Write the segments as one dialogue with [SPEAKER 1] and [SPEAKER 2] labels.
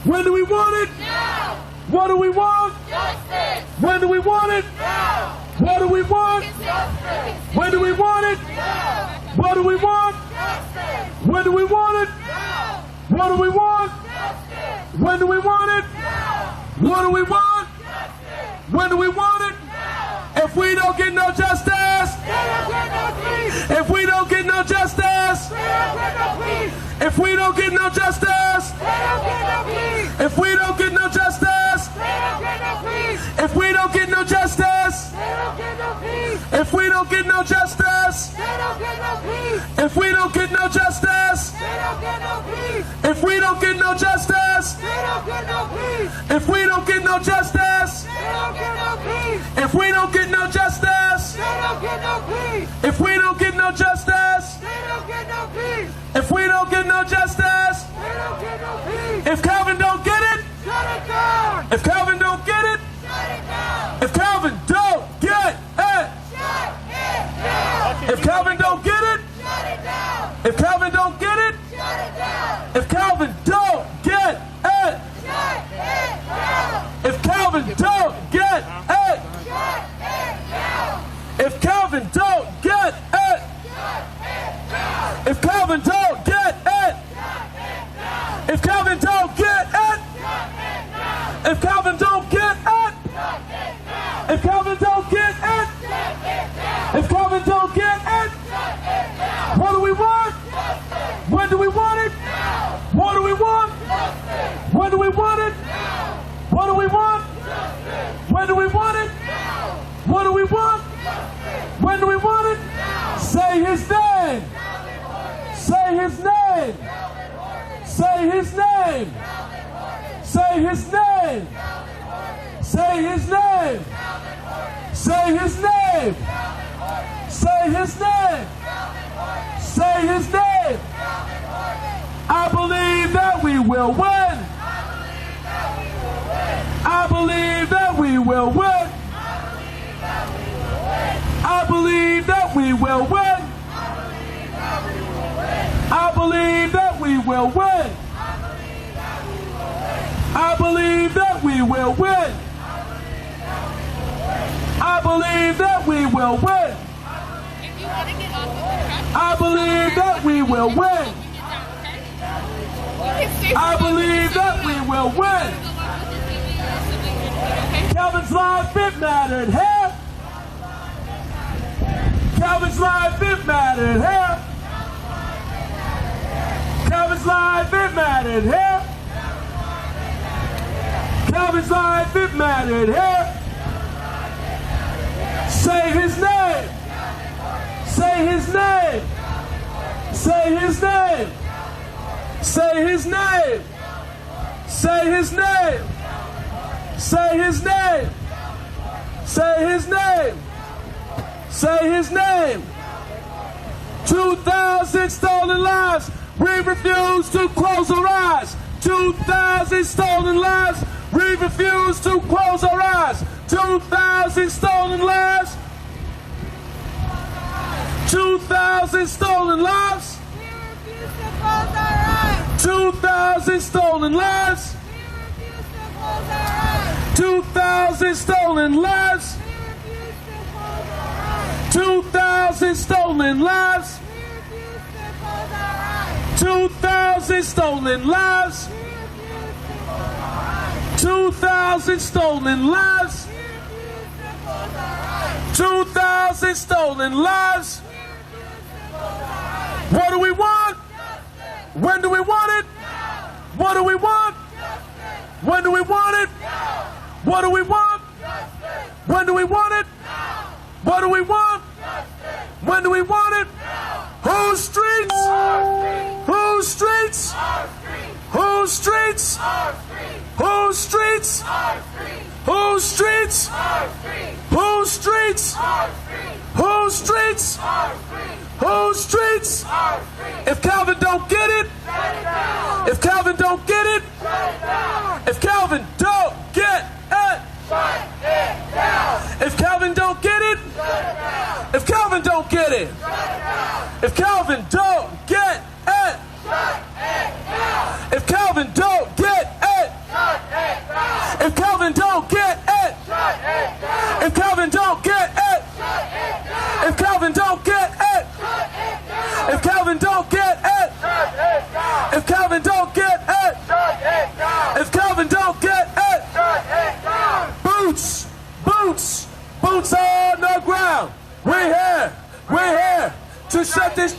[SPEAKER 1] When do we want it?
[SPEAKER 2] Now.
[SPEAKER 1] What do we want?
[SPEAKER 2] Justice.
[SPEAKER 1] When do we want it?
[SPEAKER 2] Now.
[SPEAKER 1] What do we want?
[SPEAKER 2] Justice.
[SPEAKER 1] When do we want it?
[SPEAKER 2] Now.
[SPEAKER 1] What do we want?
[SPEAKER 2] Justice.
[SPEAKER 1] When do we want it?
[SPEAKER 2] Now.
[SPEAKER 1] What do we want?
[SPEAKER 2] Justice.
[SPEAKER 1] When do we want it?
[SPEAKER 2] Now.
[SPEAKER 1] What do we want?
[SPEAKER 2] Justice.
[SPEAKER 1] When do we want it?
[SPEAKER 2] Now.
[SPEAKER 1] If we don't get no justice,
[SPEAKER 2] They don't get no peace.
[SPEAKER 1] if we don't get no justice,
[SPEAKER 2] They don't get no peace.
[SPEAKER 1] if we don't get no justice,
[SPEAKER 2] They don't get no peace.
[SPEAKER 1] if we don't get no justice,
[SPEAKER 2] They don't get no peace.
[SPEAKER 1] if we don't get no justice,
[SPEAKER 2] They don't get no peace.
[SPEAKER 1] if we don't get no justice,
[SPEAKER 2] They don't get no peace.
[SPEAKER 1] if we don't get no justice,
[SPEAKER 2] They don't get no peace.
[SPEAKER 1] if we don't get no justice,
[SPEAKER 2] They don't get no peace.
[SPEAKER 1] if we don't get no justice,
[SPEAKER 2] They don't get no peace.
[SPEAKER 1] if we don't get no justice,
[SPEAKER 2] They don't get no peace.
[SPEAKER 1] if we don't get no justice,
[SPEAKER 2] They don't get no peace.
[SPEAKER 1] if we don't get no justice,
[SPEAKER 2] They don't get no peace.
[SPEAKER 1] if Calvin don't get it,
[SPEAKER 2] Shut it down.
[SPEAKER 1] if Calvin don't get it,
[SPEAKER 2] Shut it down.
[SPEAKER 1] if Calvin don't get it,
[SPEAKER 2] Shut it down.
[SPEAKER 1] if Calvin don't get it,
[SPEAKER 2] Shut it down.
[SPEAKER 1] if Calvin don't get it,
[SPEAKER 2] Shut it down.
[SPEAKER 1] if Calvin don't get it,
[SPEAKER 2] Shut it down.
[SPEAKER 1] if Calvin don't get it,
[SPEAKER 2] Shut it down.
[SPEAKER 1] if Calvin don't get it, if Calvin don't get it, if Calvin don't get it, if Calvin don't get it, if Calvin don't get it, if Calvin don't get it, what do we want? When do we want it? What do we want? When do we want it? What do we want? When do we want it? What do we want? When do we want it? Say his name. Say his name. Say his name. Say his name. Say his name. Say his name. Say his name. Say his name. I believe that we will win. I believe that we will win. I believe that we will win. I believe that we will win. I believe that we will win. I believe that we will win.
[SPEAKER 3] If you want to get off of the track,
[SPEAKER 1] I believe that we will win.
[SPEAKER 3] you get down, okay? You can stay
[SPEAKER 1] I
[SPEAKER 3] for a moment
[SPEAKER 1] believe
[SPEAKER 3] so
[SPEAKER 1] that
[SPEAKER 3] you
[SPEAKER 1] we
[SPEAKER 3] can
[SPEAKER 1] will win.
[SPEAKER 3] go watch the TV or something real quick, okay?
[SPEAKER 1] Calvin's life, it mattered here. Calvin's life, it mattered here. Calvin's life, it mattered here. Calvin's life, it mattered here. Say his name. Say his name. Say his name. Say his name. Say his name. Say his name. Say his name. Say his name. 2,000 stolen lives. We refuse to close our eyes. 2,000 stolen lives. We refuse to close our eyes. 2,000 stolen lives. 2,000 stolen lives.
[SPEAKER 2] We refuse to close our eyes.
[SPEAKER 1] 2,000 stolen lives.
[SPEAKER 2] We refuse to close our eyes.
[SPEAKER 1] 2,000 stolen lives.
[SPEAKER 2] We refuse to close our eyes.
[SPEAKER 1] 2,000 stolen lives.
[SPEAKER 2] We refuse to close our eyes.
[SPEAKER 1] 2,000 stolen lives.
[SPEAKER 2] We refuse to close our eyes.
[SPEAKER 1] 2,000 stolen lives.
[SPEAKER 2] We refuse to close our eyes.
[SPEAKER 1] 2,000 stolen lives.
[SPEAKER 2] We refuse to close our eyes.
[SPEAKER 1] What do we want?
[SPEAKER 2] Justice.
[SPEAKER 1] When do we want it? What do we want?
[SPEAKER 2] Justice.
[SPEAKER 1] When do we want it? What do we want?
[SPEAKER 2] Justice.
[SPEAKER 1] When do we want it? What do we want? When do we want it? Whose streets? Whose streets? Whose streets? Whose streets? Whose streets? Whose streets? Whose streets? Whose streets? If Calvin don't get it, if Calvin don't get it, if Calvin don't get it, if Calvin don't get it, if Calvin don't get it, if Calvin don't get it, if Calvin don't get it, If Calvin don't get it, if Calvin don't get it, if Calvin don't get it, if Calvin don't get it, if Calvin don't get it, if Calvin don't get it, boots, boots, boots on the ground. We're here to shut this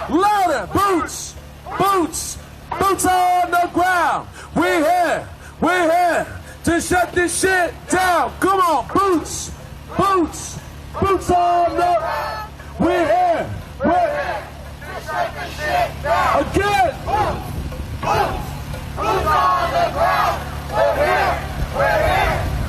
[SPEAKER 1] louder. Boots, boots, boots on the ground. We're here to shut this shit down. Come on, boots, boots, boots on the. We're here to shut this shit down. Again.
[SPEAKER 2] Boots on the ground. We're here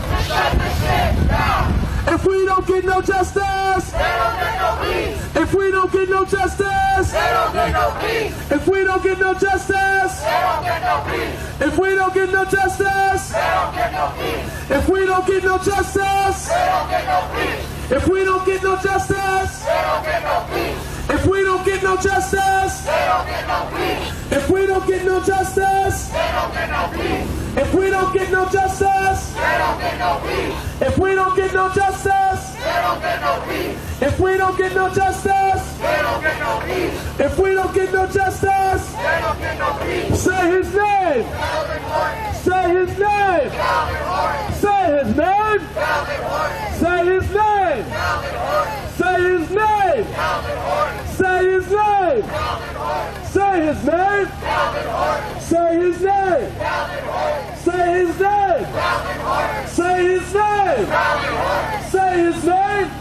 [SPEAKER 2] to shut this shit down.
[SPEAKER 1] If we don't get no justice,
[SPEAKER 2] They don't get no peace.
[SPEAKER 1] if we don't get no justice,
[SPEAKER 2] They don't get no peace.
[SPEAKER 1] if we don't get no justice,
[SPEAKER 2] They don't get no peace.
[SPEAKER 1] if we don't get no justice,
[SPEAKER 2] They don't get no peace.
[SPEAKER 1] if we don't get no justice,
[SPEAKER 2] They don't get no peace.
[SPEAKER 1] if we don't get no justice,
[SPEAKER 2] They don't get no peace.
[SPEAKER 1] if we don't get no justice,
[SPEAKER 2] They don't get no peace.
[SPEAKER 1] if we don't get no justice,
[SPEAKER 2] They don't get no peace.
[SPEAKER 1] if we don't get no justice,
[SPEAKER 2] They don't get no peace.
[SPEAKER 1] if we don't get no justice,
[SPEAKER 2] They don't get no peace.
[SPEAKER 1] if we don't get no justice,
[SPEAKER 2] They don't get no peace.
[SPEAKER 1] if we don't get no justice,
[SPEAKER 2] They don't get no peace.
[SPEAKER 1] say his name,
[SPEAKER 2] Calvin Horton.
[SPEAKER 1] say his name,
[SPEAKER 2] Calvin Horton.
[SPEAKER 1] say his name,
[SPEAKER 2] Calvin Horton.
[SPEAKER 1] say his name,
[SPEAKER 2] Calvin Horton.
[SPEAKER 1] say his name,
[SPEAKER 2] Calvin Horton.
[SPEAKER 1] say his name,
[SPEAKER 2] Calvin Horton.
[SPEAKER 1] say his name,
[SPEAKER 2] Calvin Horton.
[SPEAKER 1] say his name,
[SPEAKER 2] Calvin Horton.
[SPEAKER 1] say his name,
[SPEAKER 2] Calvin Horton.
[SPEAKER 1] say his name,
[SPEAKER 2] Calvin Horton.
[SPEAKER 1] say his name,
[SPEAKER 2] Calvin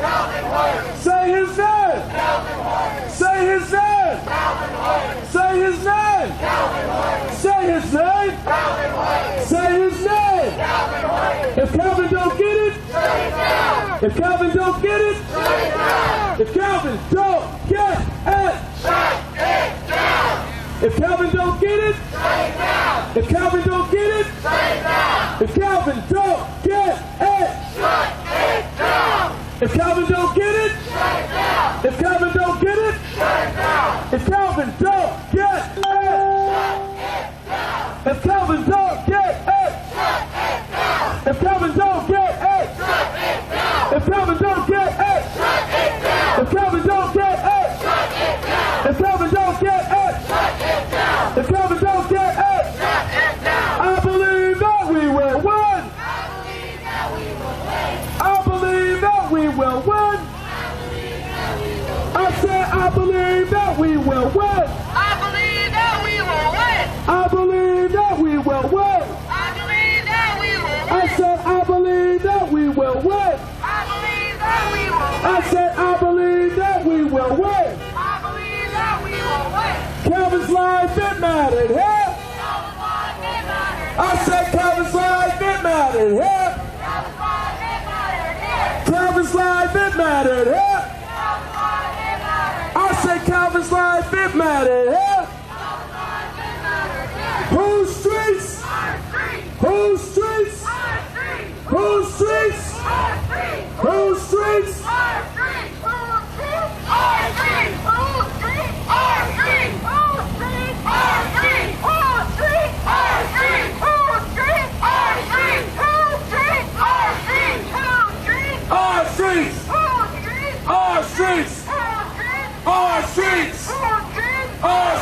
[SPEAKER 2] Horton.
[SPEAKER 1] say his name,
[SPEAKER 2] Calvin Horton.
[SPEAKER 1] say his name,
[SPEAKER 2] Calvin Horton.
[SPEAKER 1] say his name,
[SPEAKER 2] Calvin Horton.
[SPEAKER 1] say his name,
[SPEAKER 2] Calvin Horton.
[SPEAKER 1] say his name.
[SPEAKER 2] Calvin Horton.
[SPEAKER 1] If Calvin don't get it,
[SPEAKER 2] Shut it down.
[SPEAKER 1] if Calvin don't get it,
[SPEAKER 2] Shut it down.
[SPEAKER 1] if Calvin don't get it,
[SPEAKER 2] Shut it down.
[SPEAKER 1] if Calvin don't get it,
[SPEAKER 2] Shut it down.
[SPEAKER 1] if Calvin don't get it,
[SPEAKER 2] Shut it down.
[SPEAKER 1] if Calvin don't get it,
[SPEAKER 2] Shut it down.
[SPEAKER 1] if Calvin don't get it,
[SPEAKER 2] Shut it down.
[SPEAKER 1] if Calvin don't get it,
[SPEAKER 2] Shut it down.
[SPEAKER 1] if Calvin don't get it, if Calvin don't get it, if Calvin don't get it, if Calvin don't get it, if Calvin don't get it, if Calvin don't get it, if Calvin don't get it, I believe that we will win. I believe that we will win. I said I believe that we will win.
[SPEAKER 2] I believe that we will win.
[SPEAKER 1] I believe that we will win.
[SPEAKER 2] I believe that we will win.
[SPEAKER 1] I said I believe that we will win.
[SPEAKER 2] I believe that we will win.
[SPEAKER 1] I said I believe that we will win.
[SPEAKER 2] I believe that we will win.
[SPEAKER 1] Calvin's life, it mattered here. I said Calvin's life, it mattered here. Calvin's life, it mattered here. I said Calvin's life, it mattered here. Whose streets? Whose streets? Whose streets? Whose streets? Our streets! Our streets! Our streets! Our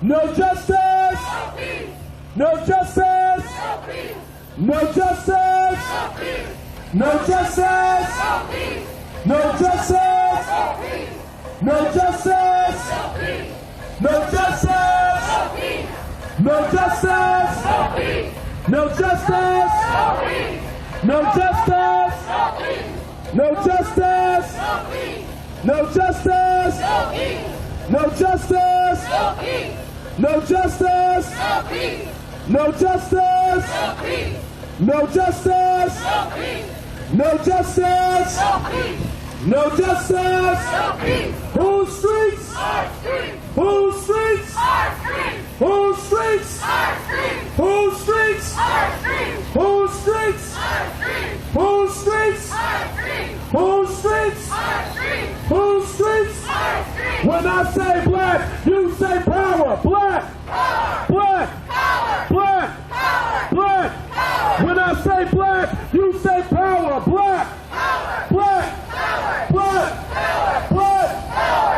[SPEAKER 1] No justice. No justice. No justice. No justice. No justice. No justice. No justice. No justice. No justice. No justice. No justice. No justice. No justice. No justice. No justice. No justice. No justice. No justice. Whose streets? Whose streets? Whose streets? Whose streets? Whose streets? Whose streets? Whose streets? Whose streets? When I say black, you say power. Black. Black. Black. Black. When I say black, you say power. Black. Black. Black. Black.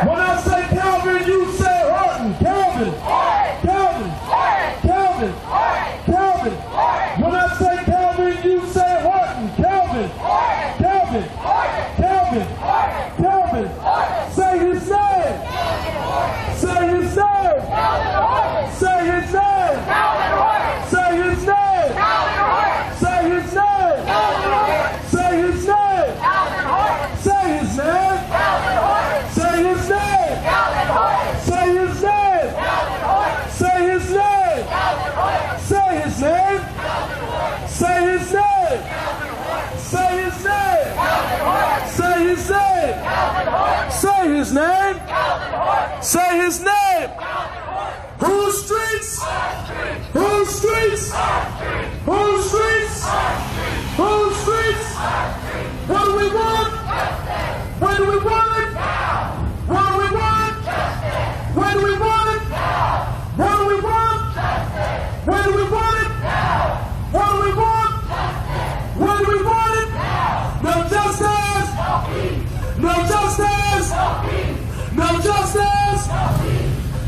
[SPEAKER 1] When I say Calvin, you say Horton. Calvin. Calvin. Calvin. Calvin. When I say Calvin, you say Horton. Calvin. Calvin. Calvin. Calvin. Say his name. Say his name. Say his name. Say his name. Say his name. Say his name. Say his name. Say his name. Say his name. Say his name. Say his name. Say his name. Say his name. Say his name. Say his name. Say his name. Whose streets? Whose streets? Whose streets? Whose streets? What do we want? When do we want it? What do we want? When do we want it? What do we want? When do we want it? What do we want? When do we want it? No justice! No justice! No justice!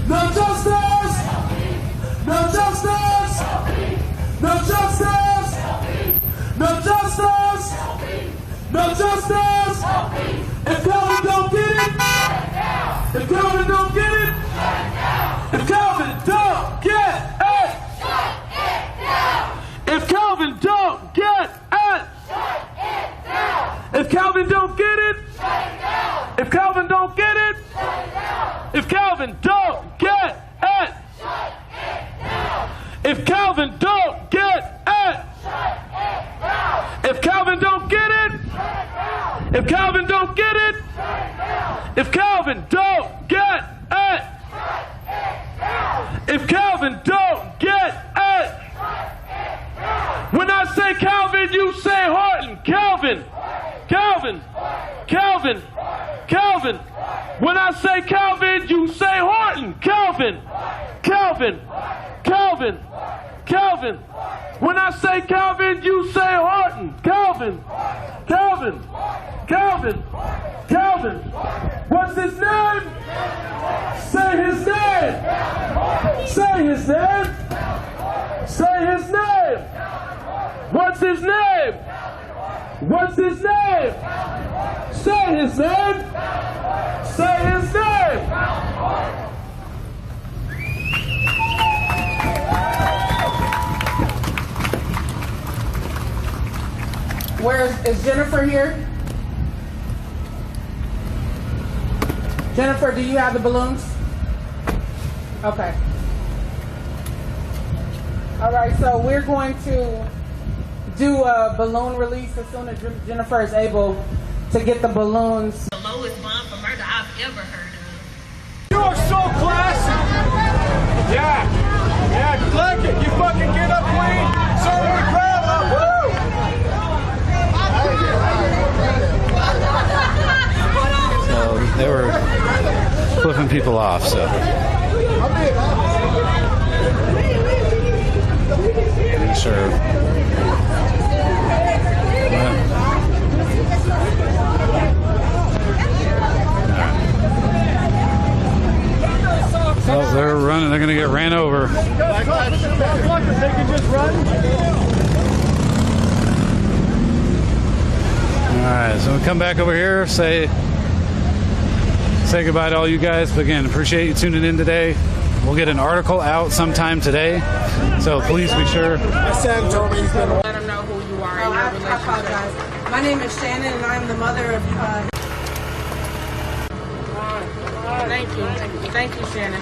[SPEAKER 1] No justice! No justice! No justice! No justice! No justice! If Calvin don't get it, if Calvin don't get it, if Calvin don't get it, if Calvin don't get it, if Calvin don't get it, if Calvin don't get it, if Calvin don't get it, if Calvin don't get it, if Calvin don't get it, if Calvin don't get it, if Calvin don't get it, if Calvin don't get it, when I say Calvin, you say Horton. Calvin, Calvin, Calvin, Calvin. When I say Calvin, you say Horton. Calvin, Calvin, Calvin, Calvin. When I say Calvin, you say Horton. Calvin, Calvin, Calvin, Calvin. What's his name? Say his name. Say his name. Say his name. What's his name? What's his name? Say his name. Say his name.
[SPEAKER 4] Is Jennifer here? Jennifer, do you have the balloons? Okay. All right, so we're going to do a balloon release as soon as Jennifer is able to get the balloons.
[SPEAKER 3] The lowest bond for murder I've ever heard of.
[SPEAKER 5] You are so classy. Yeah. Yeah, click it. You fucking get up, Queen. Serve the crowd up. Woo!
[SPEAKER 6] So they were flipping people off, so. Sure. Well, they're running. They're going to get ran over.
[SPEAKER 5] Black Lives Matter. They can just run.
[SPEAKER 6] All right, so we'll come back over here, say goodbye to all you guys. But again, appreciate you tuning in today. We'll get an article out sometime today, so please be sure.
[SPEAKER 5] My son told me he's been.
[SPEAKER 4] Let them know who you are and your relationship. I apologize. My name is Shannon, and I'm the mother of. Thank you. Thank you, Shannon.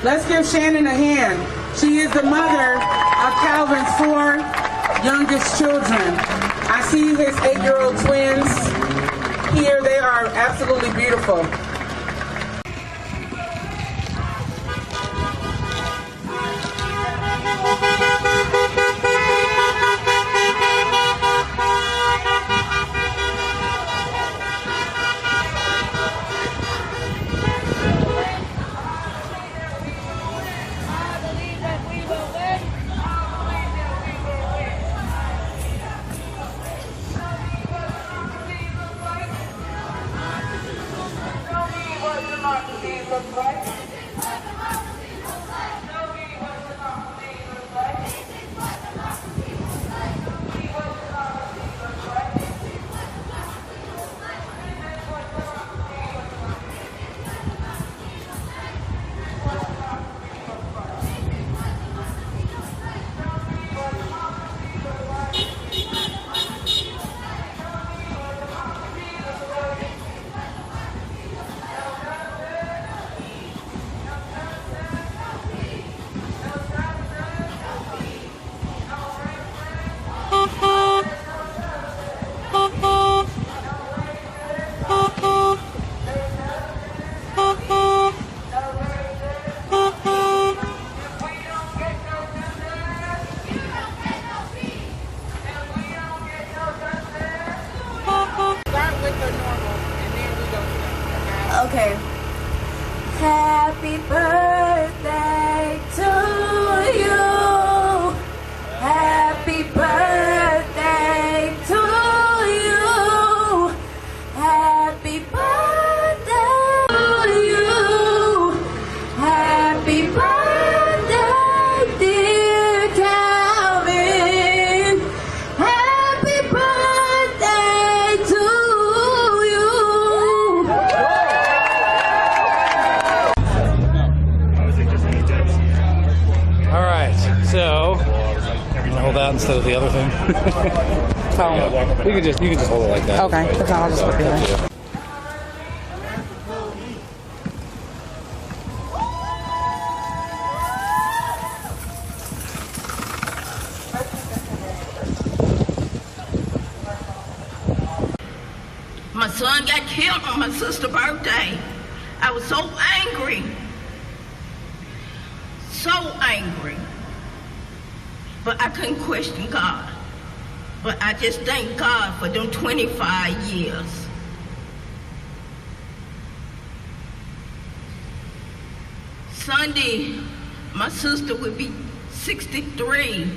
[SPEAKER 4] Let's give Shannon a hand. She is the mother of Calvin's 4 youngest children. I see his 8-year-old twins here. They are absolutely beautiful.
[SPEAKER 2] Okay. Happy birthday to you. Happy birthday to you. Happy birthday to you. Happy birthday, dear Calvin. Happy birthday to you.
[SPEAKER 6] All right, so I'm gonna hold that instead of the other thing. You can just hold it like that.
[SPEAKER 4] Okay, I'll just put it there.
[SPEAKER 3] My son got killed on my sister's birthday. I was so angry. So angry. But I couldn't question God. But I just thank God for them 25 years. Sunday, my sister would be 63.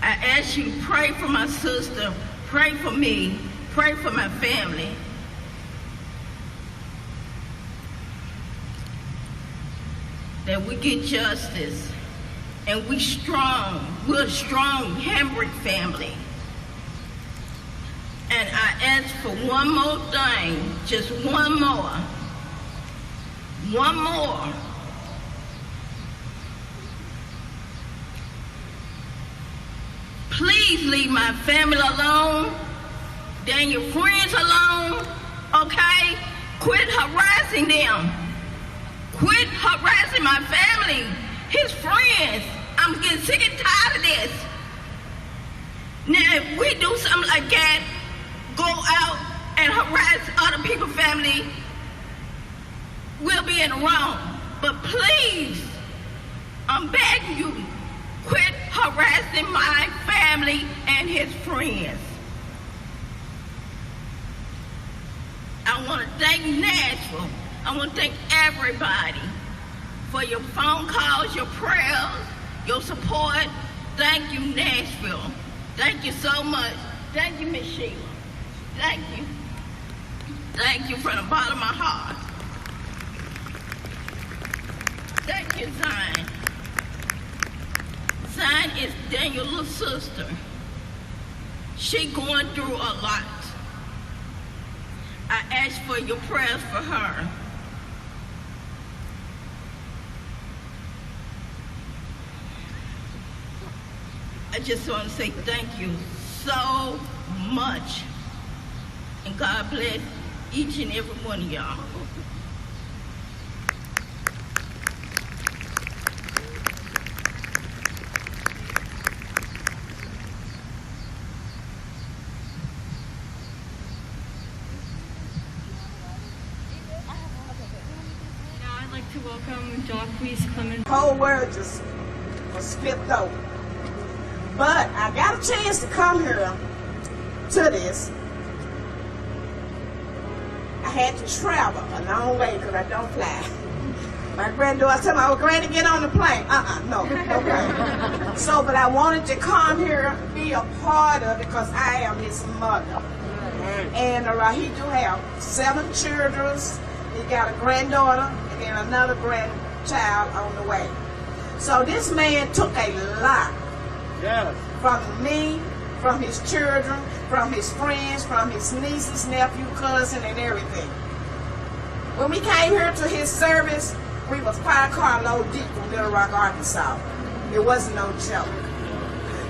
[SPEAKER 3] I ask you to pray for my sister, pray for me, pray for my family. That we get justice and we're a strong Hambrick family. And I ask for one more thing, just one more. Please leave my family alone, then your friends alone, okay? Quit harassing them. Quit harassing my family, his friends. I'm getting sick and tired of this. Now, if we do something like that, go out and harass other people's family, we'll be in the wrong. But please, I'm begging you, quit harassing my family and his friends. I want to thank Nashville. I want to thank everybody for your phone calls, your prayers, your support. Thank you, Nashville. Thank you so much. Thank you, Miss Sheila. Thank you. Thank you from the bottom of my heart. you, Zion. Zion is Daniel's little sister. She going through a lot. I ask for your prayers for her. I just want to say thank you so much. And God bless each and every one of y'all.
[SPEAKER 7] Now I'd like to welcome John Priest Clement.
[SPEAKER 8] The whole world just was flipped over. But I got a chance to come here to this. I had to travel a long way because I don't fly. My granddaughter told me, "Oh, Granny, get on the plane." No plane. So, but I wanted to come here, be a part of it because I am his mother. And he do have 7 children. He got a granddaughter and another grandchild on the way. So this man took a lot.
[SPEAKER 5] Yes.
[SPEAKER 8] From me, from his children, from his friends, from his nieces, nephew, cousin, and everything. When we came here to his service, we was 5 car load deep from Little Rock, Arkansas. It wasn't no joke.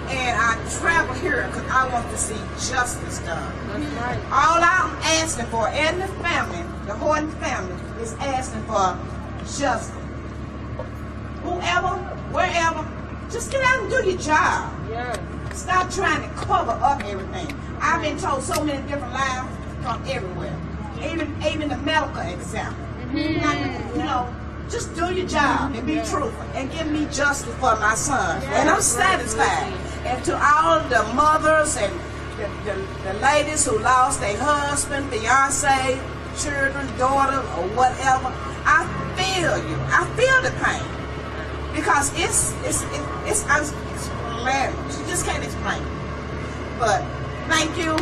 [SPEAKER 8] And I traveled here because I want to see justice done. All I'm asking for, and the family, the Horton family, is asking for justice. Whoever, wherever, just get out and do your job.
[SPEAKER 4] Yes.
[SPEAKER 8] Stop trying to cover up everything. I've been told so many different lies from everywhere. Even the medical exam. Just do your job and be truthful and give me justice for my son. And I'm satisfied. And to all the mothers and the ladies who lost their husband, fiance, children, daughter, or whatever, I feel you. I feel the pain. Because it's unexplainable. You just can't explain it. But thank you.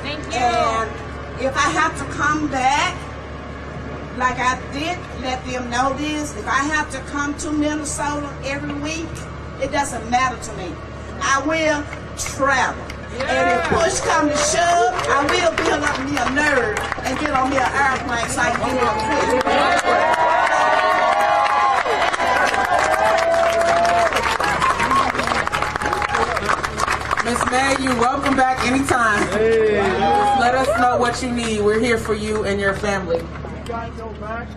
[SPEAKER 7] Thank you.
[SPEAKER 8] And if I have to come back, like I did, let them know this. If I have to come to Minnesota every week, it doesn't matter to me. I will travel. And if push comes to shove, I will build up me a nerve and get on me an airplane so I can get up here.
[SPEAKER 4] Miss May, you're welcome back anytime. Just let us know what you need. We're here for you and your family.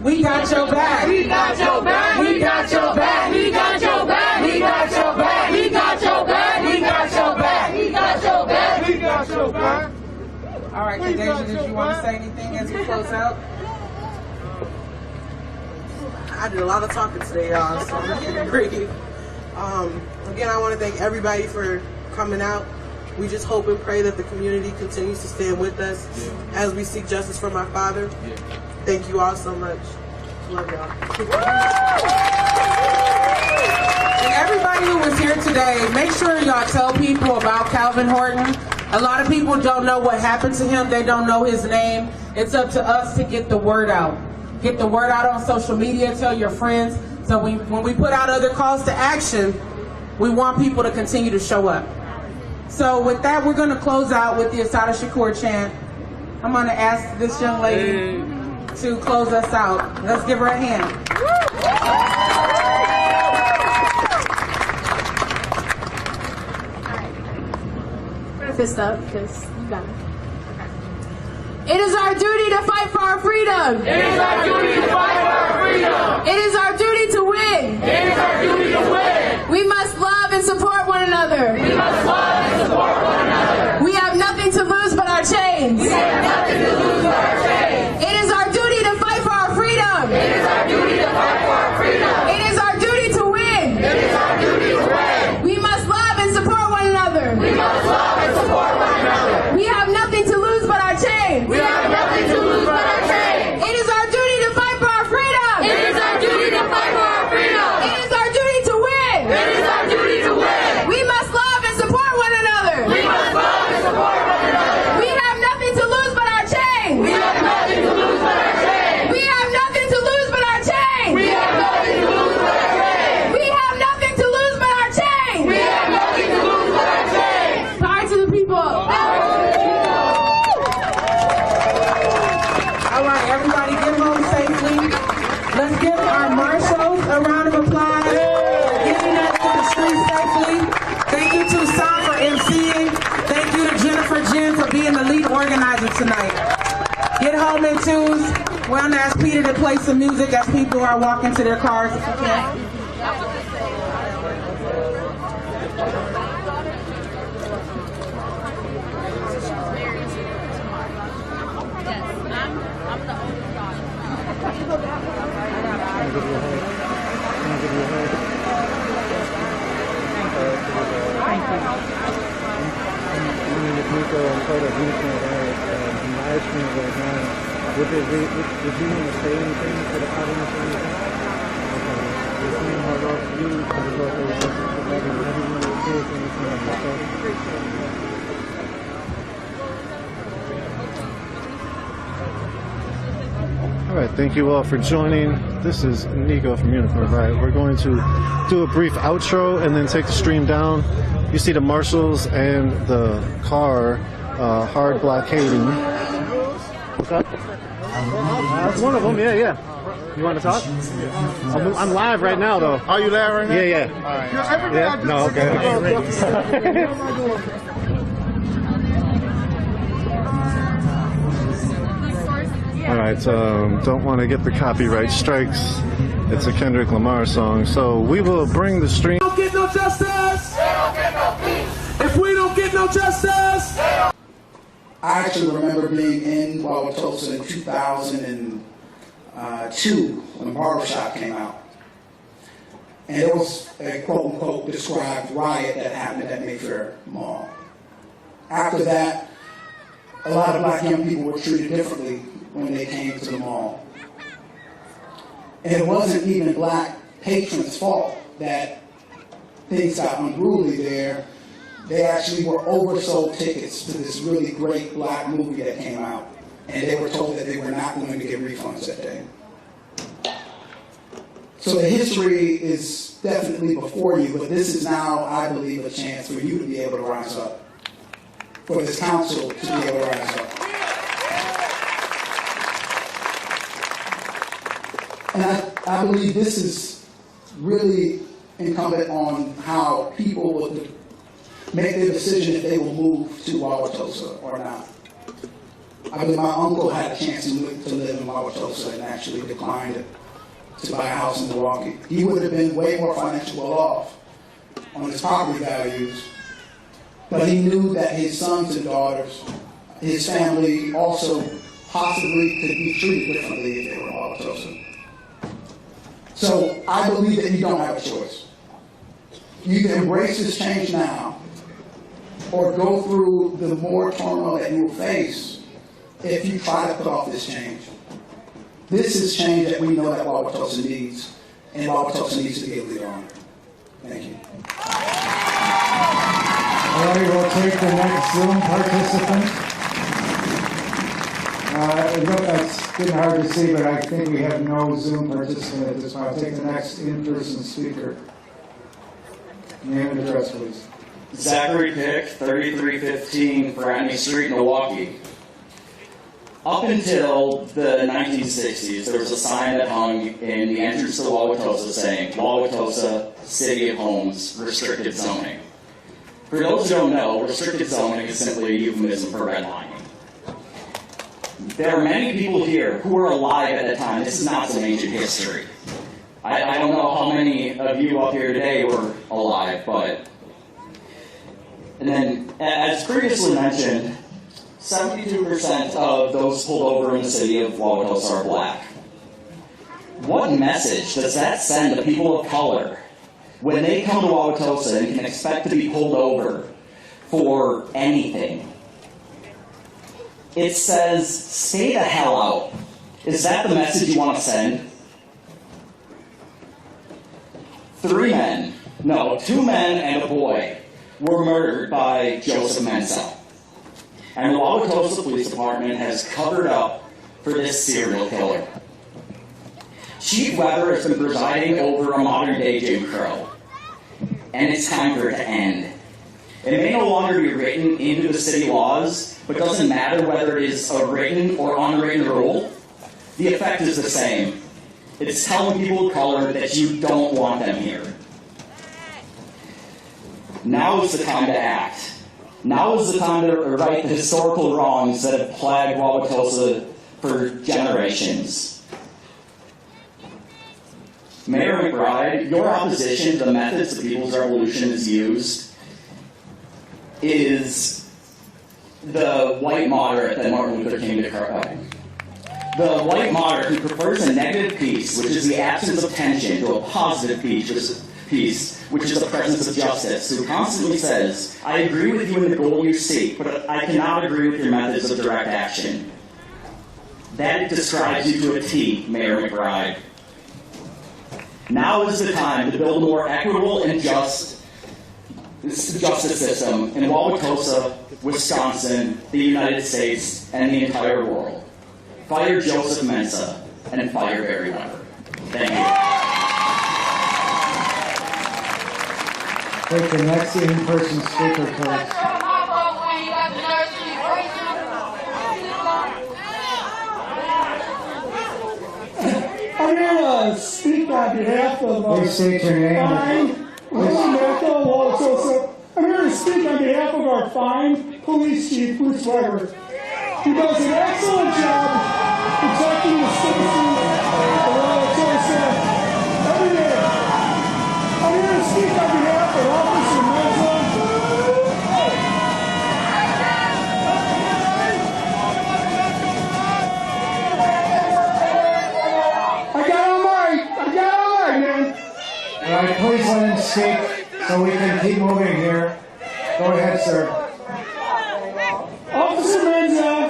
[SPEAKER 4] We got your back.
[SPEAKER 2] We got your back. We got your back. We got your back. We got your back. We got your back. We got your back. We got your back.
[SPEAKER 5] We got your back.
[SPEAKER 4] All right, Kadeja, did you want to say anything as we close out?
[SPEAKER 9] I did a lot of talking today, y'all, so I'm not going to breathe. Again, I want to thank everybody for coming out. We just hope and pray that the community continues to stand with us as we seek justice for my father. Thank you all so much. Love y'all.
[SPEAKER 4] And everybody who was here today, make sure y'all tell people about Calvin Horton. A lot of people don't know what happened to him. They don't know his name. It's up to us to get the word out. Get the word out on social media. Tell your friends. So when we put out other calls to action, we want people to continue to show up. So with that, we're going to close out with the Assata Shakur chant. I'm going to ask this young lady to close us out. Let's give her a hand.
[SPEAKER 10] Fist up, because you got it. It is our duty to fight for our freedom.
[SPEAKER 2] It is our duty to fight for our freedom.
[SPEAKER 10] It is our duty to win.
[SPEAKER 2] It is our duty to win.
[SPEAKER 10] We must love and support one another.
[SPEAKER 2] We must love and support one another.
[SPEAKER 10] We have nothing to lose but our chains.
[SPEAKER 2] We have nothing to lose but our chains.
[SPEAKER 10] It is our duty to fight for our freedom.
[SPEAKER 2] It is our duty to fight for our freedom.
[SPEAKER 10] It is our duty to win.
[SPEAKER 2] It is our duty to win.
[SPEAKER 10] We must love and support one another.
[SPEAKER 2] We must love and support one another.
[SPEAKER 10] We have nothing to lose but our chains.
[SPEAKER 2] We have nothing to lose but our chains.
[SPEAKER 10] It is our duty to fight for our freedom.
[SPEAKER 2] It is our duty to
[SPEAKER 4] Let's give our marshals a round of applause for getting us to the street safely. Thank you to Sam for emceeing. Thank you to Jennifer Jen for being the lead organizer tonight. Get home in twos. We're going to ask Peter to play some music as people are walking to their cars if you can.
[SPEAKER 11] Would you want to say anything to the audience or anything? We're seeing how well you and the Lord is letting everyone experience anything on yourself. All right, thank you all for joining. This is Nico from Unicorn Riot. We're going to do a brief outro and then take the stream down. You see the marshals and the car hard blockading. What's up? That's one of them, yeah. You want to talk? I'm live right now, though. Are you live right now? Yeah. All right. Yeah? No, okay. All right, don't want to get the copyright strikes. It's a Kendrick Lamar song, so we will bring the stream.
[SPEAKER 1] Don't get no justice. They don't get no peace. If we don't get no justice.
[SPEAKER 12] I actually remember being in Wauwatosa in 2002 when Barbershop came out. And there was a quote-unquote described riot that happened at Mayfair Mall. After that, a lot of black young people were treated differently when they came to the mall. And it wasn't even black patrons' fault that things got unruly there. They actually were oversold tickets to this really great black movie that came out, and they were told that they were not going to get refunds that day. So the history is definitely before you, but this is now, I believe, a chance for you to be able to rise up, for this council to be able to rise up. And I believe this is really incumbent on how people will make their decision if they will move to Wauwatosa or not. I believe my uncle had a chance to live in Wauwatosa and actually declined to buy a house in Milwaukee. He would have been way more financially well off on his property values, but he knew that his sons and daughters, his family also possibly could be treated differently if they were in Wauwatosa. So I believe that you don't have a choice. You can embrace this change now, or go through the more turmoil that you will face if you try to put off this change. This is change that we know that Wauwatosa needs, and Wauwatosa needs to be a leader on it. Thank you.
[SPEAKER 13] All right, we'll take the next Zoom participant. It's getting hard to see, but I think we have no Zoom participant at this point. I'll take the next in-person speaker. Name and address, please.
[SPEAKER 14] Zachary Pick, 3315 Franny Street, Milwaukee. Up until the 1960s, there was a sign that hung in the entrance to Wauwatosa saying, Wauwatosa, City of Homes, Restricted Zoning. For those who don't know, restricted zoning is simply a euphemism for redlining. There are many people here who were alive at the time. This is not some ancient history. I don't know how many of you up here today were alive, but... And then, as previously mentioned, 72% of those pulled over in the city of Wauwatosa are black. What message does that send to people of color when they come to Wauwatosa and can expect to be pulled over for anything? It says, stay the hell out. Is that the message you want to send? 2 men and a boy were murdered by Joseph Mensa. And the Wauwatosa Police Department has covered up for this serial killer. Chief Weber has been presiding over a modern-day Jim Crow, and it's time for it to end. It may no longer be written into the city laws, but it doesn't matter whether it is a written or unwritten rule. The effect is the same. It's telling people of color that you don't want them here. Now is the time to act. Now is the time to right the historical wrongs that have plagued Wauwatosa for generations. Mayor McBride, your opposition to the methods the People's Revolution has used is the white moderate that Martin Luther King decried. The white moderate who prefers a negative peace, which is the absence of tension, to a positive peace, which is the presence of justice, who constantly says, I agree with you in the goal you seek, but I cannot agree with your methods of direct action. That describes you to a T, Mayor McBride. Now is the time to build a more equitable and just justice system in Wauwatosa, Wisconsin, the United States, and the entire world. Fire Joseph Mensah and fire Barry Weber. Thank you.
[SPEAKER 13] Take the next in-person speaker, please.
[SPEAKER 15] I'm going to speak on behalf of
[SPEAKER 13] Please state your name.
[SPEAKER 15] I'm here to speak on behalf of our fine police chief, Bruce Weber. He does an excellent job protecting the citizens of Wauwatosa every day. I'm here to speak on behalf of Officer Mensah. I got all right, man.
[SPEAKER 13] All right, please let him speak so we can keep moving here. Go ahead, sir.
[SPEAKER 15] Officer Mensah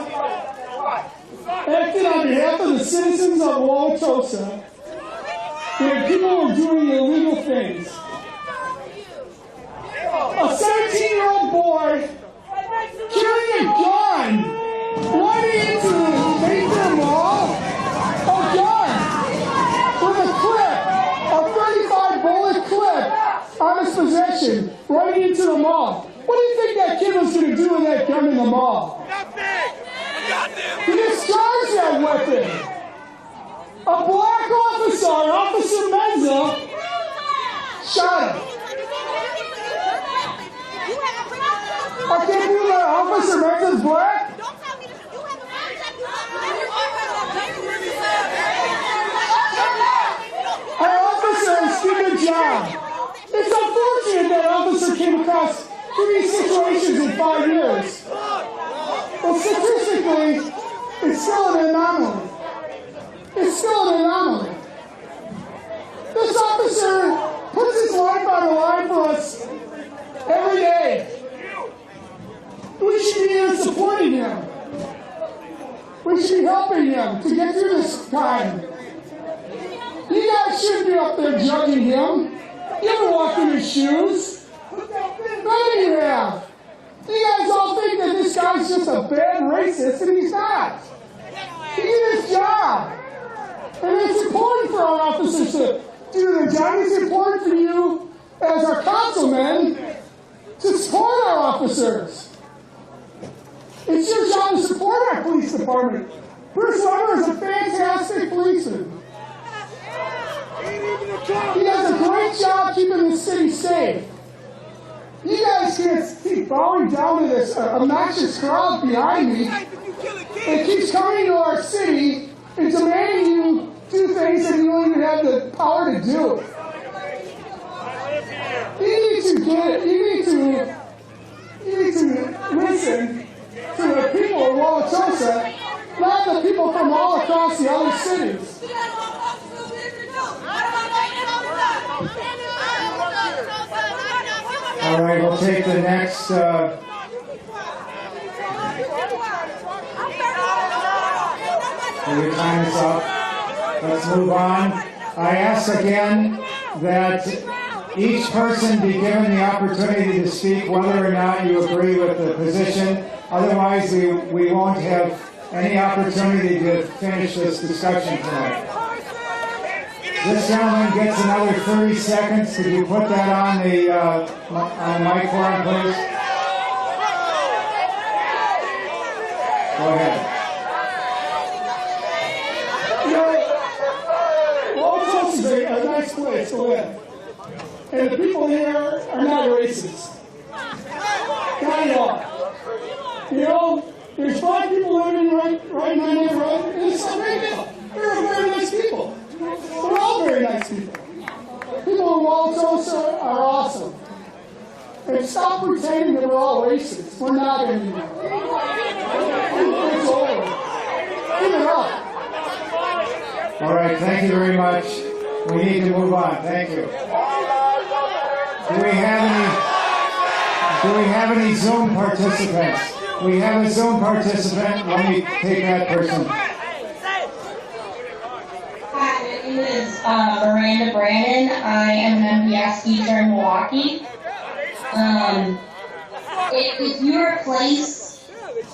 [SPEAKER 15] acted on behalf of the citizens of Wauwatosa when people were doing illegal things. A 17-year-old boy carrying a gun running into the Mayfair Mall, a gun with a clip, a 35-bullet clip on his possession, running into the mall. What do you think that kid was going to do with that gun in the mall? He discharged that weapon. A black officer, Officer Mensah, shot him. I can't believe that Officer Mensah's black. Hey, officers, do your job. It's unfortunate that officer came across 3 situations in 5 years. But statistically, it's still an anomaly. It's still an anomaly. This officer puts his life on the line for us every day. We should be here supporting him. We should be helping him to get through this time. You guys shouldn't be up there judging him. You ever walked in his shoes? None of you have. You guys all think that this guy's just a bad racist, and he's not. He did his job. And it's important for our officers to do their job. It's important for you, as our councilmen, to support our officers. It's your job to support our police department. Bruce Weber is a fantastic policeman. He does a great job keeping the city safe. You guys can't keep bowing down to this obnoxious crowd behind me. It keeps coming to our city and demanding you do things that you don't even have the power to do. You need to listen to the people of Wauwatosa, not the people from all across the other cities.
[SPEAKER 13] All right, we'll take the next. Your time is up. Let's move on. I ask again that each person be given the opportunity to speak whether or not you agree with the position. Otherwise, we won't have any opportunity to finish this discussion tonight. This gentleman gets another 30 seconds. Could you put that on the mic for him, please? Go ahead.
[SPEAKER 15] nice place to live. And the people here are not racist. Not at all. You know, there's black people living right in my neighborhood, and it's not a big deal. They're very nice people. They're all very nice people. People in Wauwatosa are awesome. And stop pretending that we're all racist. We're not anymore. It's over. Give it up.
[SPEAKER 13] All right, thank you very much. We need to move on. Thank you. Do we have any Zoom participants? We have a Zoom participant. Let me take that person.
[SPEAKER 16] Hi, my name is Miranda Brannon. I am an MPS teacher in Milwaukee. If you replace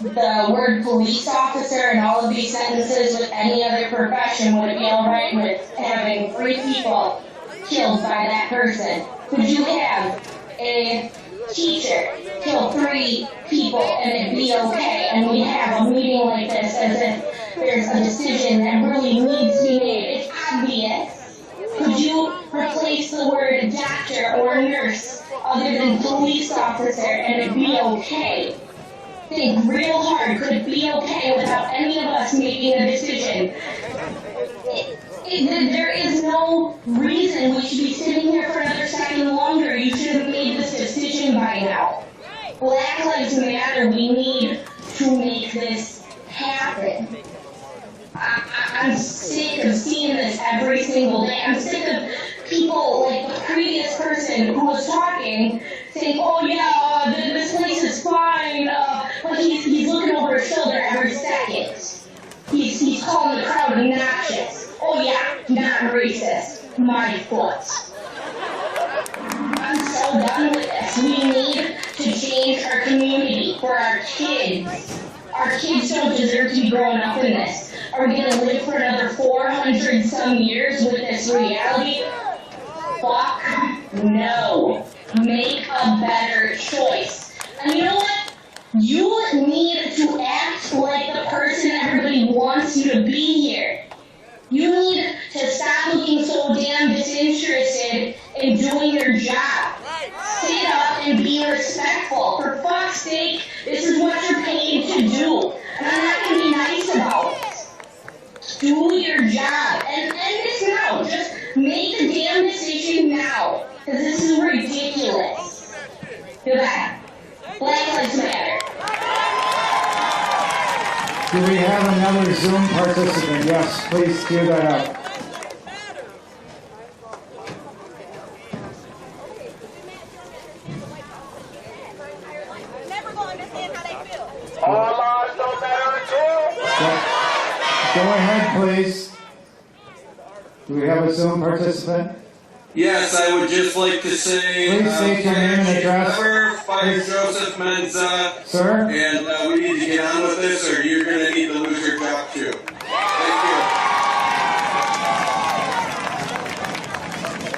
[SPEAKER 16] the word police officer in all of these sentences with any other profession, would it be alright with having 3 people killed by that person? Could you have a teacher kill 3 people and it'd be okay? And we have a meeting like this as if there's a decision that really needs to be made. It's obvious. Could you replace the word doctor or nurse other than police officer and it'd be okay? Think real hard. Could it be okay without any of us making a decision? There is no reason we should be sitting here for another second longer. You should have made this decision by now. Black Lives Matter. We need to make this happen. I'm sick of seeing this every single day. I'm sick of people like the previous person who was talking saying, oh yeah, this place is fine, but he's looking over his shoulder every second. He's calling the crowd obnoxious. Oh yeah, not racist. My foot. I'm so done with this. We need to change our community for our kids. Our kids don't deserve to be growing up in this. Are we going to live for another 400 some years with this reality? Fuck no. Make a better choice. And you know what? You need to act like the person everybody wants you to be here. You need to stop looking so damn disinterested in doing your job. Sit up and be respectful. For fuck's sake, this is what you're paid to do. And I'm not going to be nice about it. Do your job. And end this now. Just make the damn decision now. Because this is ridiculous. Goodbye. Black Lives Matter.
[SPEAKER 13] Do we have another Zoom participant? Yes, please cue that up.
[SPEAKER 5] All lives don't matter too.
[SPEAKER 13] Go ahead, please. Do we have a Zoom participant?
[SPEAKER 17] Yes, I would just like to say,
[SPEAKER 13] Please state your name and address.
[SPEAKER 17] Fire Joseph Menza.
[SPEAKER 13] Sir?
[SPEAKER 17] And we need to get on with this or you're going to need to lose your job too. Thank you.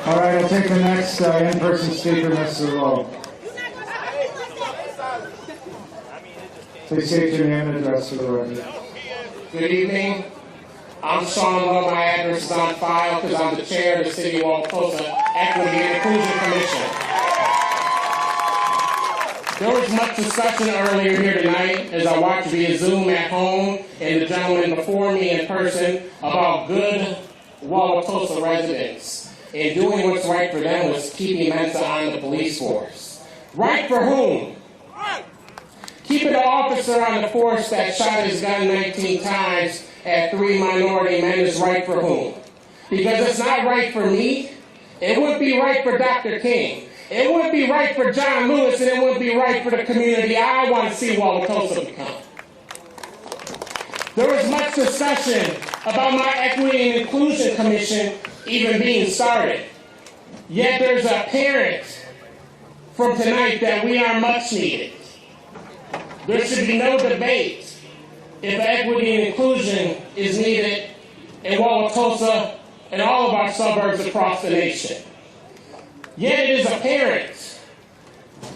[SPEAKER 13] All right, I'll take the next in-person speaker, Mr. Lowe. Please state your name and address for the record.
[SPEAKER 18] Good evening. I'm Sean Lowe. My address is on file because I'm the chair of the City of Wauwatosa Equity and Inclusion Commission. There was much discussion earlier here tonight as I watched via Zoom at home and the gentleman before me in person about good Wauwatosa residents and doing what's right for them was keeping Mensa on the police force. Right for whom? Keeping the officer on the force that shot his gun 19 times at 3 minority men is right for whom? Because it's not right for me. It wouldn't be right for Dr. King. It wouldn't be right for John Lewis, and it wouldn't be right for the community I want to see Wauwatosa become. There was much discussion about my Equity and Inclusion Commission even being started. Yet there's a apparent from tonight that we are much needed. There should be no debate if equity and inclusion is needed in Wauwatosa and all of our suburbs across the nation. Yet it is apparent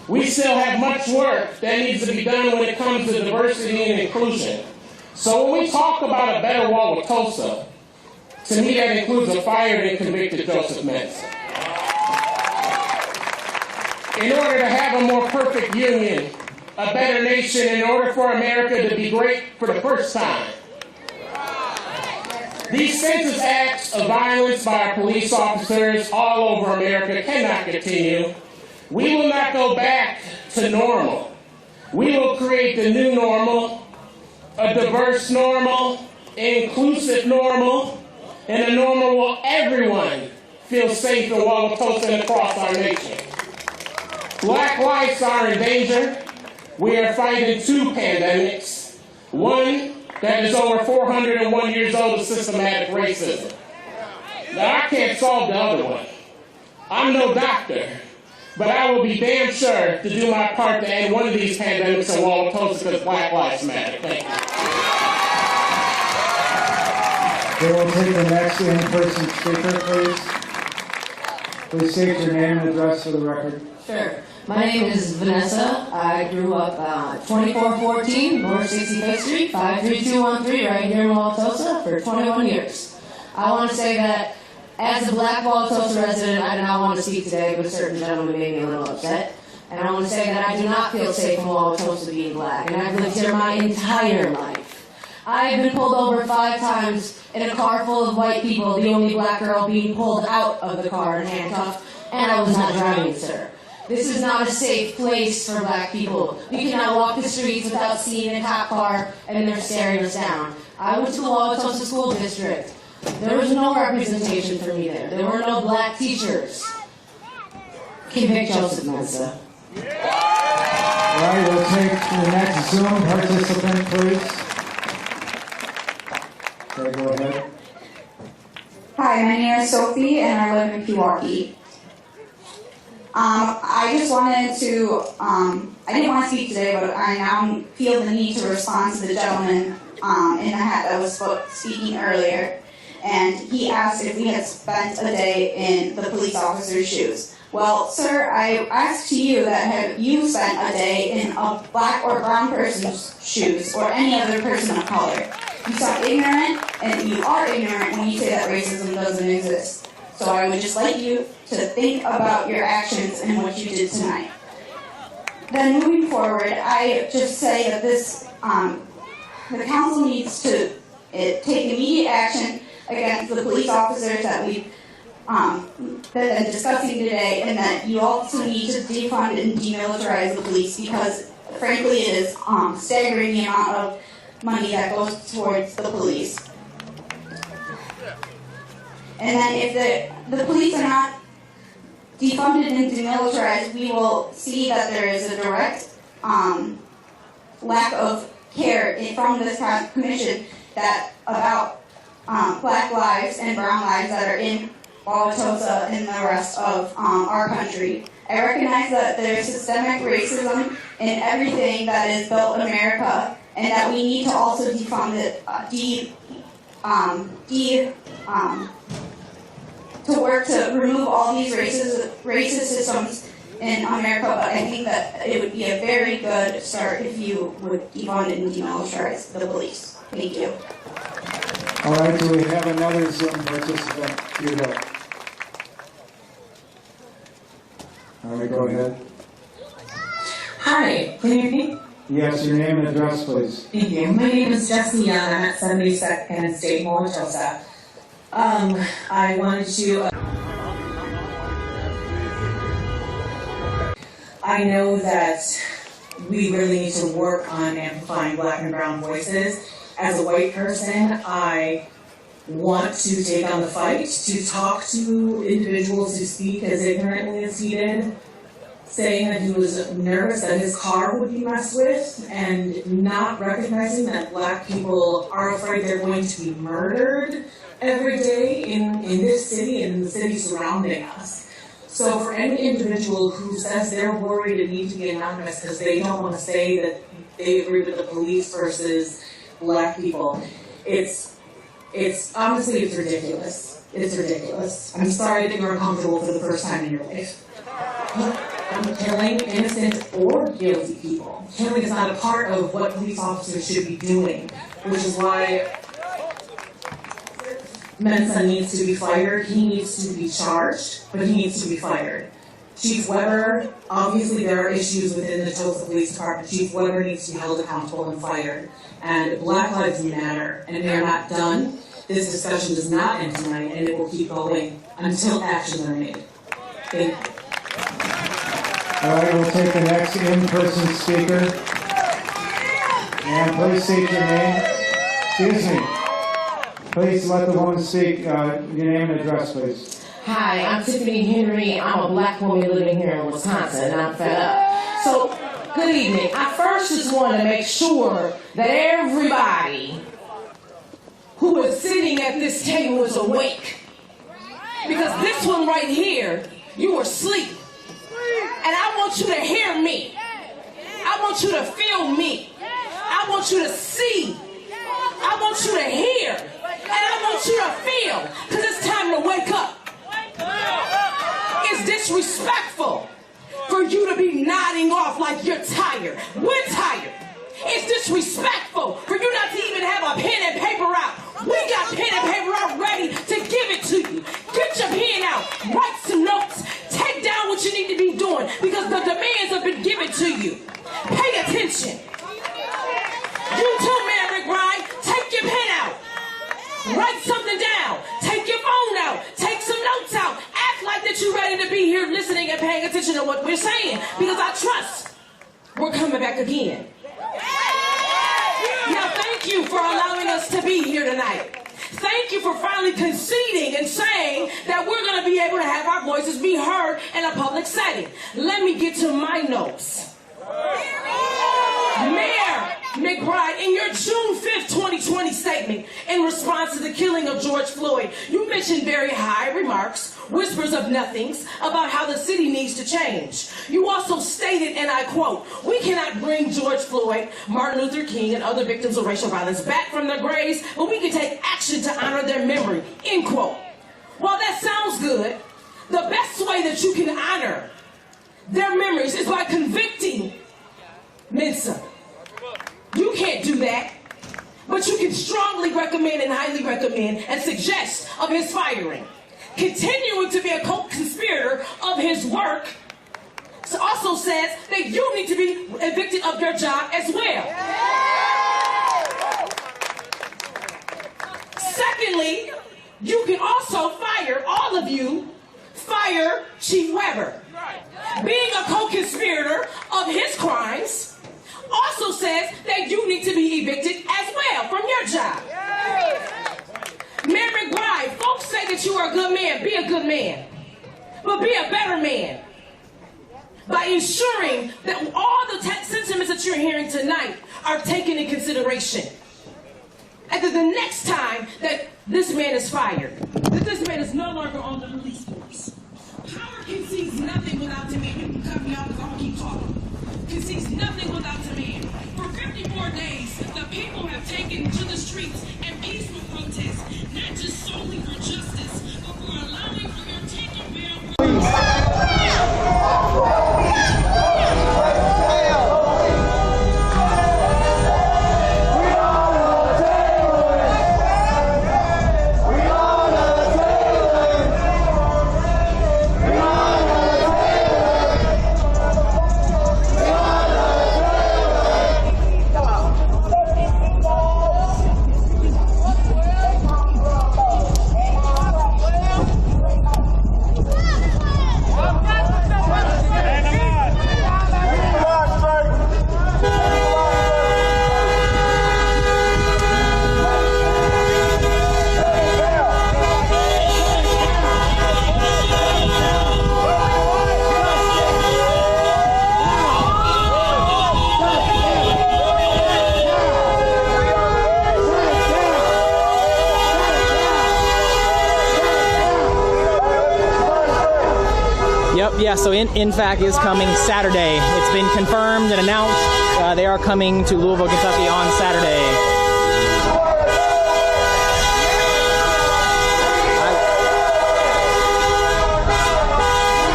[SPEAKER 18] we still have much work that needs to be done when it comes to diversity and inclusion. So when we talk about a better Wauwatosa, To me, that includes a fired and convicted Joseph Mensah. In order to have a more perfect union, a better nation, in order for America to be great for the first time, these senseless acts of violence by our police officers all over America cannot continue. We will not go back to normal. We will create the new normal, a diverse normal, inclusive normal, and a normal where everyone feels safe in Wauwatosa and across our nation. Black lives are in danger. We are fighting two pandemics. One that is over 401 years old of systematic racism. Now, I can't solve the other one. I'm no doctor, but I will be damn sure to do my part to end one of these pandemics in Wauwatosa because Black Lives Matter. Thank you.
[SPEAKER 13] We will take the next in-person speaker, please. Please state your name and address for the record.
[SPEAKER 19] Sure. My name is Vanessa. I grew up 2414 North 65th Street, 53213, right here in Wauwatosa for 21 years. I want to say that as a black Wauwatosa resident, I do not want to speak today, but a certain gentleman made me a little upset. And I want to say that I do not feel safe in Wauwatosa being black, and I've lived here my entire life. I've been pulled over 5 times in a car full of white people, the only black girl being pulled out of the car and handcuffed, and I was not driving, sir. This is not a safe place for black people. We cannot walk the streets without seeing a cop car and they're staring us down. I went to the Wauwatosa School District. There was no representation for me there. There were no black teachers. Convict Joseph Mensah.
[SPEAKER 13] All right, we'll take the next Zoom participant, please. Okay, go ahead.
[SPEAKER 20] Hi, my name is Sophie, and I live in Pewaukee. I just wanted to, I didn't want to speak today, but I now feel the need to respond to the gentleman in the hat that was speaking earlier. And he asked if we had spent a day in the police officer's shoes. Well, sir, I asked to you that have you spent a day in a black or brown person's shoes or any other person of color? You sound ignorant, and you are ignorant when you say that racism doesn't exist. So I would just like you to think about your actions and what you did tonight. Then moving forward, I just say that this, the council needs to take immediate action against the police officers that we've been discussing today, and that you also need to defund and demilitarize the police because, frankly, it is staggering the amount of money that goes towards the police. And then if the police are not defunded and demilitarized, we will see that there is a direct lack of care from this commission that about black lives and brown lives that are in Wauwatosa and the rest of our country. I recognize that there's systemic racism in everything that is built America, and that we need to also defund it, to work to remove all these racist systems in America, but I think that it would be a very good start if you would defund and demilitarize the police. Thank you.
[SPEAKER 13] All right, do we have another Zoom participant queued up? All right, go ahead.
[SPEAKER 21] Hi, can you hear me?
[SPEAKER 13] Yes, your name and address, please.
[SPEAKER 21] Thank you. My name is Jessie Young. I'm at 72nd State, Wauwatosa. I wanted to... I know that we really need to work on amplifying black and brown voices. As a white person, I want to take on the fight, to talk to individuals who speak as ignorantly as he did, saying that he was nervous that his car would be messed with, and not recognizing that black people are afraid they're going to be murdered every day in this city and in the city surrounding us. So for any individual who says they're worried and need to be anonymous because they don't want to say that they agree with the police versus black people, it's honestly, it's ridiculous. It's ridiculous. I'm sorry that you're uncomfortable for the first time in your life. I'm killing innocent or guilty people. Killing is not a part of what police officers should be doing, which is why Mensa needs to be fired. He needs to be charged, but he needs to be fired. Chief Weber, obviously there are issues within the Tulsa Police Department. Chief Weber needs to be held accountable and fired. And Black Lives Matter, and they're not done. This discussion does not end tonight, and it will keep going until actions are made. Thank you.
[SPEAKER 13] All right, we'll take the next in-person speaker. And please state your name. Excuse me. Please let the woman speak. Your name and address, please.
[SPEAKER 6] Hi, I'm Tiffany Henry. I'm a black woman living here in Wisconsin, and I'm fed up. So, good evening. I first just want to make sure that everybody who is sitting at this table is awake. Because this one right here, you were asleep. And I want you to hear me. I want you to feel me. I want you to see. I want you to hear. And I want you to feel. Because it's time to wake up. It's disrespectful for you to be nodding off like you're tired. We're tired. It's disrespectful for you not to even have a pen and paper out. We got pen and paper out ready to give it to you. Get your pen out. Write some notes. Take down what you need to be doing because the demands have been given to you. Pay attention. You too, man, McBride. Take your pen out. Write something down. Take your phone out. Take some notes out. Act like that you're ready to be here listening and paying attention to what we're saying because I trust we're coming back again. Now, thank you for allowing us to be here tonight. Thank you for finally conceding and saying that we're going to be able to have our voices be heard in a public setting. Let me get to my notes. Mayor McBride, in your June 5th, 2020 statement in response to the killing of George Floyd, you mentioned very high remarks, whispers of nothings, about how the city needs to change. You also stated, and I quote, "We cannot bring George Floyd, Martin Luther King, and other victims of racial violence back from their graves, but we can take action to honor their memory," end quote. While that sounds good, the best way that you can honor their memories is by convicting Mensa. You can't do that, but you can strongly recommend and highly recommend and suggest of his firing. Continuing to be a co-conspirator of his work also says that you need to be evicted of your job as well. Secondly, you can also fire, all of you, fire Chief Weber. Being a co-conspirator of his crimes also says that you need to be evicted as well from your job. Mayor McBride, folks say that you are a good man. Be a good man. But be a better man by ensuring that all the sentiments that you're hearing tonight are taken in consideration. And that the next time that this man is fired, that this man is no longer on the police force. Power concedes nothing without demand. You can cut me off because I'm going to keep talking. Concedes nothing without demand. For 54 days, the people have taken to the streets and peaceful protests, not just solely for justice, but for allowing for their taking bail.
[SPEAKER 22] Yeah, so INFAC is coming Saturday. It's been confirmed and announced. They are coming to Louisville, Kentucky on Saturday.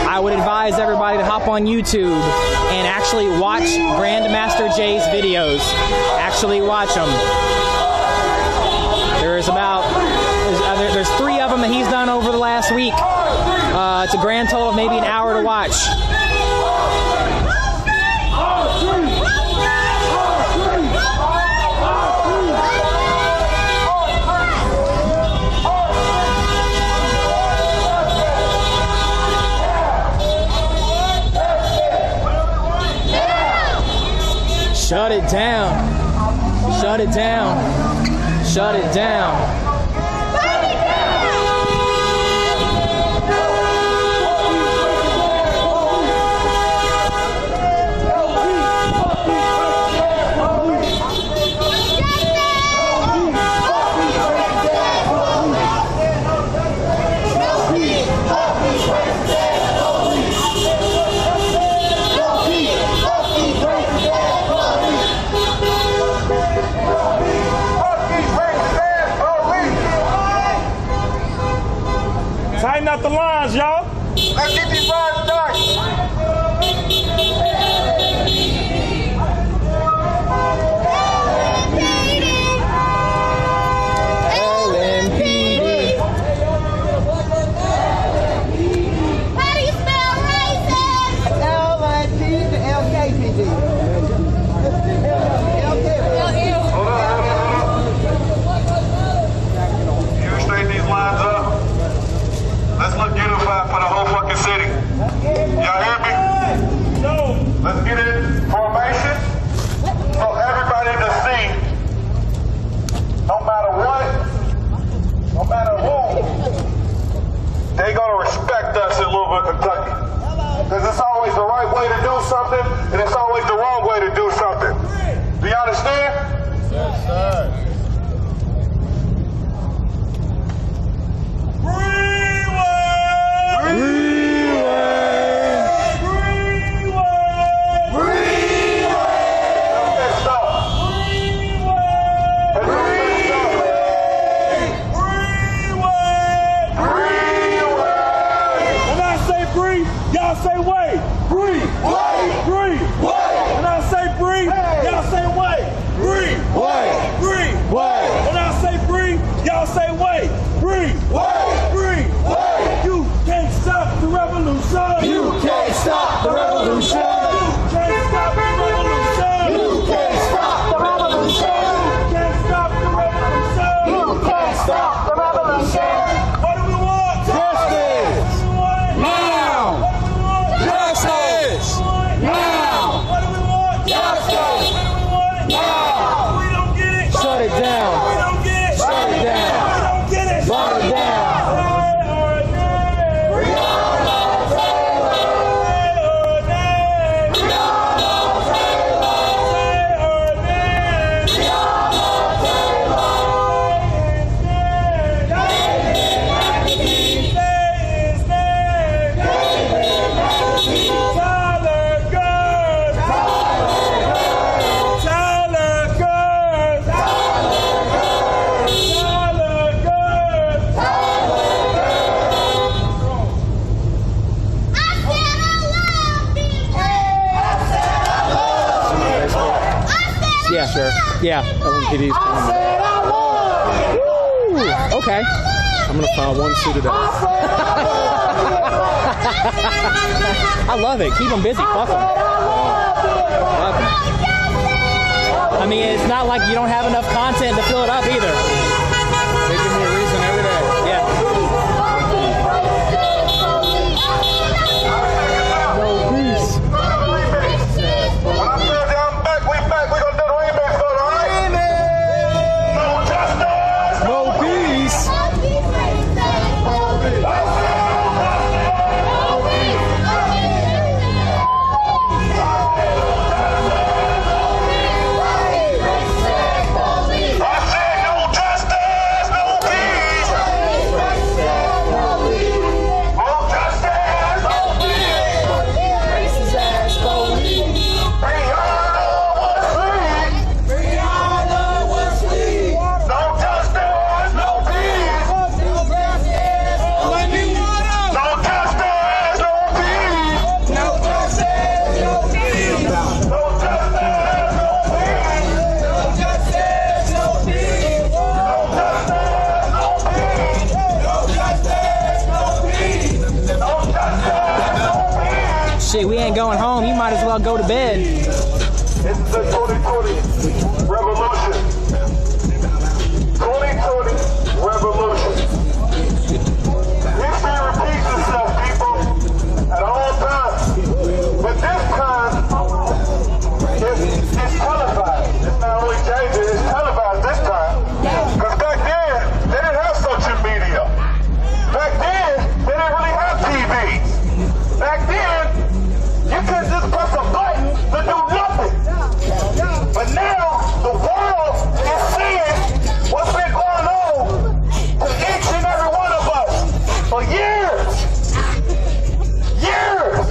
[SPEAKER 22] I would advise everybody to hop on YouTube and actually watch Grandmaster Jay's videos. Actually watch them. There's 3 that he's done over the last week. It's a grand total of maybe an hour to watch. Shut it down. Shut it down. Shut it down.
[SPEAKER 5] Tighten up the lines, y'all. Let's get these lines started.
[SPEAKER 22] LMPD.
[SPEAKER 2] How do you spell racist? L-I-P to L-K-P-D.
[SPEAKER 5] You straighten these lines up. Let's look unified for the whole fucking city. Y'all hear me? No. Let's get in formation so everybody to see. No matter what, no matter who, they gonna respect us in Louisville, Kentucky. Because it's always the right way to do something, and it's always the wrong way to do something. Do you understand? Yes, sir. Y'all say wait, breathe, wait, breathe, wait. When I say breathe, y'all say wait, breathe, wait, breathe, wait. When I say breathe, y'all say wait, breathe, wait, breathe, wait. You can't stop the revolution. You can't stop the revolution. You can't stop the revolution. You can't stop the revolution. You can't stop the revolution. You can't stop the revolution. What do we want? Justice. Now. Justice! Now! What do we want? Justice! What do we want? Now! We don't get it.
[SPEAKER 22] Shut it down.
[SPEAKER 5] We don't get it.
[SPEAKER 22] Shut it down.
[SPEAKER 5] We don't get it.
[SPEAKER 22] Shut it down. Yeah, sure. Yeah, LMPD's coming. Woo! Okay.
[SPEAKER 11] I'm gonna file one suited out.
[SPEAKER 22] I love it. Keep them busy. Fuck them. Love 'em. I mean, it's not like you don't have enough content to fill it up either. They give me a reason every day. Yeah.
[SPEAKER 5] No peace. When I feel down back, we back. We gonna do the remix for the right? No justice.
[SPEAKER 22] No peace.
[SPEAKER 5] I said no justice.
[SPEAKER 22] shit, we ain't going home. You might as well go to bed.
[SPEAKER 5] It's the 2020 revolution. 2020 revolution. History repeats itself, people, at all times. But this time, it's televised. It's not only changing, it's televised this time. Because back then, they didn't have social media. Back then, they didn't really have TV. Back then, you could just press a button to do nothing. But now, the world is seeing what's been going on to each and every one of us for years. Years.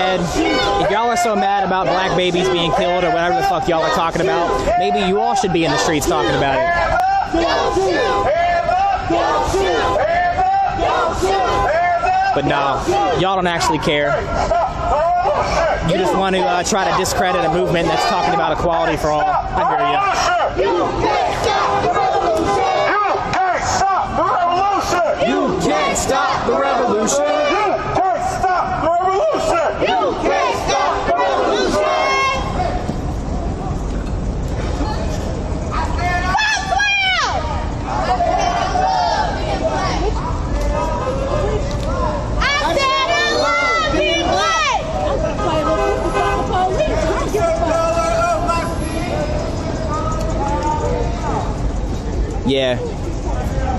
[SPEAKER 22] 'Cause if y'all are so mad about black babies being killed or whatever the fuck y'all are talking about, maybe you all should be in the streets talking about it. But no, y'all don't actually care. You just want to try to discredit a movement that's talking about equality for all. I hear you.
[SPEAKER 5] You can't stop the revolution. You can't stop the revolution. You can't stop the revolution.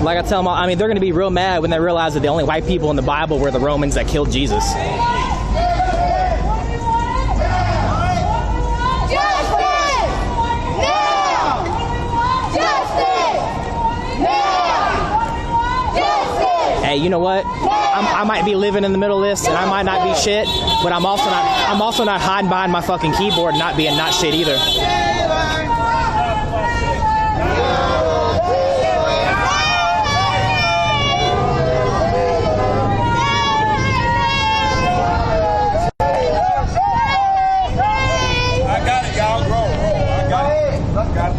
[SPEAKER 22] Like I tell them, I mean, they're going to be real mad when they realize that the only white people in the Bible were the Romans that killed Jesus. Hey, you know what? I might be living in the middle of this, and I might not be shit, but I'm also not hiding behind my fucking keyboard and not being not shit either.
[SPEAKER 5] I got it, y'all. Roll. I got it. I got it.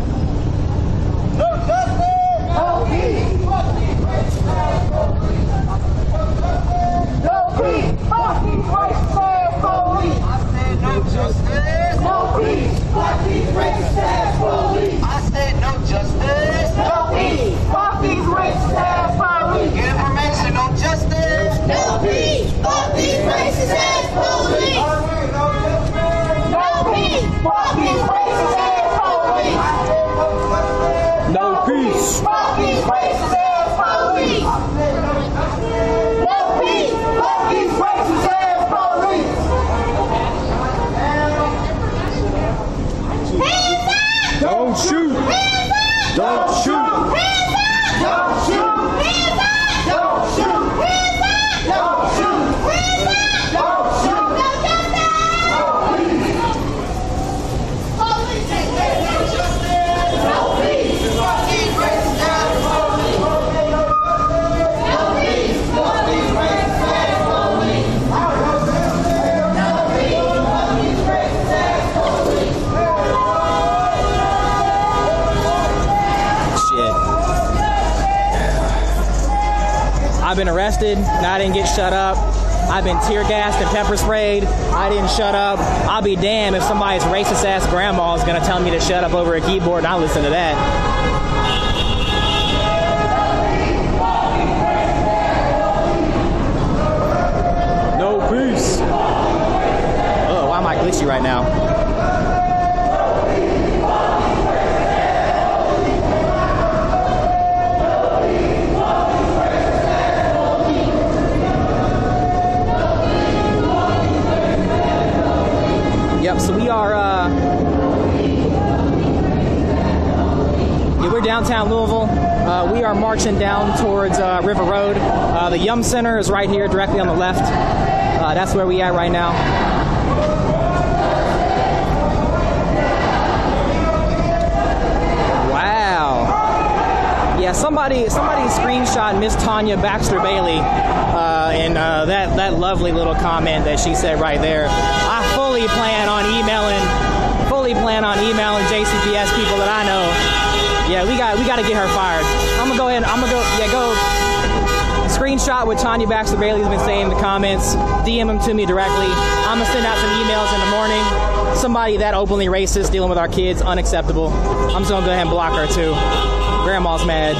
[SPEAKER 5] No justice. No peace. No peace. Fuck these racist ass police. I said no justice. No peace. Fuck these racist ass police. I said no justice. No peace. Fuck these racist ass police. Get information on justice. No peace. Fuck these racist ass police. No peace. Fuck these racist ass police.
[SPEAKER 22] No peace.
[SPEAKER 5] Fuck these racist ass police. No peace. Fuck these racist ass police.
[SPEAKER 1] Don't shoot. Don't shoot.
[SPEAKER 5] Don't shoot. Don't shoot. Don't shoot. Don't shoot.
[SPEAKER 22] I've been arrested and I didn't get shut up. I've been tear gassed and pepper sprayed. I didn't shut up. I'll be damned if somebody's racist ass grandma is gonna tell me to shut up over a keyboard and I'll listen to that. No peace. Oh, why am I glitchy right now? Yep, so we are, we're downtown Louisville. We are marching down towards River Road. The Yum Center is right here, directly on the left. That's where we at right now. Wow. Yeah, somebody screenshot Miss Tanya Baxter Bailey and that lovely little comment that she said right there. I fully plan on emailing JCPS people that I know. Yeah, we got to get her fired. I'm gonna go screenshot what Tanya Baxter Bailey's been saying in the comments, DM them to me directly. I'm gonna send out some emails in the morning. Somebody that openly racist dealing with our kids, unacceptable. I'm just gonna go ahead and block her too. Grandma's mad.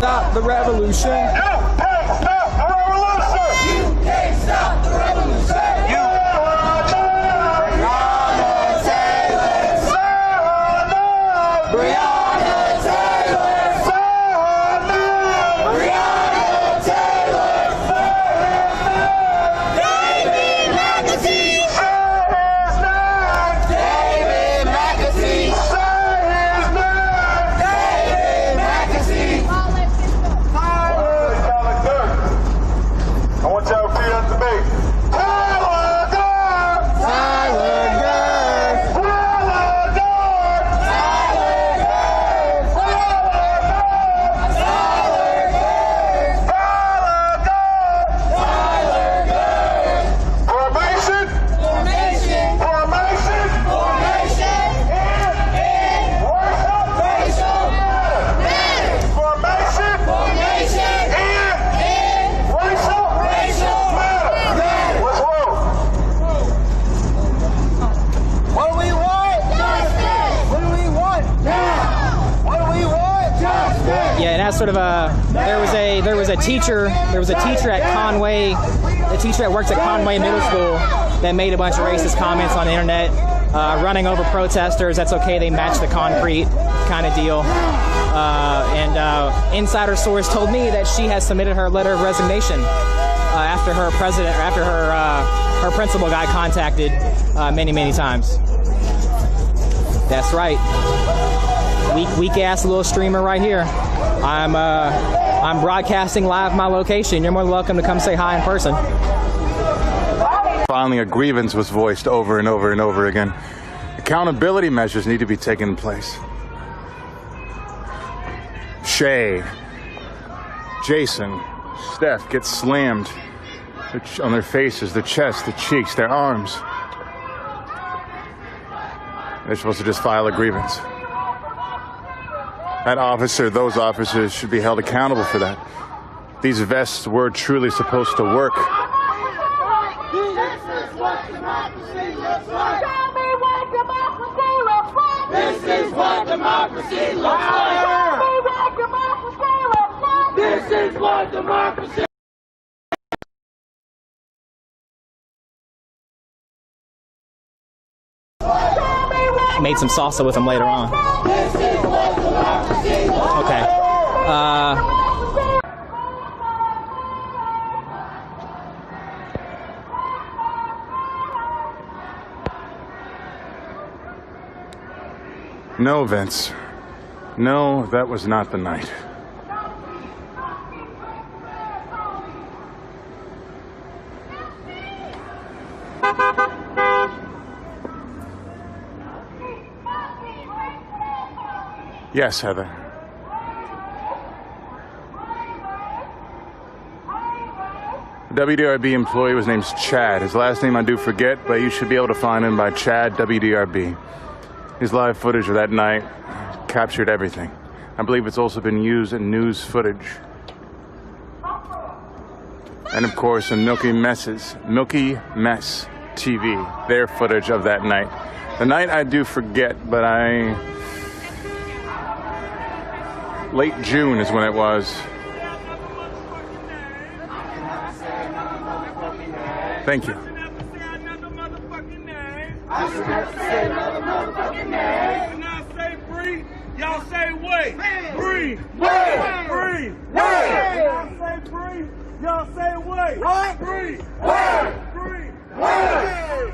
[SPEAKER 22] Stop the revolution. has sort of there was a teacher at Conway, a teacher that works at Conway Middle School that made a bunch of racist comments on the internet, running over protesters. That's okay, they match the concrete kind of deal. And insider source told me that she has submitted her letter of resignation after her principal got contacted many times. That's right. Weak ass little streamer right here. I'm broadcasting live my location. You're more than welcome to come say hi in person.
[SPEAKER 3] Finally, a grievance was voiced over and over and over again. Accountability measures need to be taken in place. Shay, Jason, Steph get slammed on their faces, their chest, their cheeks, their arms. They're supposed to just file a grievance. That officer, those officers should be held accountable for that. These vests were truly supposed to work.
[SPEAKER 2] This is what democracy looks like. This is what democracy.
[SPEAKER 22] Made some salsa with him later on.
[SPEAKER 2] This is what democracy looks like.
[SPEAKER 22] Okay.
[SPEAKER 3] No, Vince. No, that was not the night. Yes, Heather. The WDRB employee was named Chad. His last name I do forget, but you should be able to find him by Chad WDRB. His live footage of that night captured everything. I believe it's also been used in news footage. And of course, in Milky Mess TV, their footage of that night. The night I do forget, but late June is when it was. Thank you.
[SPEAKER 2] I should have to say another motherfucking name. When I say breathe, y'all say wait. Breathe. Wait. Breathe. Wait. When I say breathe, y'all say wait. What? Breathe. Wait. Breathe. Wait.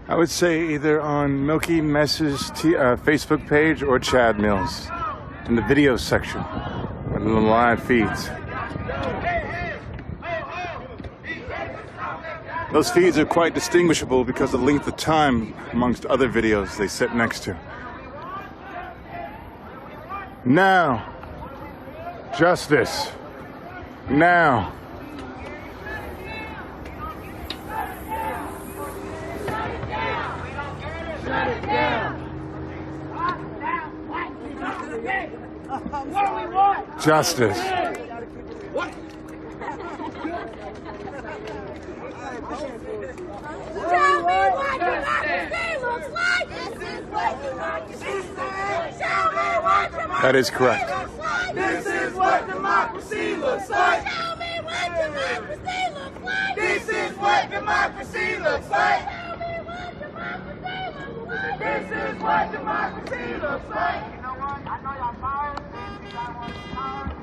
[SPEAKER 3] I would say either on Milky Mess's Facebook page or Chad Mills in the video section in the live feeds. Those feeds are quite distinguishable because of the length of time amongst other videos they sit next to. Now, justice. Now. Justice.
[SPEAKER 2] Tell me what democracy looks like. This is what democracy looks like. Tell me what democracy
[SPEAKER 3] That is correct.
[SPEAKER 2] looks like. This is what democracy looks like. Tell me what democracy looks like. This is what democracy looks like. Tell me what democracy looks like. This is what democracy looks like. You know what? I know y'all tired. Y'all want tired.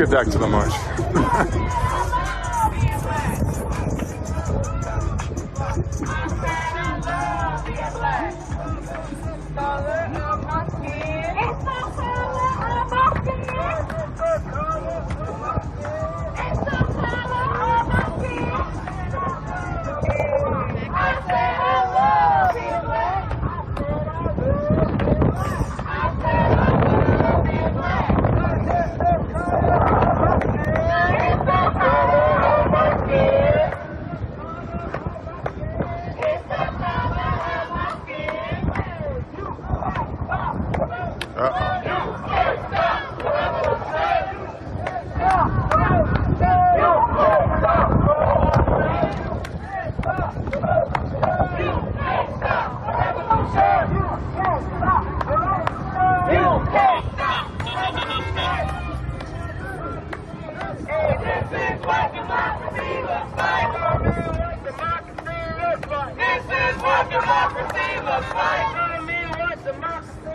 [SPEAKER 3] get back to the march.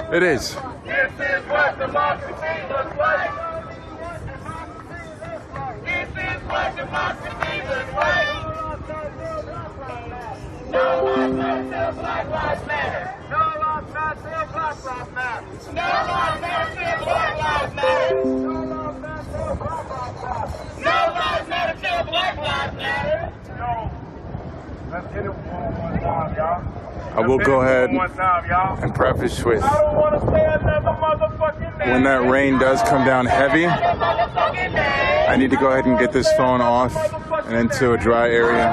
[SPEAKER 3] It is.
[SPEAKER 2] This is what democracy looks like. This is what democracy looks like. No lives matter till Black Lives Matter. No lives matter till Black Lives Matter. No lives matter till Black Lives Matter. No lives matter till Black Lives Matter. Let's get it one time, y'all.
[SPEAKER 3] I will go ahead and preface with, when that rain does come down heavy, I need to go ahead and get this phone off and into a dry area.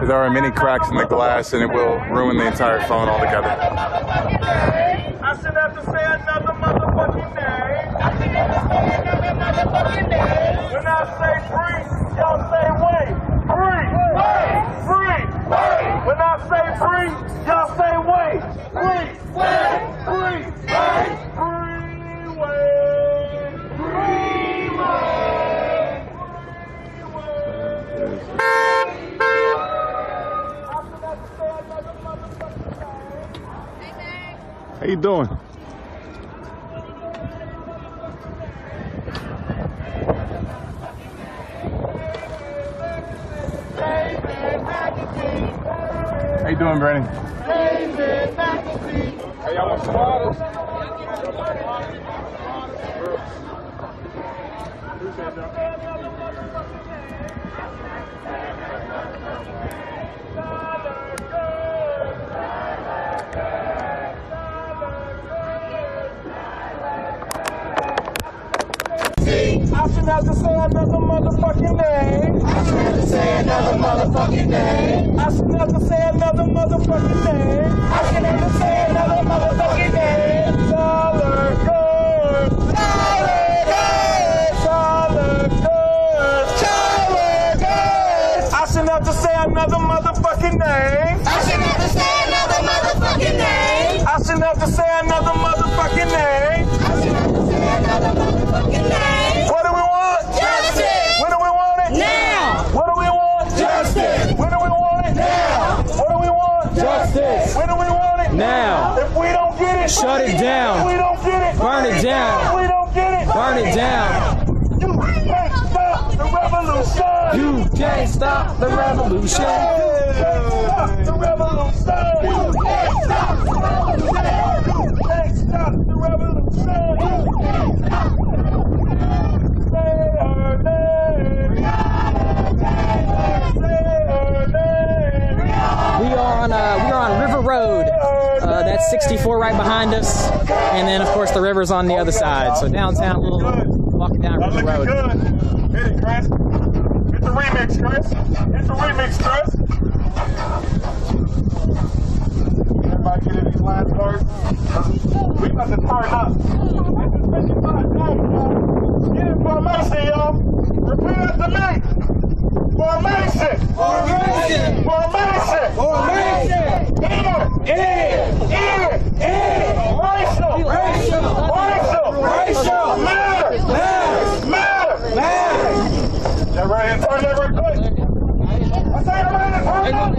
[SPEAKER 3] There are many cracks in the glass and it will ruin the entire phone altogether.
[SPEAKER 2] I should have to say another motherfucking name. When I say free, y'all say wait. Free, wait, free, wait. When I say free, y'all say wait. Free, wait, free, wait, free, wait, free,
[SPEAKER 3] How you doing? How you doing, Brandon?
[SPEAKER 2] Hey, y'all want some water? I should have to say another motherfucking name. I should have to say another motherfucking name. I should have to say another motherfucking name. I should have to say another motherfucking name. Tyler Good. Tyler Good. Tyler Good. Tyler Good. I should have to say another motherfucking name. I should have to say another motherfucking name. I should have to say another motherfucking name. I should have to say another motherfucking name. What do we want? Justice. When do we want it? Now. What do we want? Justice. When do we want it? Now. What do we want? Justice. When do we want it?
[SPEAKER 22] Now.
[SPEAKER 2] If we don't get it,
[SPEAKER 22] Shut it down.
[SPEAKER 2] If we don't get it,
[SPEAKER 22] Burn it down.
[SPEAKER 2] If we don't get it,
[SPEAKER 22] Burn it down.
[SPEAKER 2] You can't stop the revolution.
[SPEAKER 22] You can't stop the revolution.
[SPEAKER 2] You can't stop the revolution. You can't stop the revolution. You can't stop the revolution. You can't stop the revolution. Say her name. Say her name.
[SPEAKER 22] We are on River Road. That's 64 right behind us, and then of course the river's on the other side. So downtown, walking down River Road.
[SPEAKER 2] Hit it, Chris. Hit the remix, Chris. Hit the remix, Chris. Everybody get in these lines first. We about to turn up. Get in formation, y'all. Repeat after me. Formation. Formation. Formation. Formation. Racial. Matter. Everybody turn that real quick. I say everybody turn up.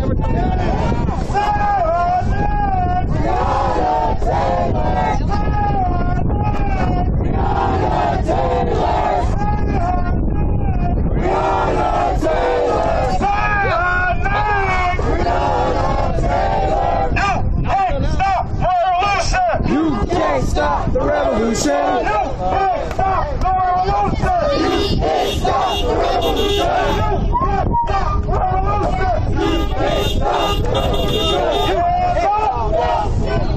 [SPEAKER 2] revolution. You can't stop the revolution. You can't stop the revolution. You can't stop the revolution.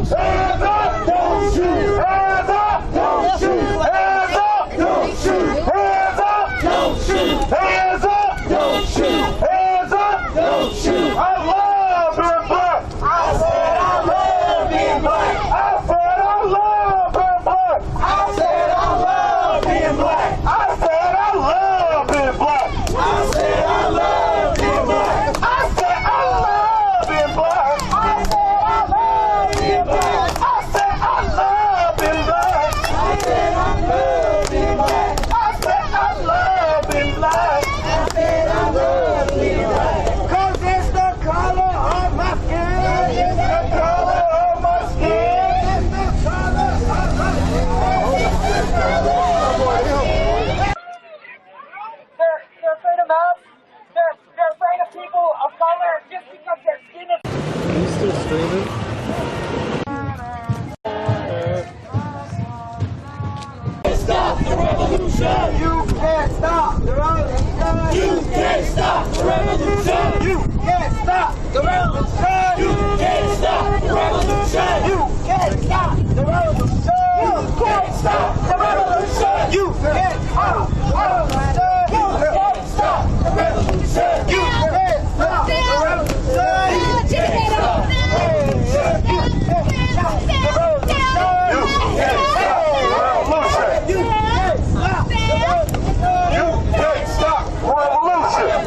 [SPEAKER 2] Hands up, don't shoot. Hands up, don't shoot. Hands up, don't shoot. Hands up, don't shoot. Hands up, don't shoot. Hands up, don't shoot. I love being black. I said I love being black. I said I love being black. I said I love being black. I said I love being black. I said I love being black. I said I love being black. I said I love being black. I said I love being black. I said I love being black. I said I love being black. I said I love being black. 'Cause it's the color of my skin. It's the color of my skin. It's the color of my skin. It's the color of my skin. They're afraid of us. They're afraid of people of color just because their skin is.
[SPEAKER 11] Are you still streaming?
[SPEAKER 2] Stop the revolution! You can't stop the revolution! You can't stop the revolution! You can't stop the revolution! You can't stop the revolution! You can't stop the revolution! You can't stop the revolution! You can't stop the revolution! You can't stop the revolution! You can't stop the revolution! You can't stop the revolution! You can't stop the revolution! You can't stop the revolution! You can't stop the revolution!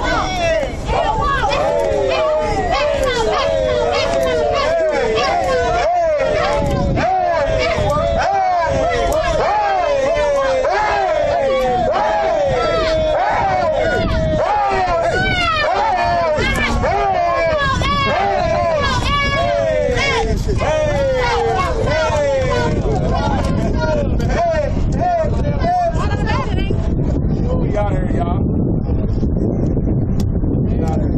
[SPEAKER 2] We out here, y'all. We out here. You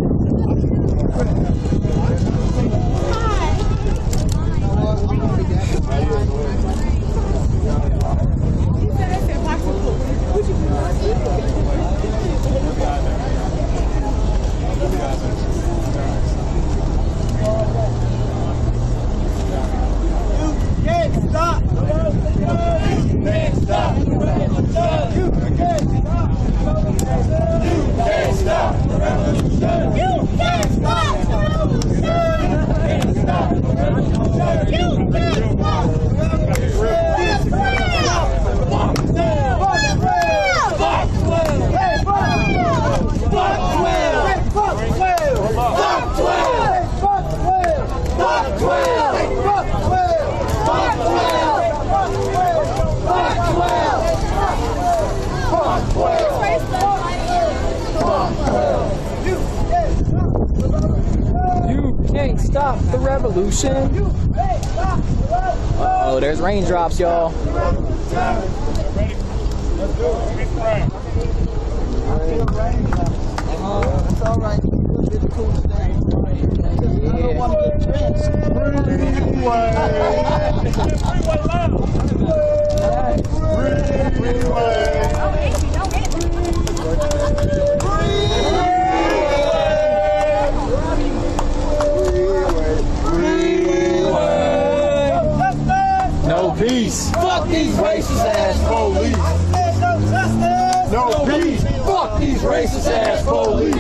[SPEAKER 2] can't stop the revolution. You can't stop the revolution. You can't stop the revolution. You can't stop the revolution. You can't stop the revolution. You can't stop the revolution. You can't stop the
[SPEAKER 22] Can't stop the revolution. Oh, there's raindrops, y'all.
[SPEAKER 2] Let's do it. It's all right. It's cool today. I don't want to get drenched.
[SPEAKER 22] No peace.
[SPEAKER 2] Fuck these racist ass police. No peace. Fuck these racist ass police.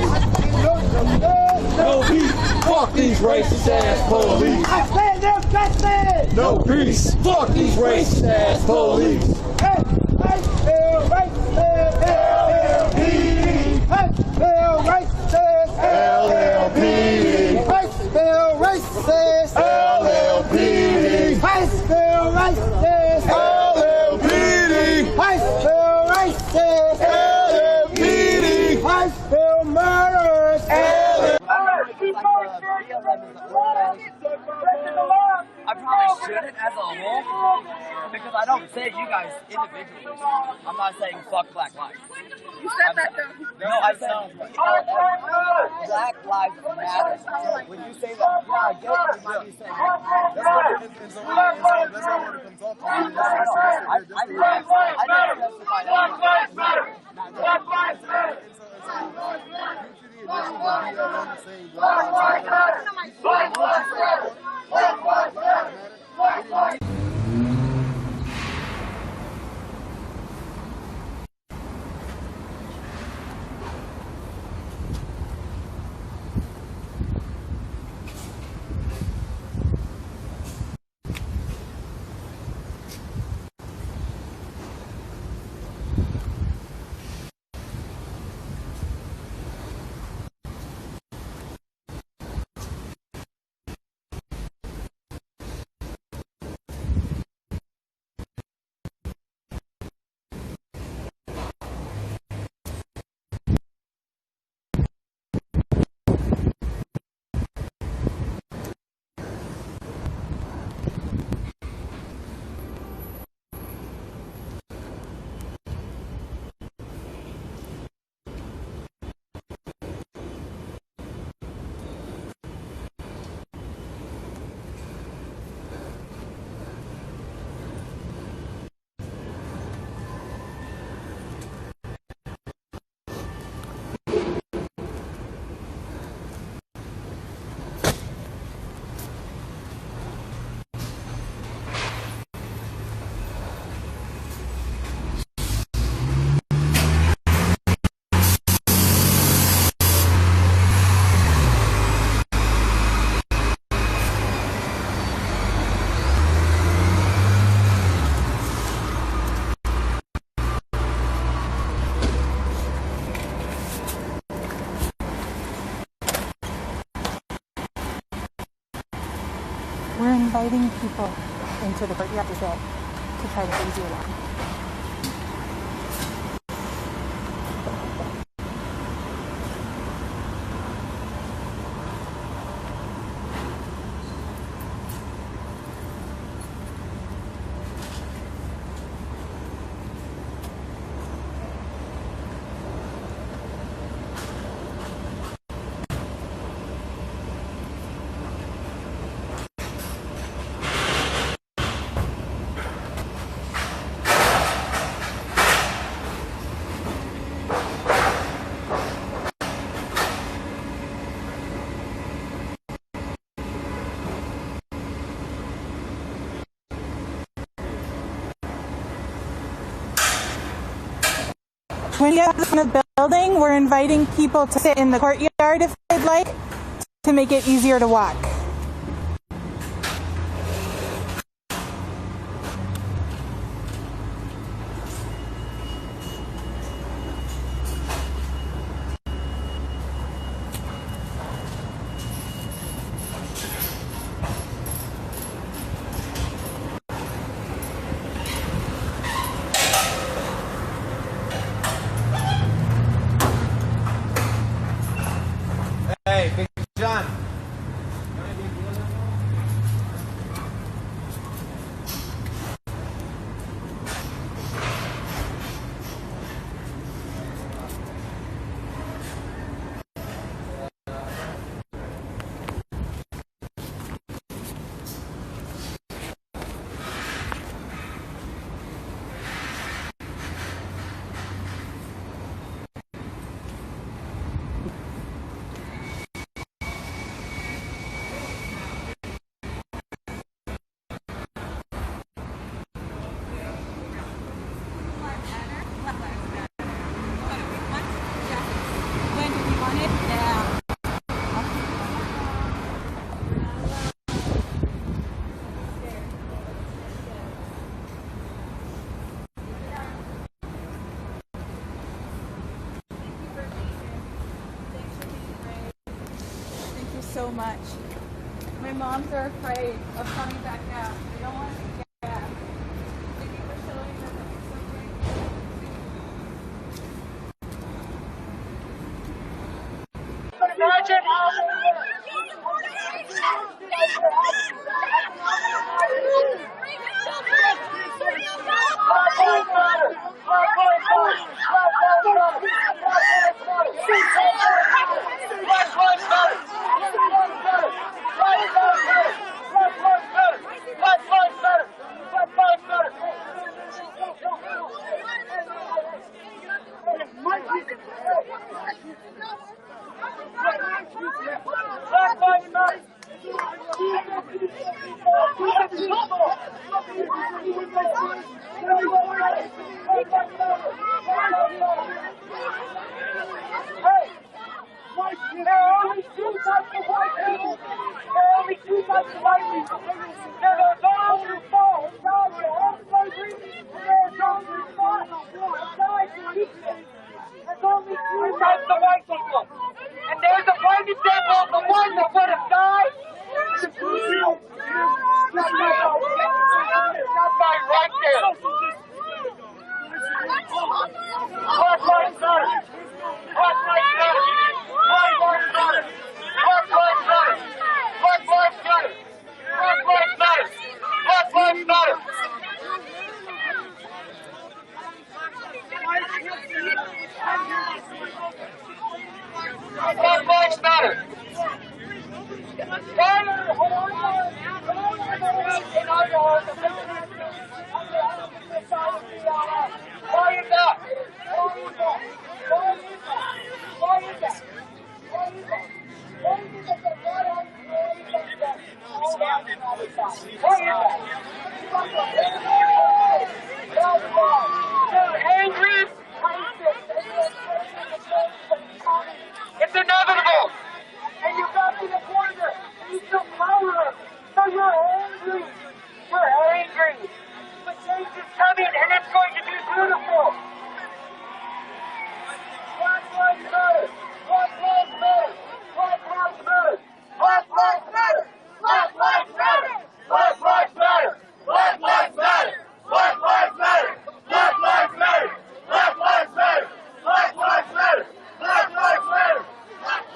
[SPEAKER 2] No peace. Fuck these racist ass police. I said no justice. No peace. Fuck these racist ass police. I feel racist. LLPD. I feel racist. LLPD. I feel racist. LLPD. I feel racist. LLPD. I feel racist. LLPD. I feel murderous.
[SPEAKER 7] I probably shouldn't as a whole, because I don't say you guys individually. I'm not saying fuck Black Lives.
[SPEAKER 2] You said that though.
[SPEAKER 7] No, I said Black Lives Matter. When you say that, yeah, I get what you might be saying. That's what it is. That's not what it comes off to. I didn't justify that.
[SPEAKER 8] We're inviting people into the courtyard today to try to ease you along. When you get in the building, we're inviting people to sit in the courtyard if they'd like, to make it easier to walk.
[SPEAKER 2] Hey, Big John.
[SPEAKER 8] So much. My moms are afraid of coming back out. They don't want to get back. Thank you for showing them that it's
[SPEAKER 2] okay. There are only two types of white people. There are only two types of white people. There are those who fought and died for home slavery, and there are those who fought and died to keep it. There's only two types of white people. And there's a prime example of the one that would have died. That's my right there. Black lives matter. Black lives matter. Black lives matter. Black lives matter. Black lives matter. Black lives matter. Black lives matter. Black lives matter. Why is that? They're angry. It's inevitable. And you got to the corner. You still powerless. So you're angry. You're angry. But change is coming and it's going to be beautiful. Black lives matter. Black lives matter. Black lives matter. Black lives matter. Black lives matter. Black lives matter. Black lives matter. Black lives matter. Black lives matter. Black lives matter. Black lives matter. Black lives matter. Black lives matter. Black lives matter. Black lives matter. Black lives matter. Black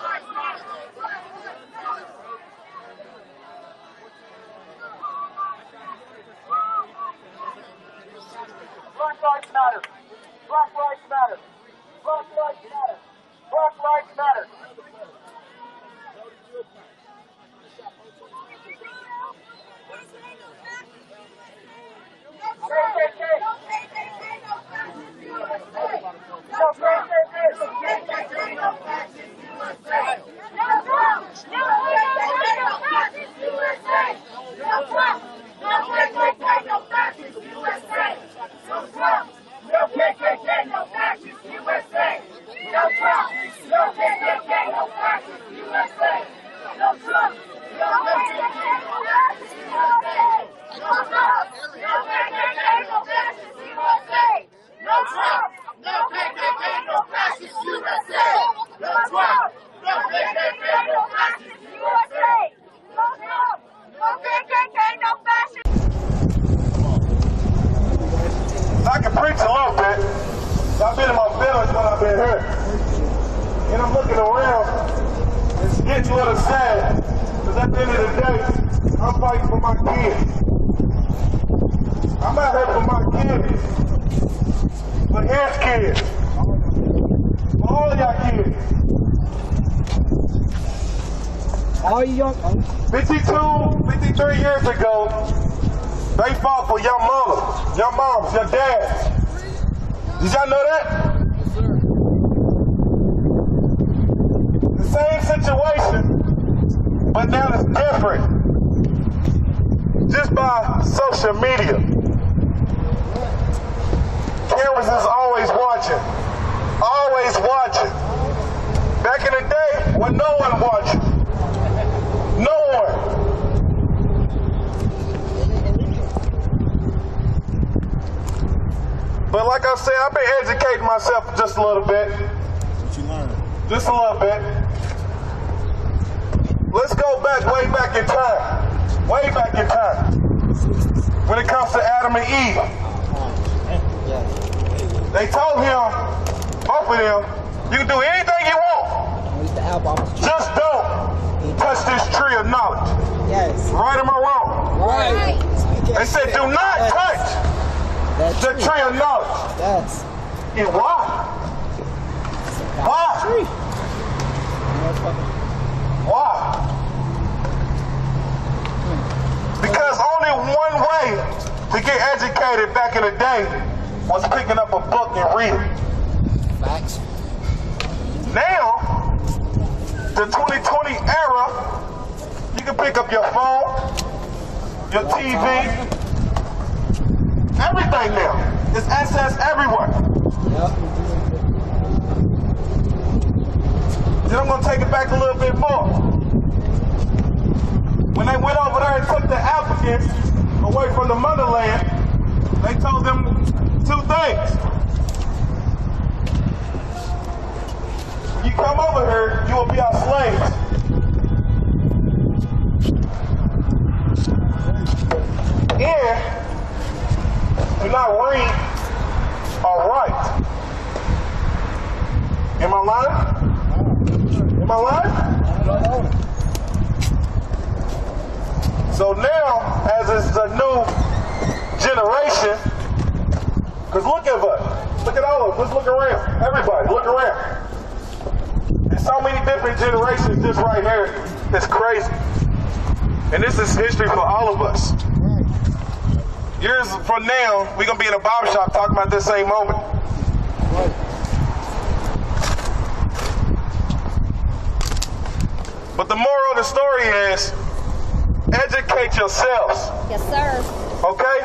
[SPEAKER 2] lives matter. I can preach a little bit. I've been in my feelings when I've been hurt. And I'm looking around. It's getting a little sad. Because at the end of the day, I'm fighting for my kids. I'm out here for my kids. For his kids. For all of y'all kids.
[SPEAKER 7] All you young
[SPEAKER 2] 53 years ago, they fought for your mamas, your moms, your dads. Did y'all know that? The same situation, but now it's different. Just by social media. Cameras is always watching. Always watching. Back in the day, when no one watching. No one. But like I said, I've been educating myself just a little bit.
[SPEAKER 11] What you learned?
[SPEAKER 2] Just a little bit. Let's go back, way back in time. Way back in time. When it comes to Adam and Eve. They told him, both of them, you can do anything you want. Just don't touch this tree of knowledge.
[SPEAKER 7] Yes.
[SPEAKER 2] Right or am I wrong?
[SPEAKER 7] Right.
[SPEAKER 2] They said, do not touch the tree of knowledge.
[SPEAKER 7] Yes.
[SPEAKER 2] And why? Why? Why? Because only one way to get educated back in the day was picking up a book and reading.
[SPEAKER 7] Facts.
[SPEAKER 2] Now, the 2020 era, you can pick up your phone, your TV, everything now. It's access everywhere.
[SPEAKER 7] Yep.
[SPEAKER 9] Then I'm gonna take it back a little bit more. When they went over there and took the Africans away from the motherland, they told them two things. When you come over here, you will be our slaves. And do not read or write. Am I lying? Am I lying? So now, as it's a new generation, because look at us. Look at all of us. Let's look around. Everybody, look around. There's so many different generations just right here. It's crazy. And this is history for all of us. Years from now, we're going to be in a barbershop talking about this same moment. But the moral of the story is, educate yourselves.
[SPEAKER 10] Yes, sir.
[SPEAKER 9] Okay?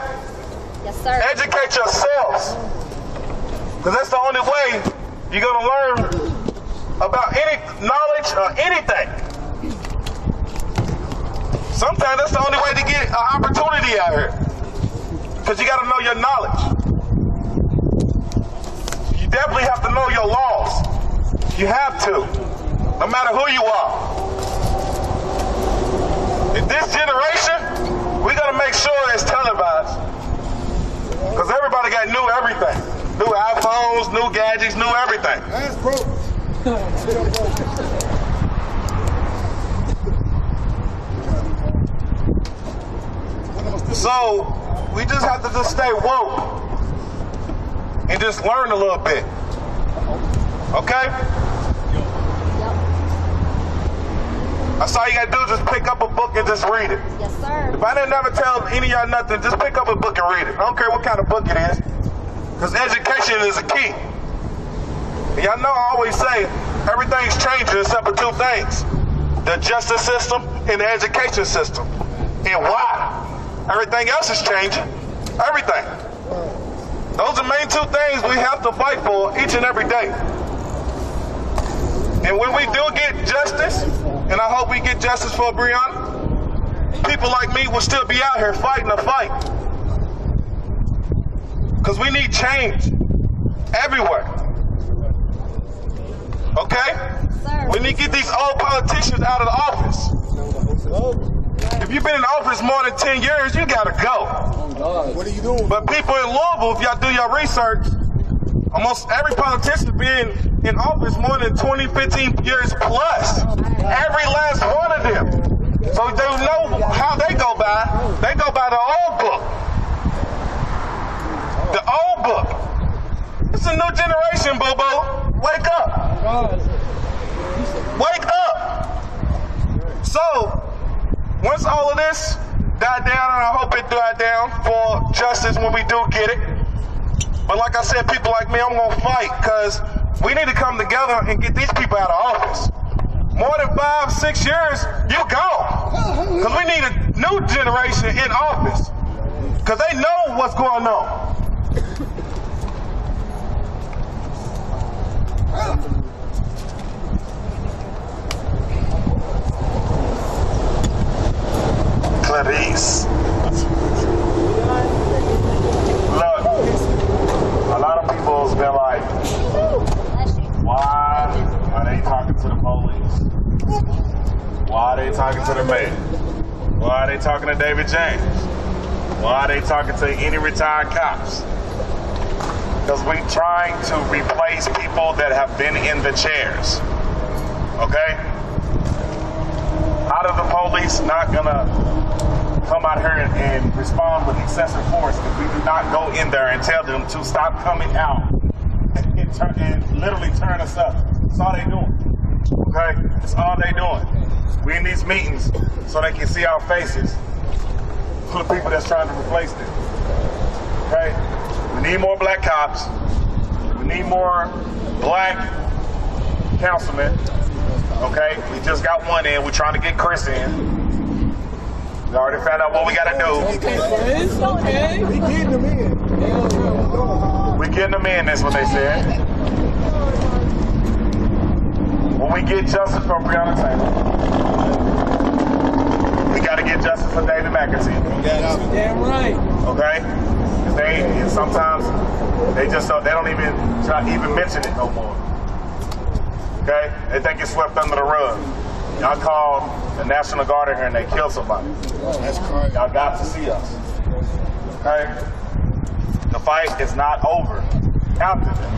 [SPEAKER 10] Yes, sir.
[SPEAKER 9] Educate yourselves. Because that's the only way you're going to learn about any knowledge or anything. Sometimes that's the only way to get an opportunity out here. Because you got to know your knowledge. You definitely have to know your laws. You have to. No matter who you are. In this generation, we got to make sure it's televised. Because everybody got new everything. New iPhones, new gadgets, new everything. That's broke. So, we just have to just stay woke and just learn a little bit. Okay? That's all you gotta do is just pick up a book and just read it.
[SPEAKER 10] Yes, sir.
[SPEAKER 9] If I didn't never tell any of y'all nothing, just pick up a book and read it. I don't care what kind of book it is. Because education is a key. And y'all know I always say, everything's changing except for two things. The justice system and the education system. And why? Everything else is changing. Everything. Those are the main two things we have to fight for each and every day. And when we do get justice, and I hope we get justice for Breonna, people like me will still be out here fighting the fight. Because we need change everywhere. Okay? We need to get these old politicians out of the office. If you've been in office more than 10 years, you gotta go. What are you doing? But people in Louisville, if y'all do your research, almost every politician been in office more than 20, 15 years plus. Every last one of them. So they know how they go by. They go by the old book. The old book. It's a new generation, boo-boo. Wake up. Wake up. So, once all of this died down, and I hope it died down for justice when we do get it. But like I said, people like me, I'm going to fight because we need to come together and get these people out of office. More than 5, 6 years, you gone. Because we need a new generation in office. Because they know what's going on. Clarice. Look, a lot of people's been like, why are they talking to the police? Why are they talking to the mayor? Why are they talking to David James? Why are they talking to any retired cops? Because we're trying to replace people that have been in the chairs. Okay? How are the police not gonna come out here and respond with excessive force if we do not go in there and tell them to stop coming out and literally turn us up? That's all they doing. Okay? That's all they doing. We in these meetings so they can see our faces for the people that's trying to replace them. Okay? We need more black cops. We need more black councilmen. Okay? We just got one in. We're trying to get Chris in. We already found out what we gotta do.
[SPEAKER 2] Okay. We getting them in.
[SPEAKER 9] We getting them in, that's what they said. when we get justice for Breonna Taylor, we got to get justice for David McAtee.
[SPEAKER 5] Damn right.
[SPEAKER 9] Okay? Because sometimes they don't even mention it no more. Okay? They think it's swept under the rug. Y'all called the National Guard in here and they killed somebody. That's correct. Y'all got to see us. Okay? The fight is not over after that.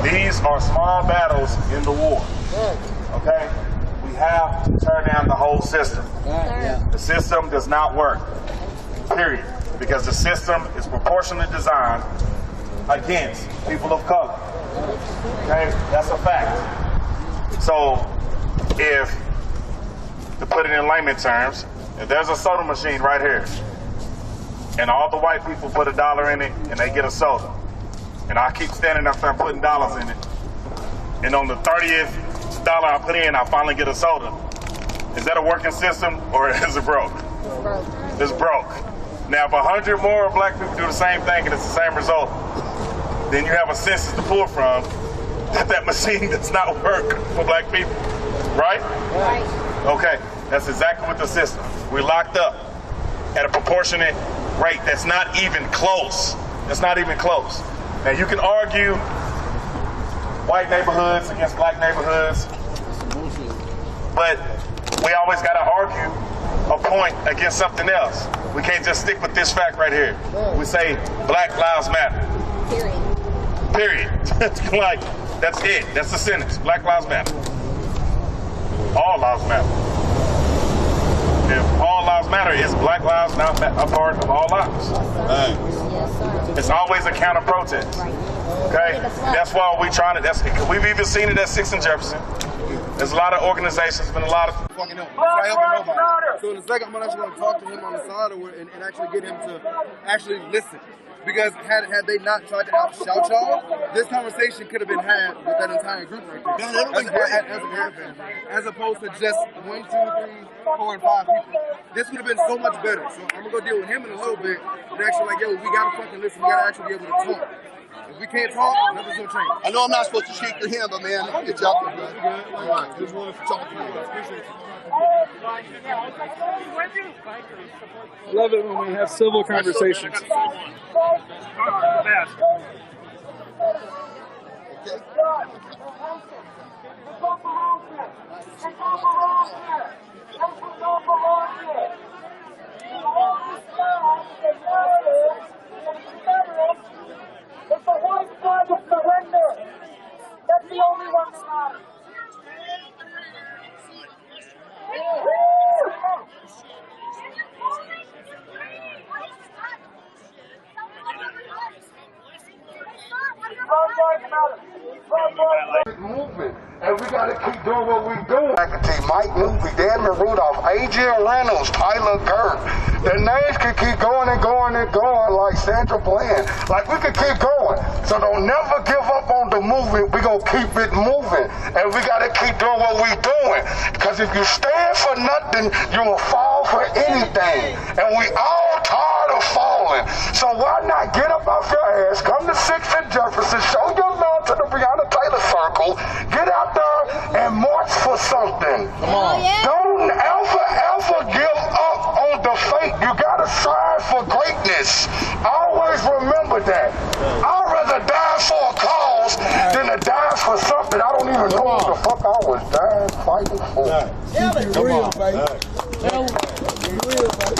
[SPEAKER 9] These are small battles in the war. Okay? We have to tear down the whole system. The system does not work. Period. Because the system is proportionally designed against people of color. Okay? That's a fact. So, to put it in layman terms, if there's a soda machine right here, and all the white people put $1 in it, and they get a soda, and I keep standing up there putting dollars in it, and on the 30th dollar I put in, I finally get a soda. Is that a working system, or is it broke? It's broke. Now, if 100 more black people do the same thing and it's the same result, then you have a census to pull from that machine does not work for black people. Right? Right. Okay, that's exactly what the system. We're locked up at a proportionate rate that's not even close. That's not even close. Now, you can argue white neighborhoods against black neighborhoods, but we always got to argue a point against something else. We can't just stick with this fact right here. We say Black Lives Matter. Period. Like, that's it. That's the sentence. Black Lives Matter. All lives matter. If all lives matter, is Black lives not a part of all lives? It's always a counter protest. Okay? That's why we've even seen it at 6th and Jefferson. There's a lot of organizations, been a lot of
[SPEAKER 4] fucking help. So in a second, I'm actually going to talk to him on the side and actually get him to actually listen. Because had they not tried to out-shout y'all, this conversation could have been had with that entire group right there. As opposed to just 1, 2, 3, 4, and 5 people. This would have been so much better. So I'm going to go deal with him in a little bit. And actually like, yo, we got to fucking listen. We got to actually be able to talk. If we can't talk, nothing's going to change.
[SPEAKER 10] I know I'm not supposed to shake your hand, but man, good job. All right, just wanted to talk to you.
[SPEAKER 5] I love it when we have civil conversations.
[SPEAKER 2] If the white flag is surrender, that's the only one that matters.
[SPEAKER 10] Movement, and we got to keep doing what we're doing. Mike Newby, Daniel Rudolph, Adrian Reynolds, Tyler Gert. The names can keep going and going and going like Sandra Bland. Like we can keep going. So don't never give up on the movement. We're going to keep it moving. And we got to keep doing what we're doing. Because if you stand for nothing, you will fall for anything. And we all tired of falling. So why not get up off your ass, come to 6th and Jefferson, show your love to the Breonna Taylor Circle, get out there and march for something. Come on. Don't ever give up on the faith. You gotta strive for greatness. Always remember that. I'd rather die for a cause than to die for something I don't even know what the fuck I was dying fighting for.
[SPEAKER 2] Yeah, they real, baby.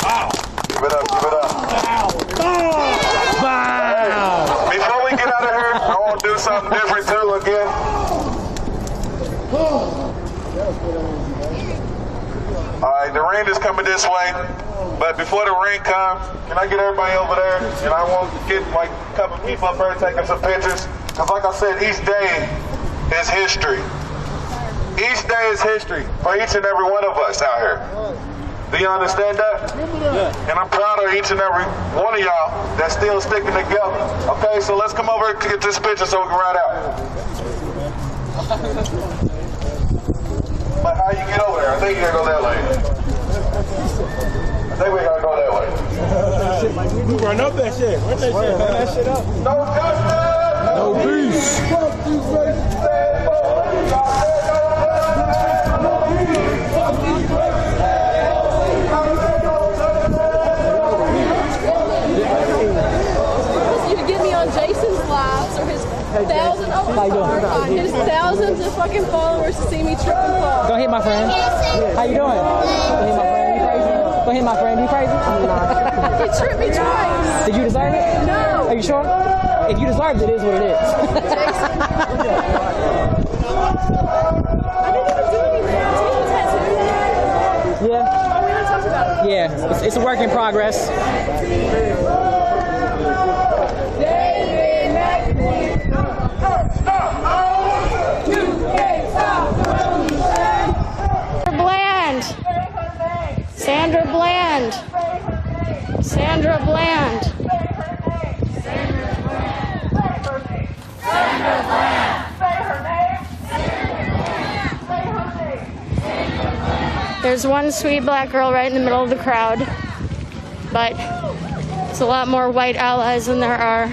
[SPEAKER 9] Wow. Give it up, give it up.
[SPEAKER 2] Wow.
[SPEAKER 9] Hey, before we get out of here, I want to do something different too again. Alright, the ring is coming this way, but before the ring comes, can I get everybody over there? And I want to get like a couple people up there taking some pictures. Because like I said, each day is history. Each day is history for each and every one of us out here. Do you understand that? Yeah. And I'm proud of each and every one of y'all that's still sticking together. Okay, so let's come over and get this picture so we can ride out. But how you get over there? I think you gotta go that way. I think we gotta go that way.
[SPEAKER 5] We run up that shit. Run that shit. Run that shit up.
[SPEAKER 9] No justice!
[SPEAKER 5] No peace.
[SPEAKER 12] You to get me on Jason's lives or his his thousands of fucking followers to see me trip and fall.
[SPEAKER 22] Go hit my friend. How you doing? Go hit my friend. You crazy?
[SPEAKER 12] He tripped me twice.
[SPEAKER 22] Did you deserve it?
[SPEAKER 12] No.
[SPEAKER 22] Are you sure? If you deserved it, it is what it is.
[SPEAKER 12] I didn't even do anything.
[SPEAKER 22] Yeah.
[SPEAKER 12] Oh, we didn't talk about it.
[SPEAKER 22] Yeah, it's a work in progress.
[SPEAKER 14] Sandra Bland. Sandra Bland. There's one sweet black girl right in the middle of the crowd, but it's a lot more white allies than there are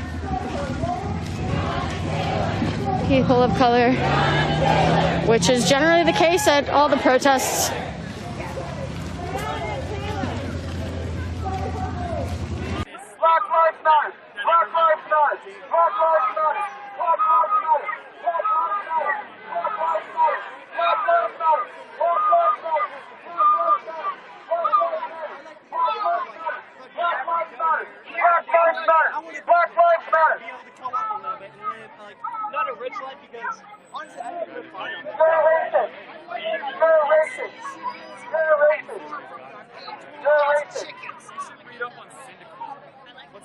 [SPEAKER 14] people of color, which is generally the case at all the protests.
[SPEAKER 2] Black Lives Matter! Black Lives Matter! Black Lives Matter! Black Lives Matter! Black Lives Matter! Black Lives Matter! Black Lives Matter! Black Lives Matter! Black Lives Matter! Black Lives Matter! Black Lives Matter!
[SPEAKER 7] Not a rich life because honestly I don't even find it.
[SPEAKER 2] You're racist! You're racist! You're racist! You're racist!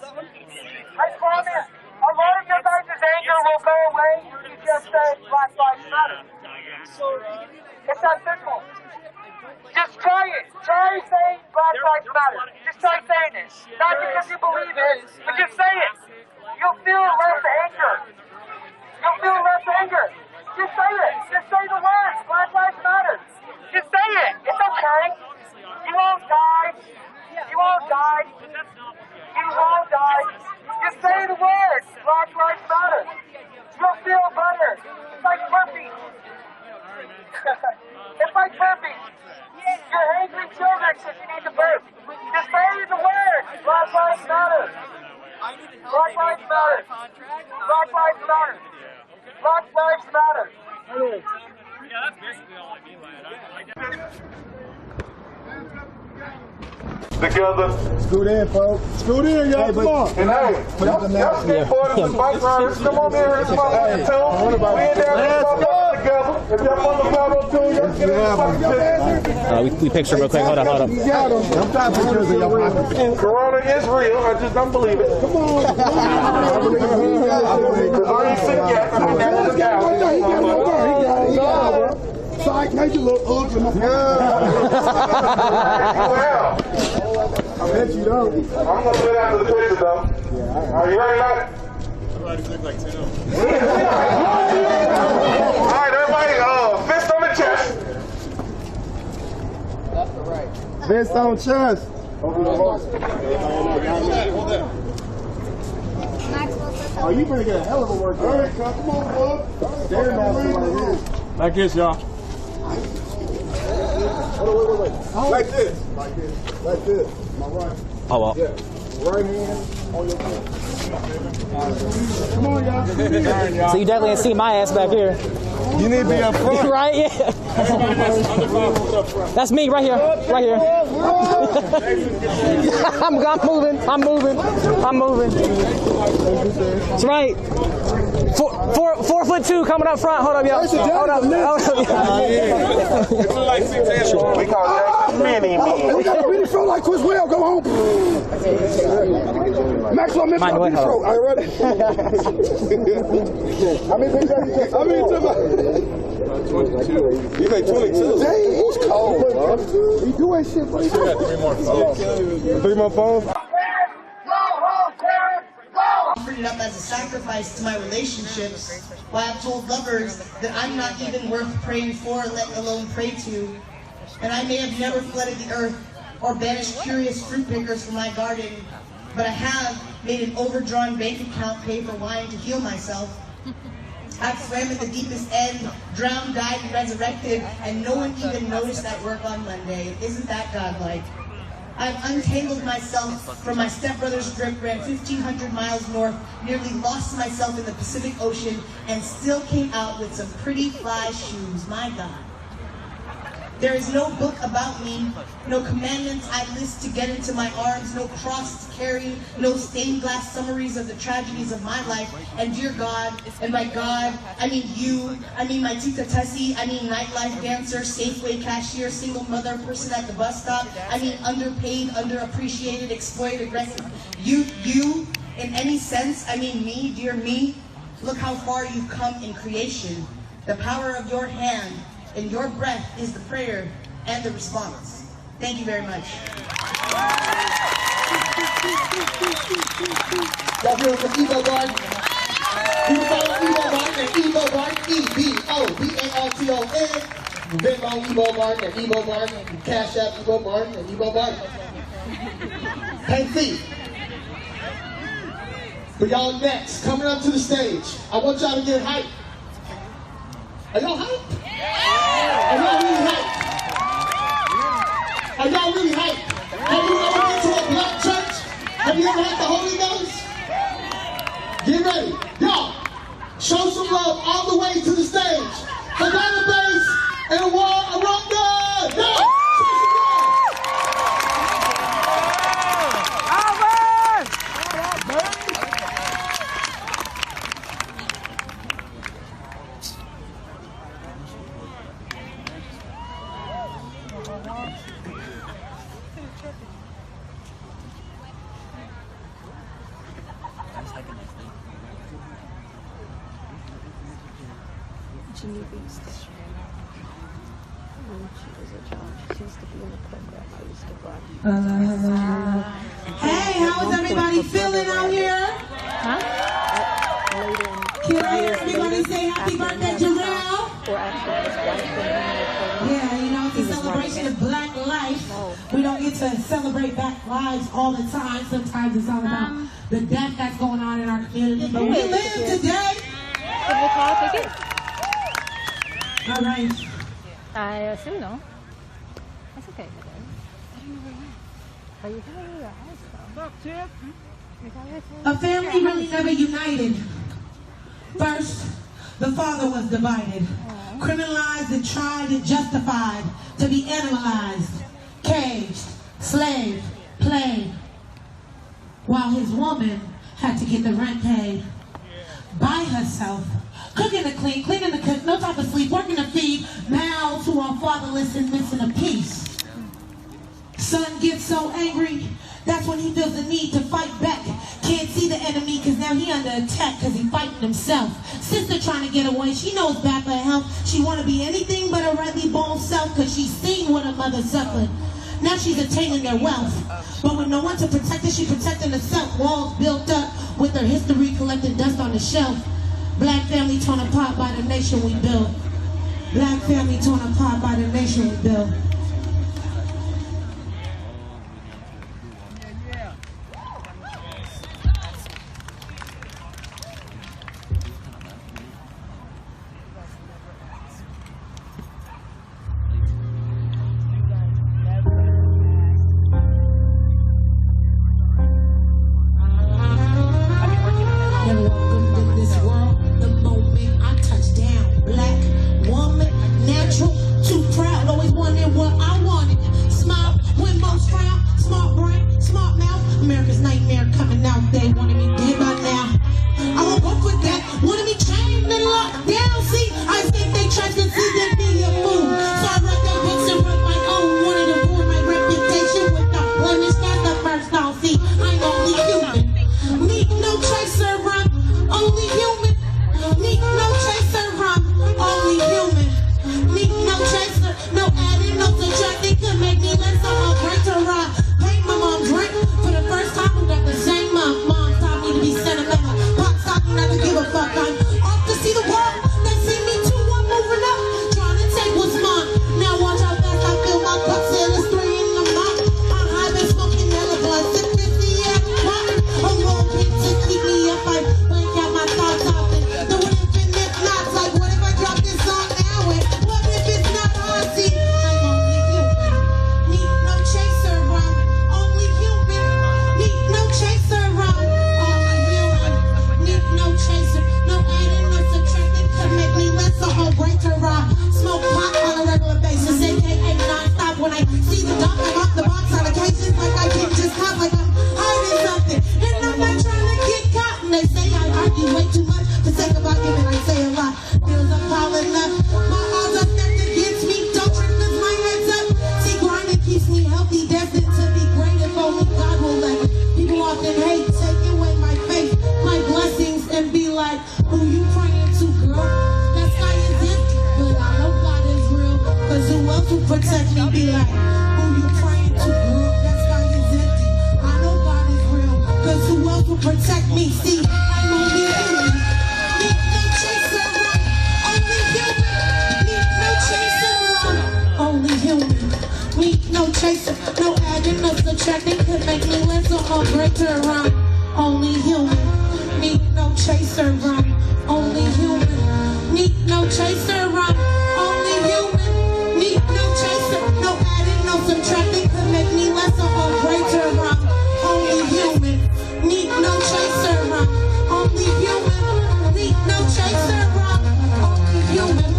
[SPEAKER 2] I promise, a lot of your guys' anger will go away if you just say Black Lives Matter. It's that simple. Just try it. Try saying Black Lives Matter. Just try saying it. Not because you believe it, but just say it. You'll feel less anger. You'll feel less anger. Just say it. Just say the words Black Lives Matter. Just say it. It's okay. You won't die. You won't die. You won't die. Just say the words Black Lives Matter. You'll feel better. It's like burping. It's like burping. You're angry children because you need to burp. Just say the words Black Lives Matter. Black Lives Matter. Black Lives Matter. Black Lives Matter.
[SPEAKER 7] Yeah, that's basically all I mean by it.
[SPEAKER 10] Together.
[SPEAKER 4] Scoot in, folks. Scoot in, y'all. Come on.
[SPEAKER 10] And hey, y'all skateboarders and bike riders, come on in. It's my too. We in there. Let's go together. If y'all want to follow too, y'all get in the
[SPEAKER 22] We picture real quick. Hold up.
[SPEAKER 4] I'm trying to pictures of your pocket.
[SPEAKER 10] Corona is real. I just don't believe it. Come on. I ain't seen yet. I mean, that's the guy. He got it.
[SPEAKER 4] Psych, make you look ugly.
[SPEAKER 10] Well,
[SPEAKER 4] I bet you don't.
[SPEAKER 10] I'm going to sit after the picture, though. Yeah, are you ready, man?
[SPEAKER 4] Everybody look like 10 of them.
[SPEAKER 10] All right, everybody, fist on the chest.
[SPEAKER 4] Left or right? Fist on chest. Hold that. Oh, you better get a hell of a workout. All right, come on, bud. Stairmaster right here.
[SPEAKER 5] Like this, y'all.
[SPEAKER 4] Hold on, wait. Like this. Like this. Like this. My right.
[SPEAKER 22] Oh, well.
[SPEAKER 4] Yeah. Right hand on your foot. Come on, y'all.
[SPEAKER 22] So you definitely ain't seen my ass back here.
[SPEAKER 4] You need to be up front.
[SPEAKER 22] Right? Yeah. That's me right here. Right here. I'm moving. That's right. 4'2" coming up front. Hold up, y'all. Hold up.
[SPEAKER 10] We call that mini me.
[SPEAKER 4] We got a mini throw like Chris Well. Go home. Maxwell Mitchell, mini throw. Are you ready? How many things have you taken? How many times? 22. You make 22. Dang, he's cold, bro. He doing shit, bro. You got 3 more phones. 3 more phones?
[SPEAKER 23] Offered it up as a sacrifice to my relationships, while I've told lovers that I'm not even worth praying for, let alone pray to. And I may have never flooded the earth or banished curious fruit pickers from my garden, but I have made an overdrawn bank account pay for wine to heal myself. I've swam at the deepest end, drowned, died, and resurrected, and no one even noticed that work on Monday. Isn't that godlike? I've untangled myself from my stepbrother's grip, ran 1,500 miles north, nearly lost myself in the Pacific Ocean, and still came out with some pretty fly shoes. My God. There is no book about me, no commandments I list to get into my arms, no cross to carry, no stained glass summaries of the tragedies of my life. And dear God, and my God, I mean you, I mean my Tita Tessie, I mean nightlife dancer, Safeway cashier, single mother, person at the bus stop, I mean underpaid, underappreciated, exploited, aggressive. You, in any sense, I mean me, dear me, look how far you've come in creation. The power of your hand and your breath is the prayer and the response. Thank you very much.
[SPEAKER 2] Y'all hear from Evo Barton? You can follow Evo Barton at Evo Barton, E-V-O-B-A-R-T-O-N. Venmo Evo Barton at Evo Barton. Cash App Evo Barton at Evo Barton. Pay fee. But y'all next, coming up to the stage, I want y'all to get hyped. Are y'all hyped? Are y'all really hyped? Are y'all really hyped? Have you ever been to a black church? Have you ever had the Holy Ghost? Get ready. Y'all, show some love all the way to the stage. For Donna Bass and War Aronda. Y'all, show some love.
[SPEAKER 15] Ginny Beast. When she was a child, she used to be in the program I used to run.
[SPEAKER 23] Hey, how is everybody feeling out here? Can I hear everybody say happy birthday, Jarrell? Yeah, you know, it's a celebration of black life. We don't get to celebrate black lives all the time. Sometimes it's all about the death that's going on in our community. But we live today. All right.
[SPEAKER 15] I assume no. That's okay. Are you having your eyes though?
[SPEAKER 23] A family really never united. First, the father was divided, criminalized and tried and justified to be animalized, caged, slave, played, while his woman had to get the rent paid by herself. Cooking to clean, cleaning to cook, no time to sleep, working to feed, mouths who are fatherless and missing a piece. Son gets so angry, that's when he feels the need to fight back. Can't see the enemy because now he under attack because he fighting himself. Sister trying to get away, she knows bad for her health. She want to be anything but her rightly born self because she's seen what her mother suffered. Now she's attaining their wealth. But with no one to protect her, she protecting herself. Walls built up with her history collecting dust on the shelf. Black family torn apart by the nation we built. Black family torn apart by the nation we built. Too proud, always protect me. Be like, who you praying to, girl? That sky is empty. I know God is real, cause who else will protect me? See, I'm only human. Need no chaser run. Only human. Need no chaser run. Only human. Need no chaser. No adding, no subtracting could make me less or more greater run. Only human. Need no chaser run. Only human. Need no chaser run. Only human. Need no chaser. No adding, no subtracting could make me less or more greater run. Only human. Need no chaser run. Only human. Need no chaser run. Only human.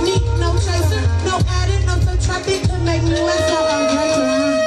[SPEAKER 23] Need no chaser. No adding, no subtracting could make me less or more greater run.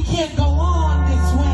[SPEAKER 2] can't go on this way.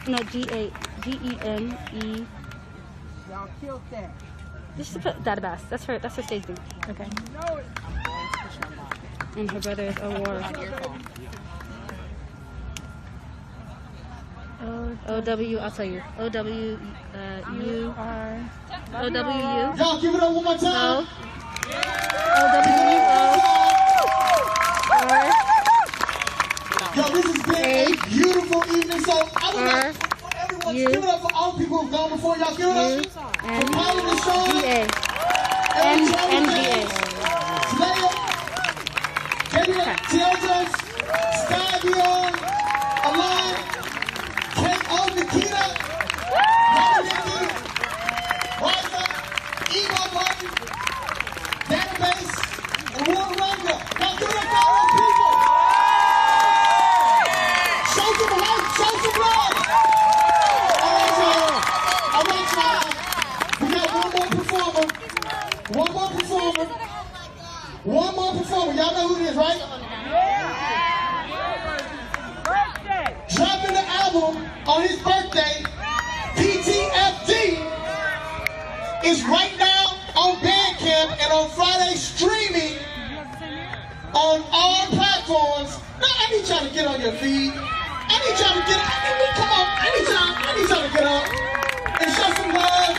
[SPEAKER 14] No, G-E-N-E.
[SPEAKER 15] Y'all killed that.
[SPEAKER 14] You should put Data That's her stage name. Okay. And her brother is O'War. O-W, I'll tell you. O-W-U-R. O-W-U.
[SPEAKER 2] Y'all give it up one more time.
[SPEAKER 14] O-W-U-O.
[SPEAKER 2] Yo, this has been a beautiful evening. So I would like for everyone to give it up for all the people who've gone before. Y'all give it up for Pauline and Sean,
[SPEAKER 14] N-G-A.
[SPEAKER 2] Slayer, Teldras, Sky Dion, Alon, Kate O, Nikita, Nikki, Raza, Eva Martin, Database, and War Ranger. Y'all give it up for all those people. Show some love, show some love. All right, y'all. We got one more performer. Y'all know who it is, right? Dropping the album on his birthday, PTFD, is right now on Bandcamp and on Friday streaming on all platforms. Now, I need y'all to get on your feet. I need y'all to get up. Come on. I need y'all to get up and show some love.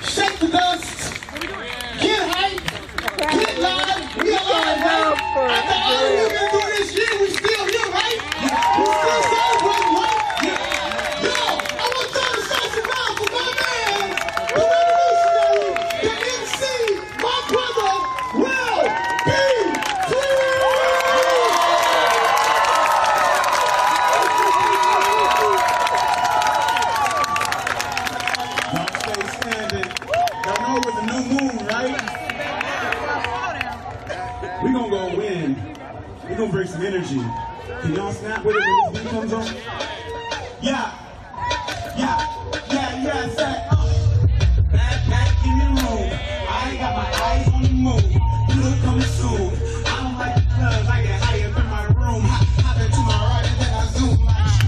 [SPEAKER 2] Shake the dust. Get hype. Get live. We are live, right? After all we've been through this year, we still here, right? We still celebrating, right? Yo, I want y'all to show some love for my man, the revolutionary, the MC, my brother, Will B.
[SPEAKER 16] Y'all stay standing. Y'all know it was a new moon, right? We gonna go win. We gonna bring some energy. Can y'all snap with it when this beat comes on? Yeah. Say, back in the room. I ain't got my eyes on the moon. You're coming soon. I don't like the clubs. I get high up in my room. Hop into my right and then I zoom like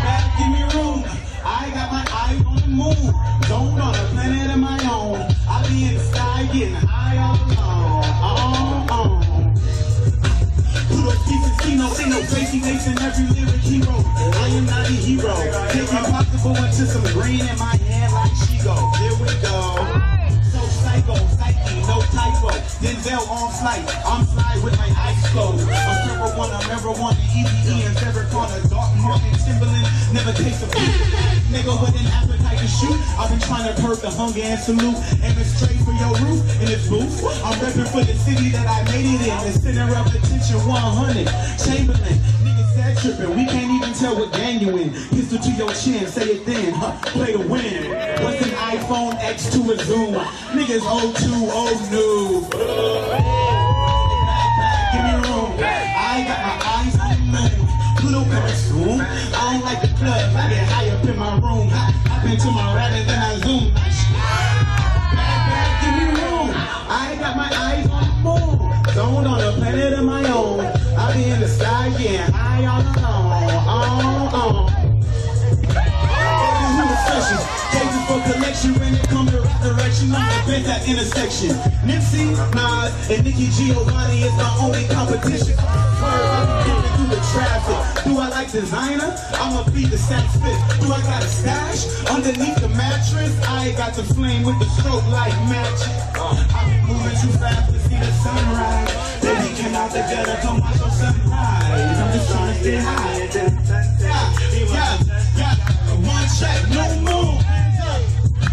[SPEAKER 16] back in the room. I got my eyes on the moon. Don't on a planet of my own. I be in the sky getting high all alone. Pluto pieces, Kino, ain't no crazy face in every lyric he wrote. I am not a hero. Take impossible into some green in my hand like she go. Here we go. So psycho, psyche, no typo. Denzel on flight. I'm fly with my eyes closed. I'm marijuana, EBE, and Sarah Connor. Dark Martin, Timberland, never taste a fruit. Nigga with an appetite to shoot. I've been trying to curb the hunger and salute. Aim it straight for your roof in this booth. I'm repping for the city that I made it in. The center of attention 100. Chamberlain, niggas set tripping. We can't even tell what gang you in. Pistol to your chin, say it then. Play to win. What's an iPhone X to a Zoom? Niggas O2, old new. Give me room. I got my eyes on the moon. Pluto coming soon. I don't like the club. I get high up in my room. Hop into my rabbit, then I zoom. Bad, give me room. I got my eyes on the moon. Zoned on a planet of my own. I be in the sky, yeah, high all alone. Cases for collection when it comes to resurrection. I'm the best at intersection. Nipsey, Nas, and Nicki Giovanni is the only competition. Through the traffic. Do I like designer? I'ma beat the sax fit. Do I got a stash underneath the mattress? I got the flame with the strobe light match. I be moving too fast to see the sunrise. Baby came out the gutter, come watch your sunrise. I'm just trying to stay high. Yeah. One check, no more.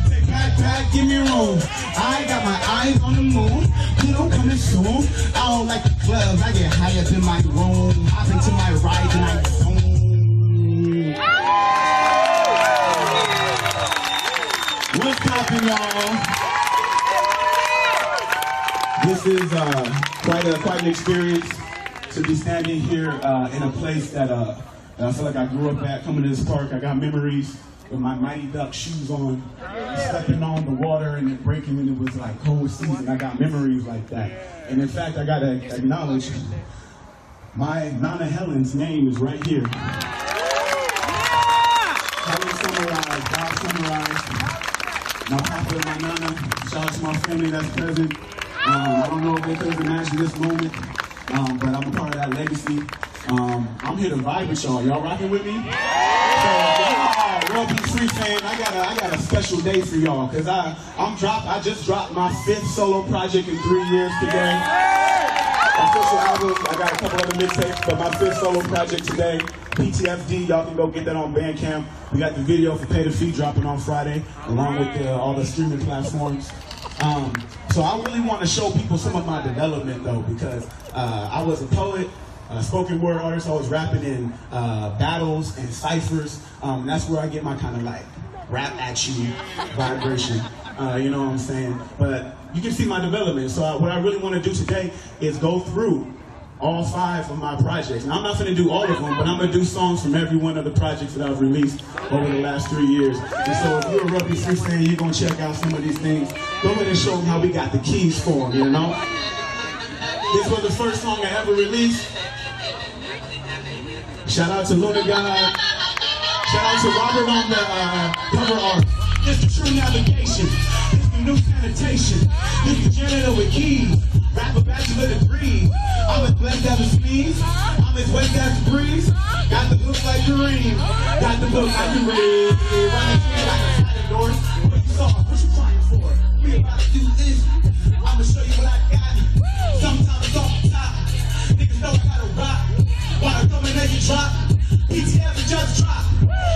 [SPEAKER 16] Take back, give me room. I got my eyes on the moon. Pluto coming soon. I don't like the clubs. I get high up in my room. Hop into my ride and I zoom. What's poppin', y'all? This is quite an experience to be standing here in a place that I feel like I grew up at. Coming to this park, I got memories with my Mighty Duck shoes on, stepping on the water and it breaking when it was like cold season. I got memories like that. And in fact, I gotta acknowledge my Nana Helen's name is right here. Helen Summarized, Bob Summarized, my papa and my Nana. Shout out to my family that's present. I don't know if they could imagine this moment, but I'm a part of that legacy. I'm here to vibe with y'all. Y'all rocking with me? So, Real Beat Free fan, I got a special day for y'all because I just dropped my 5th solo project in 3 years today. Official album. I got a couple other mixtapes, but my 5th solo project today. PTFD, y'all can go get that on Bandcamp. We got the video for Pay the Fee dropping on Friday, along with all the streaming platforms. So I really want to show people some of my development though, because I was a poet. Spoken word artist, I was rapping in battles and ciphers. That's where I get my kind of like rap at you vibration. You know what I'm saying? But you can see my development. So what I really want to do today is go through all 5 of my projects. Now I'm not going to do all of them, but I'm going to do songs from every one of the projects that I've released over the last 3 years. And so if you're a Real Beat Free fan, you're going to check out some of these things. Go ahead and show them how we got the keys for them, you know? This was the first song I ever released. Shout out to Luna God. Shout out to Robert on the cover art. This the true navigation. This the new sanitation. This the janitor with keys. Rapper bachelor degree. I'm as blessed as a sneeze. I'm as wet as a breeze. Got the look like Kareem. Got the look like Kareem. Running through like a side door. What you saw? What you crying for? We about to do this. I'ma show you what I got. Sometimes it's off the top. Niggas know I gotta rock. Wanna come and make it drop? PTF and just drop.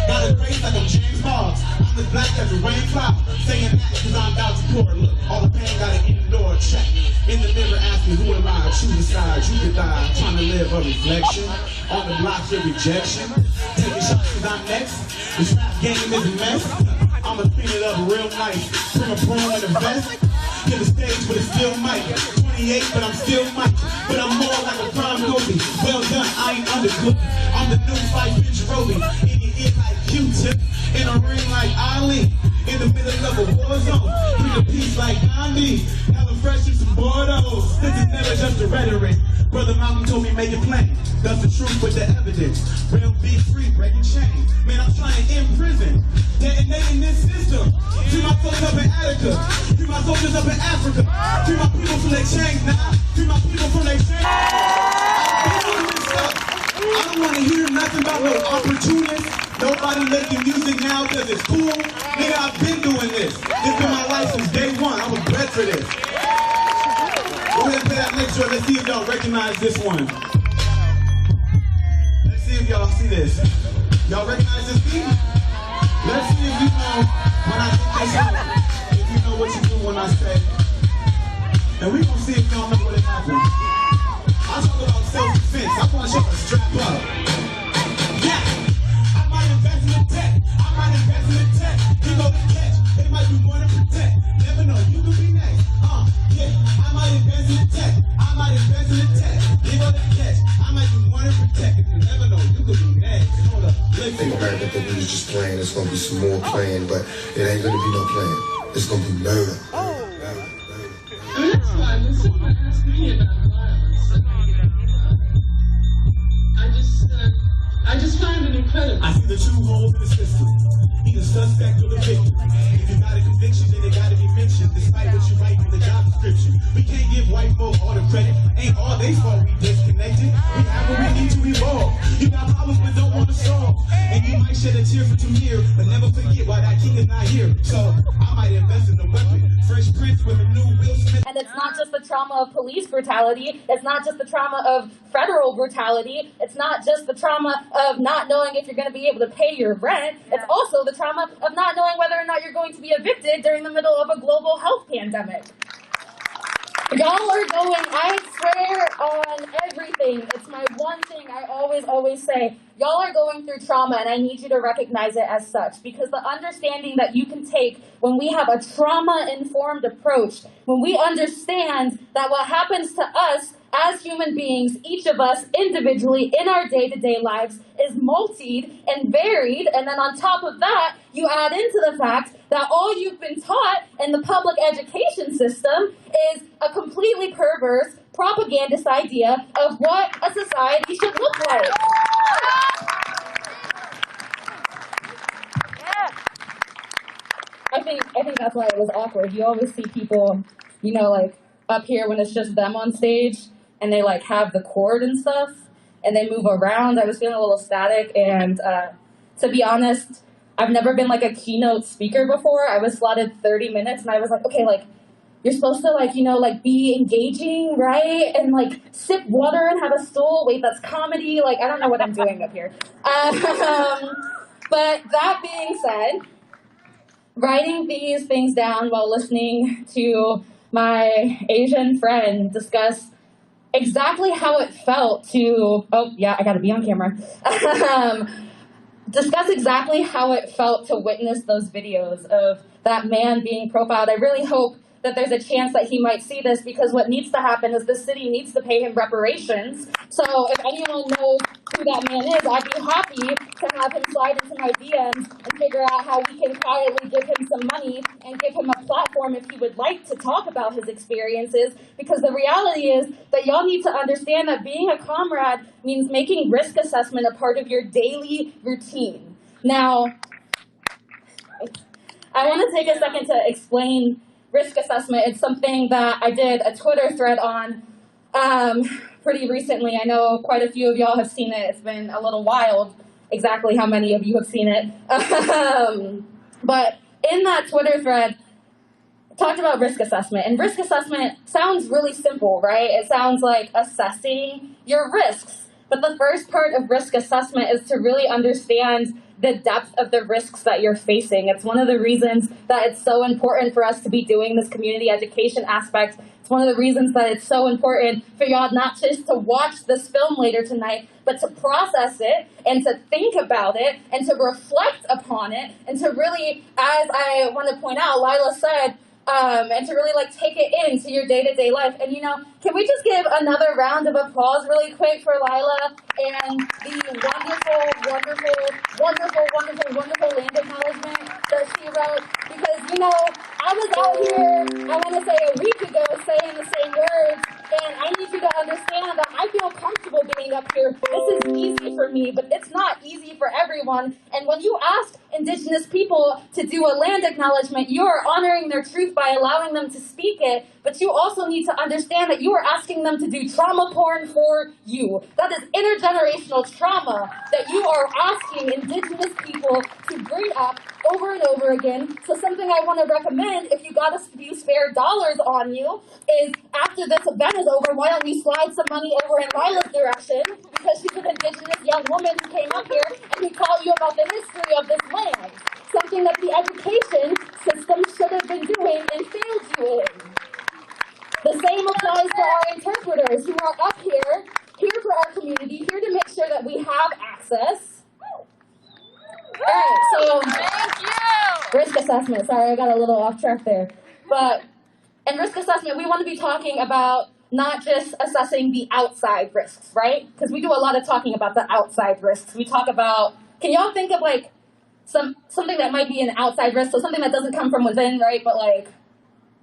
[SPEAKER 16] Got a grace like I'm James Boggs. I'm as black as a rain cloud. Saying that cause I'm about to pour. Look, all the pain got an indoor check. In the mirror asking who am I? Choose a side, you can die. Trying to live a reflection. On the block your rejection. Taking shots cause I'm next. This rap game is a mess. I'ma clean it up real nice. Bring a broom and a vest. Get the stage with a steel mic. 28, but I'm still Mike. But I'm more like a prime Kobe. Well done, I ain't undercooked. I'm the new fight bitch Roby. In your ear like Q-tip. In a ring like Ali. In the middle of a war zone. Bring a piece like Gandhi. Hella fresh and some Bordeaux. This is never just a rhetoric. Brother Malcolm told me make it plain. That's the truth with the evidence. Real Beat Free, breaking chains. Man, I'm trying in prison. Detonating this system. Free my folks up in Attica. Free my soldiers up in Africa. Free my people from their chains now. Free my people from their chains. I don't want to hear nothing about no opportunists. Nobody making music now because it's cool. Nigga, I've been doing this. It's been my life since day one. I was bred for this. Go ahead and play that next one. Let's see if y'all recognize this one. Let's see if y'all see this. Y'all recognize this beat? Let's see if you know when I say this. If you know what you do when I say. And we gonna see if y'all know what it happened. I talk about self-defense. I want y'all to strap up.
[SPEAKER 10] I think America think we was just playing. It's gonna be some more playing, but it ain't gonna be no playing. It's gonna be murder.
[SPEAKER 16] I just find it incredible. I see the true holes in the system. Either suspect or the victim. If you got a conviction, then it gotta be mentioned. Despite what you write in the job description. We can't give white folk all the credit. Ain't all they fault we disconnected. We have what we need to evolve. You got problems but don't want to solve. And you might shed a tear for Tamir, but never forget why that king is not here. So I might invest in a weapon. Fresh Prince with a new Will Smith.
[SPEAKER 17] And it's not just the trauma of police brutality. It's not just the trauma of federal brutality. It's not just the trauma of not knowing if you're going to be able to pay your rent. It's also the trauma of not knowing whether or not you're going to be evicted during the middle of a global health pandemic. Y'all are going, I swear on everything. It's my one thing I always say. Y'all are going through trauma, and I need you to recognize it as such, because the understanding that you can take when we have a trauma-informed approach, when we understand that what happens to us as human beings, each of us individually in our day-to-day lives, is multied and varied, and then on top of that, you add into the fact that all you've been taught in the public education system is a completely perverse, propagandist idea of what a society should look like. I think that's why it was awkward. You always see people, you know, like up here when it's just them on stage, and they like have the cord and stuff, and they move around. I was feeling a little static, and to be honest, I've never been like a keynote speaker before. I was slotted 30 minutes, and I was like, okay, like, you're supposed to like, you know, like be engaging, right? And like sip water and have a stool. Wait, that's comedy. Like, I don't know what I'm doing up here. But that being said, writing these things down while listening to my Asian friend discuss exactly how it felt to, oh yeah, I gotta be on camera. Discuss exactly how it felt to witness those videos of that man being profiled. I really hope that there's a chance that he might see this, because what needs to happen is the city needs to pay him reparations. So if anyone knows who that man is, I'd be happy to have him slide into my DMs and figure out how we can quietly give him some money and give him a platform if he would like to talk about his experiences. Because the reality is that y'all need to understand that being a comrade means making risk assessment a part of your daily routine. Now, I want to take a second to explain risk assessment. It's something that I did a Twitter thread on pretty recently. I know quite a few of y'all have seen it. It's been a little wild exactly how many of you have seen it. But in that Twitter thread, I talked about risk assessment. And risk assessment sounds really simple, right? It sounds like assessing your risks. But the first part of risk assessment is to really understand the depth of the risks that you're facing. It's one of the reasons that it's so important for us to be doing this community education aspect. It's one of the reasons that it's so important for y'all not just to watch this film later tonight, but to process it and to think about it and to reflect upon it and to really, as I want to point out, Lila said, and to really like take it into your day-to-day life. And you know, can we just give another round of applause really quick for Lila and the wonderful land acknowledgement that she wrote? Because, you know, I was out here, I want to say a week ago, saying the same words, and I need you to understand that I feel comfortable being up here. This is easy for me, but it's not easy for everyone. And when you ask Indigenous people to do a land acknowledgement, you are honoring their truth by allowing them to speak it, but you also need to understand that you are asking them to do trauma porn for you. That is intergenerational trauma that you are asking Indigenous people to bring up over and over again. So something I want to recommend, if you got a few spare dollars on you, is after this event is over, why don't you slide some money over in Lila's direction, because she's an Indigenous young woman who came up here and we taught you about the history of this land. Something that the education system should have been doing and failed you in. The same applies to our interpreters who are up here for our community, here to make sure that we have access. All right, so thank you. Risk assessment. Sorry, I got a little off track there. But in risk assessment, we want to be talking about not just assessing the outside risks, right? Because we do a lot of talking about the outside risks. We talk about, can y'all think of like something that might be an outside risk, so something that doesn't come from within, right? But like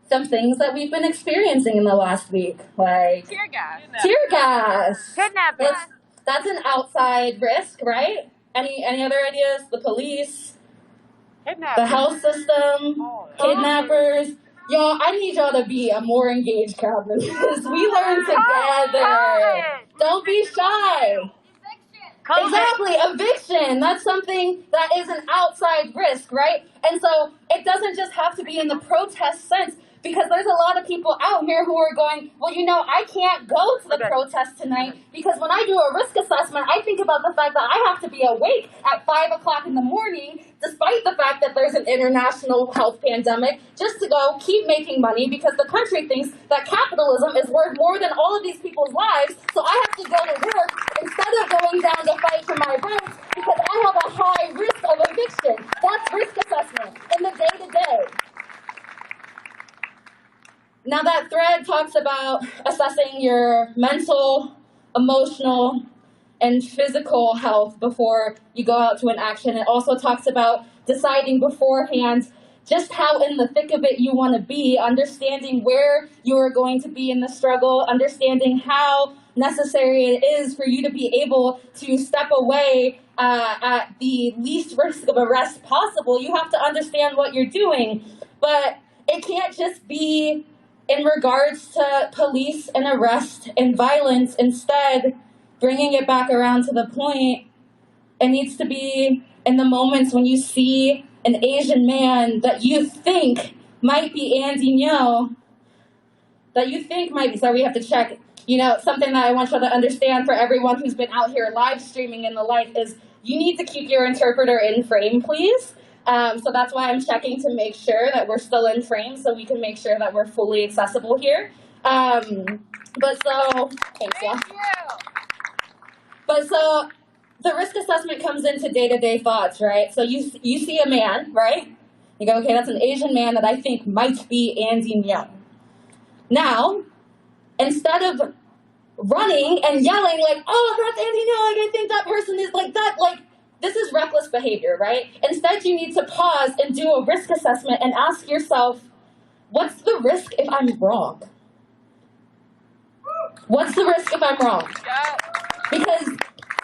[SPEAKER 17] some things that we've been experiencing in the last week, like
[SPEAKER 2] Tear gas.
[SPEAKER 17] Kidnapping. That's an outside risk, right? Any other ideas? The police, the health system, kidnappers. Y'all, I need y'all to be a more engaged crowd than this. We learn together. Don't be shy. Exactly, eviction. That's something that is an outside risk, right? And so it doesn't just have to be in the protest sense, because there's a lot of people out here who are going, well, you know, I can't go to the protest tonight because when I do a risk assessment, I think about the fact that I have to be awake at 5 o'clock in the morning, despite the fact that there's an international health pandemic, just to go keep making money because the country thinks that capitalism is worth more than all of these people's lives. So I have to go to work instead of going down to fight for my rights because I have a high risk of eviction. That's risk assessment in the day-to-day. Now that thread talks about assessing your mental, emotional, and physical health before you go out to an action. It also talks about deciding beforehand just how in the thick of it you want to be, understanding where you are going to be in the struggle, understanding how necessary it is for you to be able to step away at the least risk of arrest possible. You have to understand what you're doing, but it can't just be in regards to police and arrest and violence. Instead, bringing it back around to the point, it needs to be in the moments when you see an Asian man that you think might be Andy Ngo, so we have to check. You know, something that I want you to understand for everyone who's been out here live streaming and the like is you need to keep your interpreter in frame, please. So that's why I'm checking to make sure that we're still in frame so we can make sure that we're fully accessible here. Thanks, y'all. But so the risk assessment comes into day-to-day thoughts, right? So you see a man, right? You go, okay, that's an Asian man that I think might be Andy Ngo. Now, instead of running and yelling like, oh, that's Andy Ngo, like I think that person is like that, like, this is reckless behavior, right? Instead, you need to pause and do a risk assessment and ask yourself, what's the risk if I'm wrong? What's the risk if I'm wrong? Because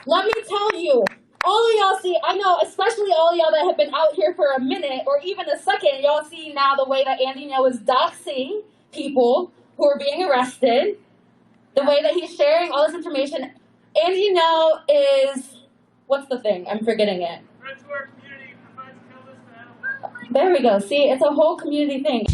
[SPEAKER 17] let me tell you, all of y'all see, I know, especially all of y'all that have been out here for a minute or even a second, y'all see now the way that Andy Ngo is doxing people who are being arrested, the way that he's sharing all this information. Andy Ngo is... what's the thing? I'm forgetting it. There we go. See, it's a whole community thing.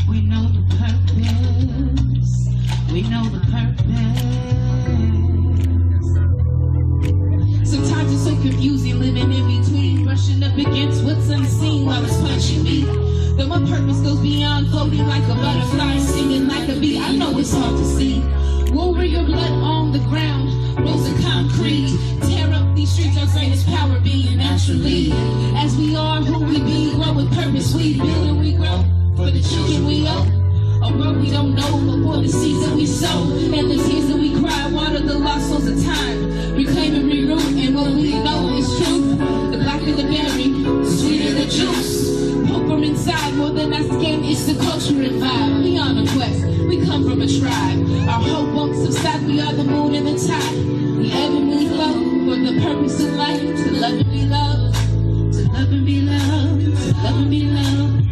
[SPEAKER 16] We know the purpose. We know the purpose. Sometimes it's so confusing living in between, brushing up against what's unseen while it's punching me. Then my purpose goes beyond floating like a butterfly, singing like a bee. I know it's hard to see. Warrior blood on the ground, rows of concrete. Tear up these streets, our greatest power being naturally. As we are who we be, grow with purpose. We build and we grow for the children we owe. A world we don't know, but for the seeds that we sow. And the tears that we cry, water the lost souls of time. Reclaim and reroot, and what we know is true. The blacker the berry, the sweeter the juice. Hope from inside, more than our skin, it's the culture and vibe. We on a quest, we come from a tribe. Our hope won't subside, we are the moon and the tide. We ebb and we flow, for the purpose of life, to love and be loved. To love and be loved, to love and be loved.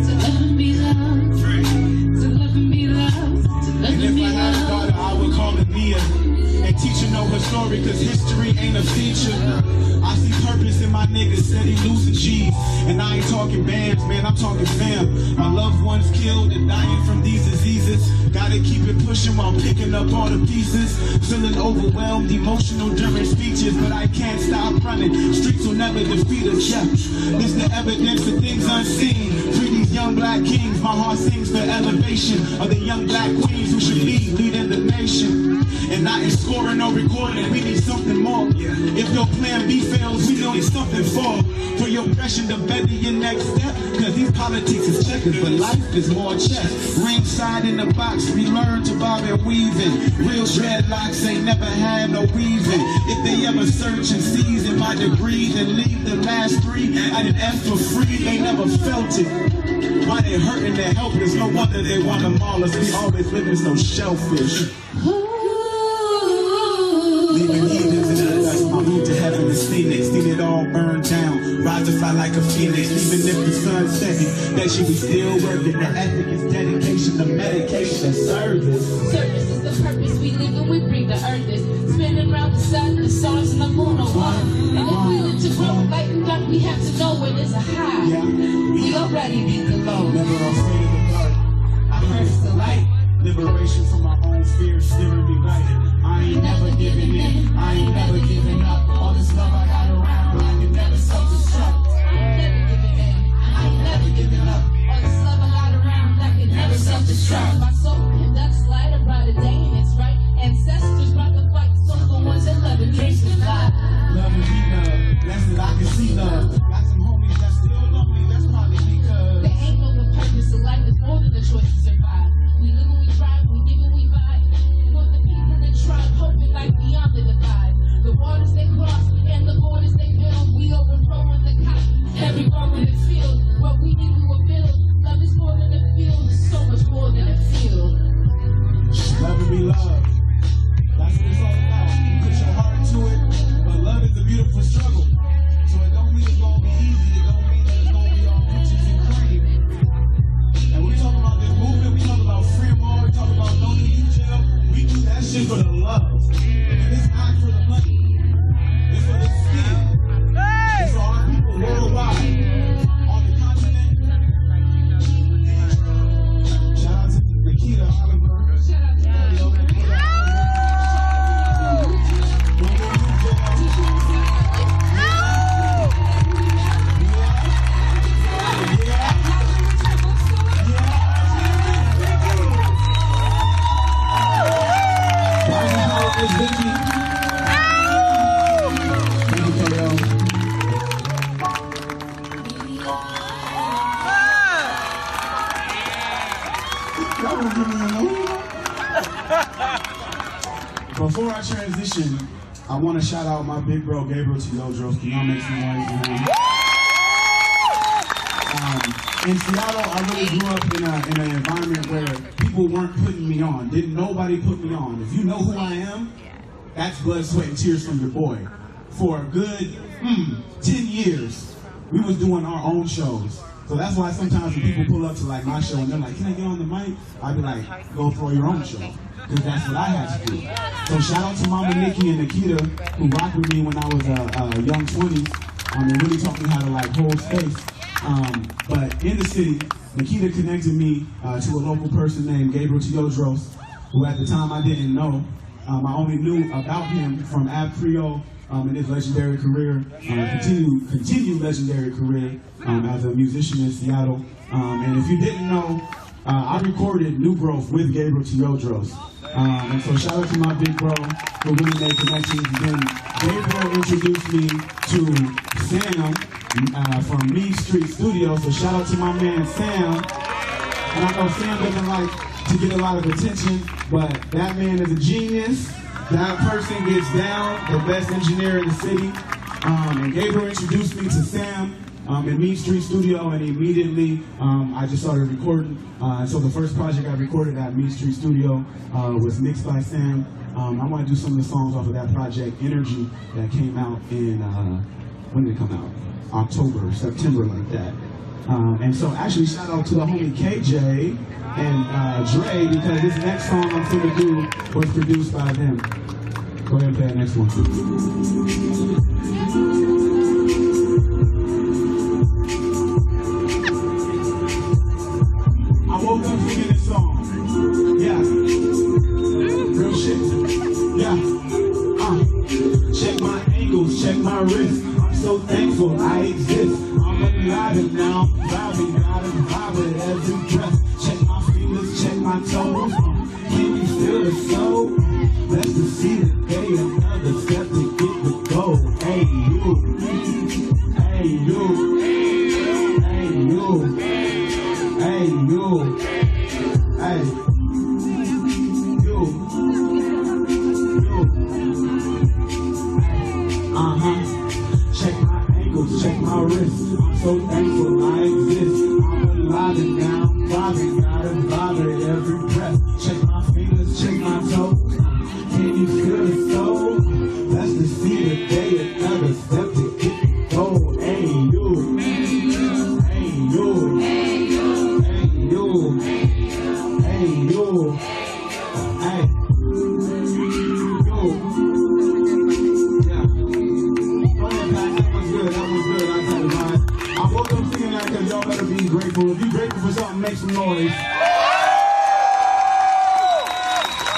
[SPEAKER 16] To love and be loved, to love and be loved, to love and be loved. If I had a daughter, I would call her Nia. And teach her know her story, cause history ain't a feature. I see purpose in my niggas, steady losing G's. And I ain't talking bands, man, I'm talking fam. My loved ones killed and dying from these diseases. Gotta keep it pushing while picking up all the pieces. Feeling overwhelmed, emotional during speeches, but I can't stop running. Streets will never defeat us, yeah. This the evidence of things unseen. Free these young black kings, my heart sings the elevation of the young black queens who should be leading the nation. And not in scoring or recording, we need something more. If your plan B fails, we need something for your passion to better your next step. Cause these politics is checkers, but life is more chess. Ringside in the box, we learn to bob and weaving. Real dreadlocks ain't never had no weaving. If they ever search and season my degrees and leave the last three at an F for free, they never felt it. Why they hurting, they're helpless, no wonder they wanna maul us. We always living so shellfish. Leaving heathens in the dust, my route to heaven is Phoenix. Seen it all burn down, rise to fly like a phoenix. Even if the sun sets, that she be still working. The ethic is dedication, the medication, service.
[SPEAKER 18] Service is the purpose, we live and we breathe to earn this. Spinning around the sun, the stars and the moon are one. And if we live to grow, light and dark, we have to know when there's a high. Yeah. We already beat the low.
[SPEAKER 16] Never afraid of the dark. I press the light. Liberation from my own fears, steering me right. I ain't never giving in, I ain't never giving up. All this love I got around, I can never self-destruct.
[SPEAKER 18] I ain't never giving in, I ain't never giving up. All this love I got around, I can never self-destruct. My soul conducts light, a brighter day, and it's right. Ancestors brought the fight, so the ones that love and dreams can fly.
[SPEAKER 16] Love and be love, that's that I can see love. Got some homies that still love me, that's probably because
[SPEAKER 18] there ain't no the purpose of life is more than the choice to survive. We live and we thrive, we give and we vibe. For the people that tribe, hoping like beyond the divide. The waters they cross and the borders they build. We overthrow in the cop, every rock in the field. What we need we will build. Love is more than a field, it's so much more than a field.
[SPEAKER 16] Love and be love. That's what it's all about. You put your heart into it, but love is a beautiful struggle. So it don't mean it's gonna be easy, it don't mean that it's gonna be all peaches and cream. And we talking about this movement, we talking about free more, we talking about no need you jail. We do that shit for the love. And it's not for the money. It's for the skin. It's for our people worldwide. On the continent. Shout out to Nikita Oliver. Shout out to Nikita Before I transition, I want to shout out my big bro, Gabriel Teodros. Can y'all make some noise for him? In Seattle, I really grew up in an environment where people weren't putting me on. Didn't nobody put me on. If you know who I am, that's blood, sweat, and tears from your boy. For a good 10 years, we was doing our own shows. So that's why sometimes when people pull up to like my show and they're like, can I get on the mic? I'd be like, go throw your own show. Because that's what I had to do. So shout out to Mama Nikki and Nikita, who rocked with me when I was a young 20s. They really taught me how to like hold space. But in the city, Nikita connected me to a local person named Gabriel Teodros, who at the time I didn't know. I only knew about him from Ab Creole in his legendary career, continued legendary career as a musician in Seattle. And if you didn't know, I recorded New Growth with Gabriel Teodros. And so shout out to my big bro who really made connections. Then Gabriel introduced me to Sam from Mead Street Studios. So shout out to my man Sam. And I know Sam doesn't like to get a lot of attention, but that man is a genius. That person gets down, the best engineer in the city. And Gabriel introduced me to Sam in Mead Street Studio, and immediately I just started recording. So the first project I recorded at Mead Street Studio was mixed by Sam. I want to do some of the songs off of that project, Energy, that came out in, when did it come out? October, September, like that. And so actually shout out to the homie KJ and Dre, because this next song I'm gonna do was produced by them. Go ahead and play the next one. I woke up singing this song. Yeah. Real shit. Yeah. Check my angles, check my wrist. I'm so thankful I exist. I'm alive and now, driving out of Hey. Check my ankles, check my wrists. I'm so thankful I exist. I'm alive and now I'm vibing, gotta vibrate every breath. Check my fingers, check my toes. Can you feel the soul? That's the seed of day, another step to get the goal. Hey you, hey you, hey you, hey you, hey. I woke up singing that because y'all better be grateful. If you're grateful for something, make some noise.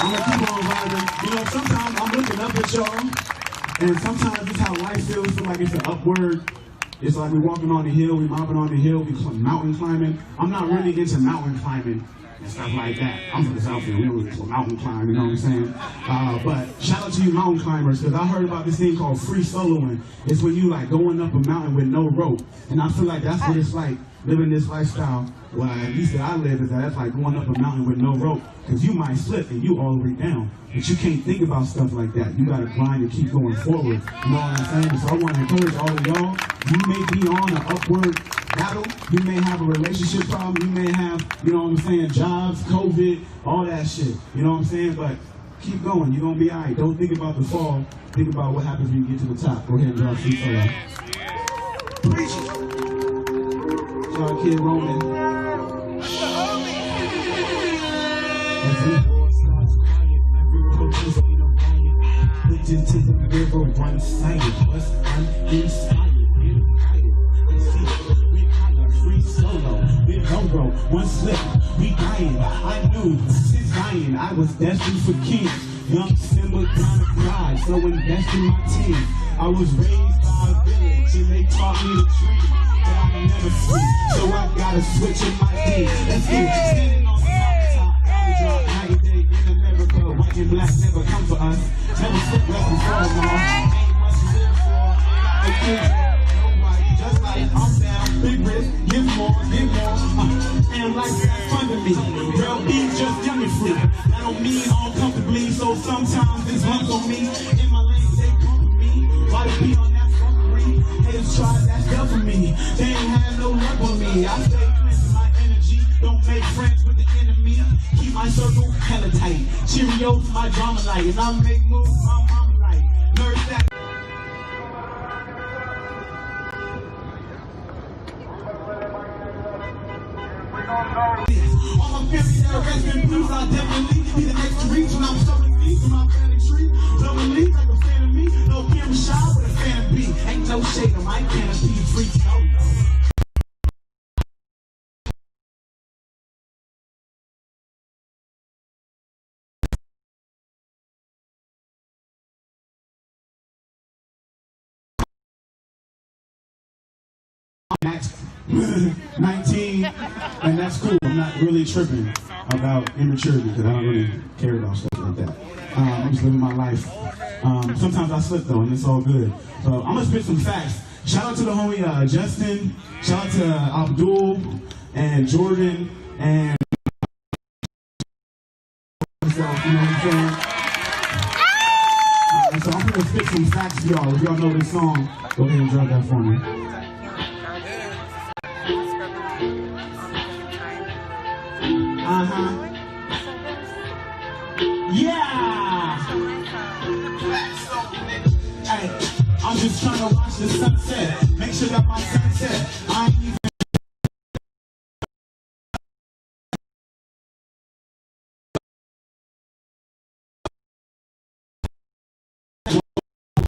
[SPEAKER 16] I'm gonna keep on vibing. You know, sometimes I'm looking up at y'all, and sometimes it's how life feels. Feel like it's an upward. It's like we're walking on the hill, we're mopping on the hill, we're mountain climbing. I'm not really into mountain climbing and stuff like that. I'm from the South End, we don't really mountain climb, you know what I'm saying? But shout out to you mountain climbers, because I heard about this thing called free soloing. It's when you like going up a mountain with no rope. And I feel like that's what it's like, living this lifestyle. Well, at least that I live, is that it's like going up a mountain with no rope. Because you might slip and you all the way down. But you can't think about stuff like that. You gotta grind and keep going forward. You know what I'm saying? So I want to encourage all of y'all. You may be on an upward battle. You may have a relationship problem. You may have, you know what I'm saying, jobs, COVID, all that shit. You know what I'm saying? But keep going. You're gonna be all right. Don't think about the fall. Think about what happens when you get to the top. Go ahead and drop free solo. Preach it. Y'all Kid Roman. Put into the river one-sided, plus uninspired, we higher, free solo, with no rope, one slip, we dying. I knew since dying I was destined for king. Young Simba kind of pride, so invest in my team. I was raised by a village and they taught me to dream, but I'm never free, so I gotta switch in my day. Let's get standing on the mountaintop, we drop night and day in America. White and black never come for us. Never slip left and fall, no. Ain't much to live for. Ain't got no kids. Nobody. Just like I'm down. Big risk. Give more. Give more. And life that's fun to me. Real beef just yummy free. That don't mean all comfortably. So sometimes this runs on me. In my lane, they come for me. Why to be on that fuckery? Haters try that stuff for me. They ain't had no luck on me. I stay cleansing my energy. Don't make friends with the enemy. Keep my circle hella tight. Cheerios, my drama light. And I make moves, my mama light. Nurse that. All my family that rest in peace, I definitely be the next to reach when I'm shoving feet from my family tree. Blowing leaves like a fan of me. No camera shy with a fan of B. Ain't no shade on my canopy. Free solo. Max 19, and that's cool. I'm not really tripping about immaturity because I don't really care about stuff like that. I'm just living my life. Sometimes I slip though, and it's all good. So I'm gonna spit some facts. Shout out to the homie Justin. Shout out to Abdul and Jordan and myself. You know what I'm saying? So I'm gonna spit some facts for y'all. If y'all know this song, go ahead and drop that for me. Yeah! Hey, I'm just trying to watch the sunset. Make sure that my sunset. I ain't even.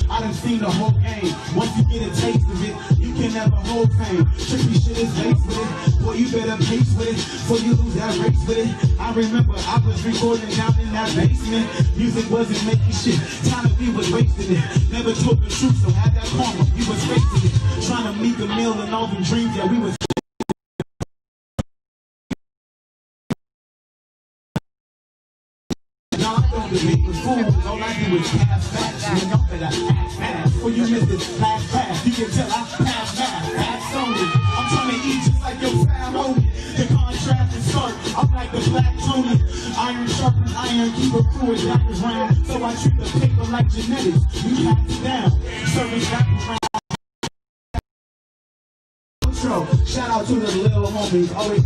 [SPEAKER 16] I done seen the whole game. Once you get a taste of it, you can never hold fame. Trippy shit is laced with it. Boy, you better pace with it before you lose that race with it. I remember I was recording down in that basement. Music wasn't making shit. Time to be was wasting it. Never told the truth, so had that karma. We was facing it. Trying to meet the meal and all the dreams that we was. All I do is pass fast. You know that I pass fast. When you miss this last pass, you can tell I pass fast. Pass only. I'm trying to eat just like your family. The contrast is stark. I'm like the black Tony. Iron sharpens iron, keep it cool as rappers round. So I treat the paper like genetics. You pass it down, serving rappers round. Shout out to the little homies. Always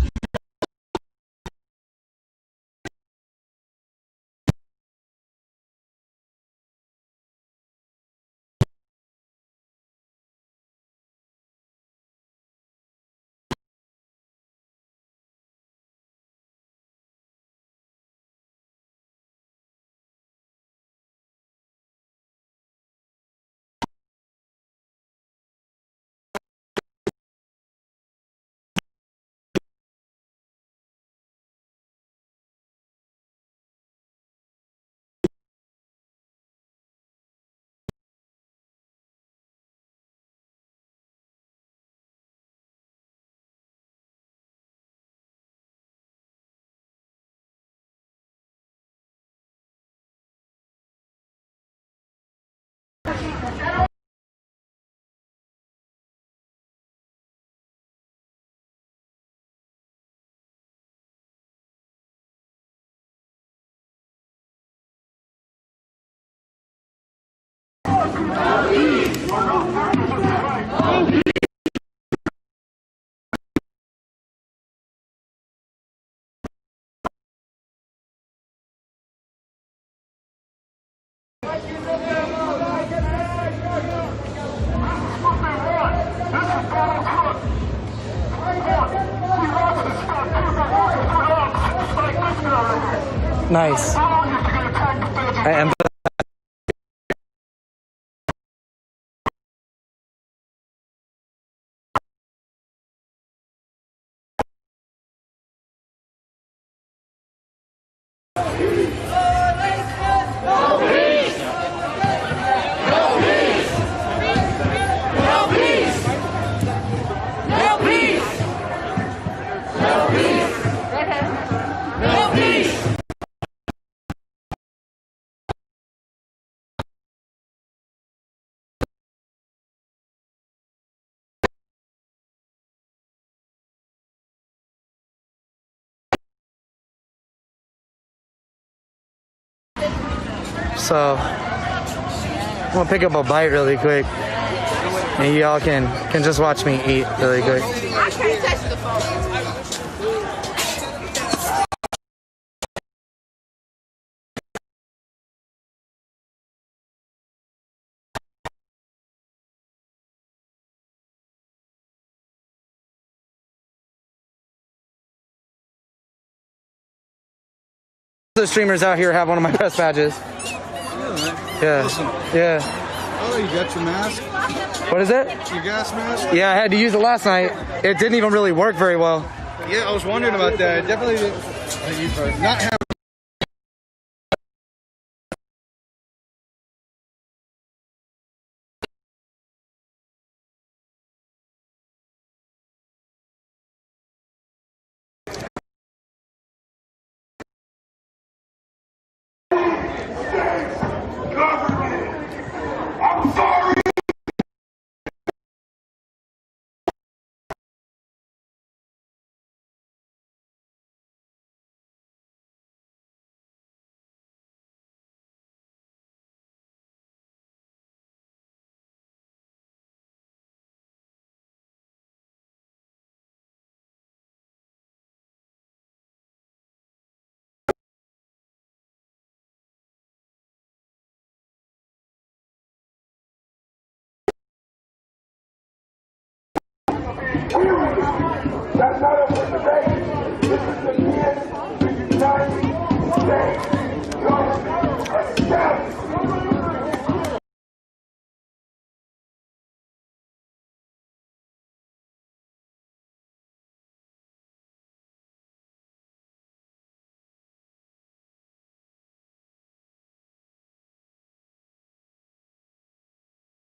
[SPEAKER 22] Nice. I am. So I'm gonna pick up a bite really quick, and y'all can just watch me eat really quick.
[SPEAKER 2] I can't touch the phone.
[SPEAKER 22] The streamers out here have one of my best badges. Yeah.
[SPEAKER 4] Awesome.
[SPEAKER 22] Yeah.
[SPEAKER 4] Oh, you got your mask?
[SPEAKER 22] What is it?
[SPEAKER 4] Your gas mask?
[SPEAKER 22] Yeah, I had to use it last night. It didn't even really work very well.
[SPEAKER 4] Yeah, I was wondering about that. It definitely didn't. Not have.
[SPEAKER 10] I'm sorry. That's not a debate. This is the end to unite.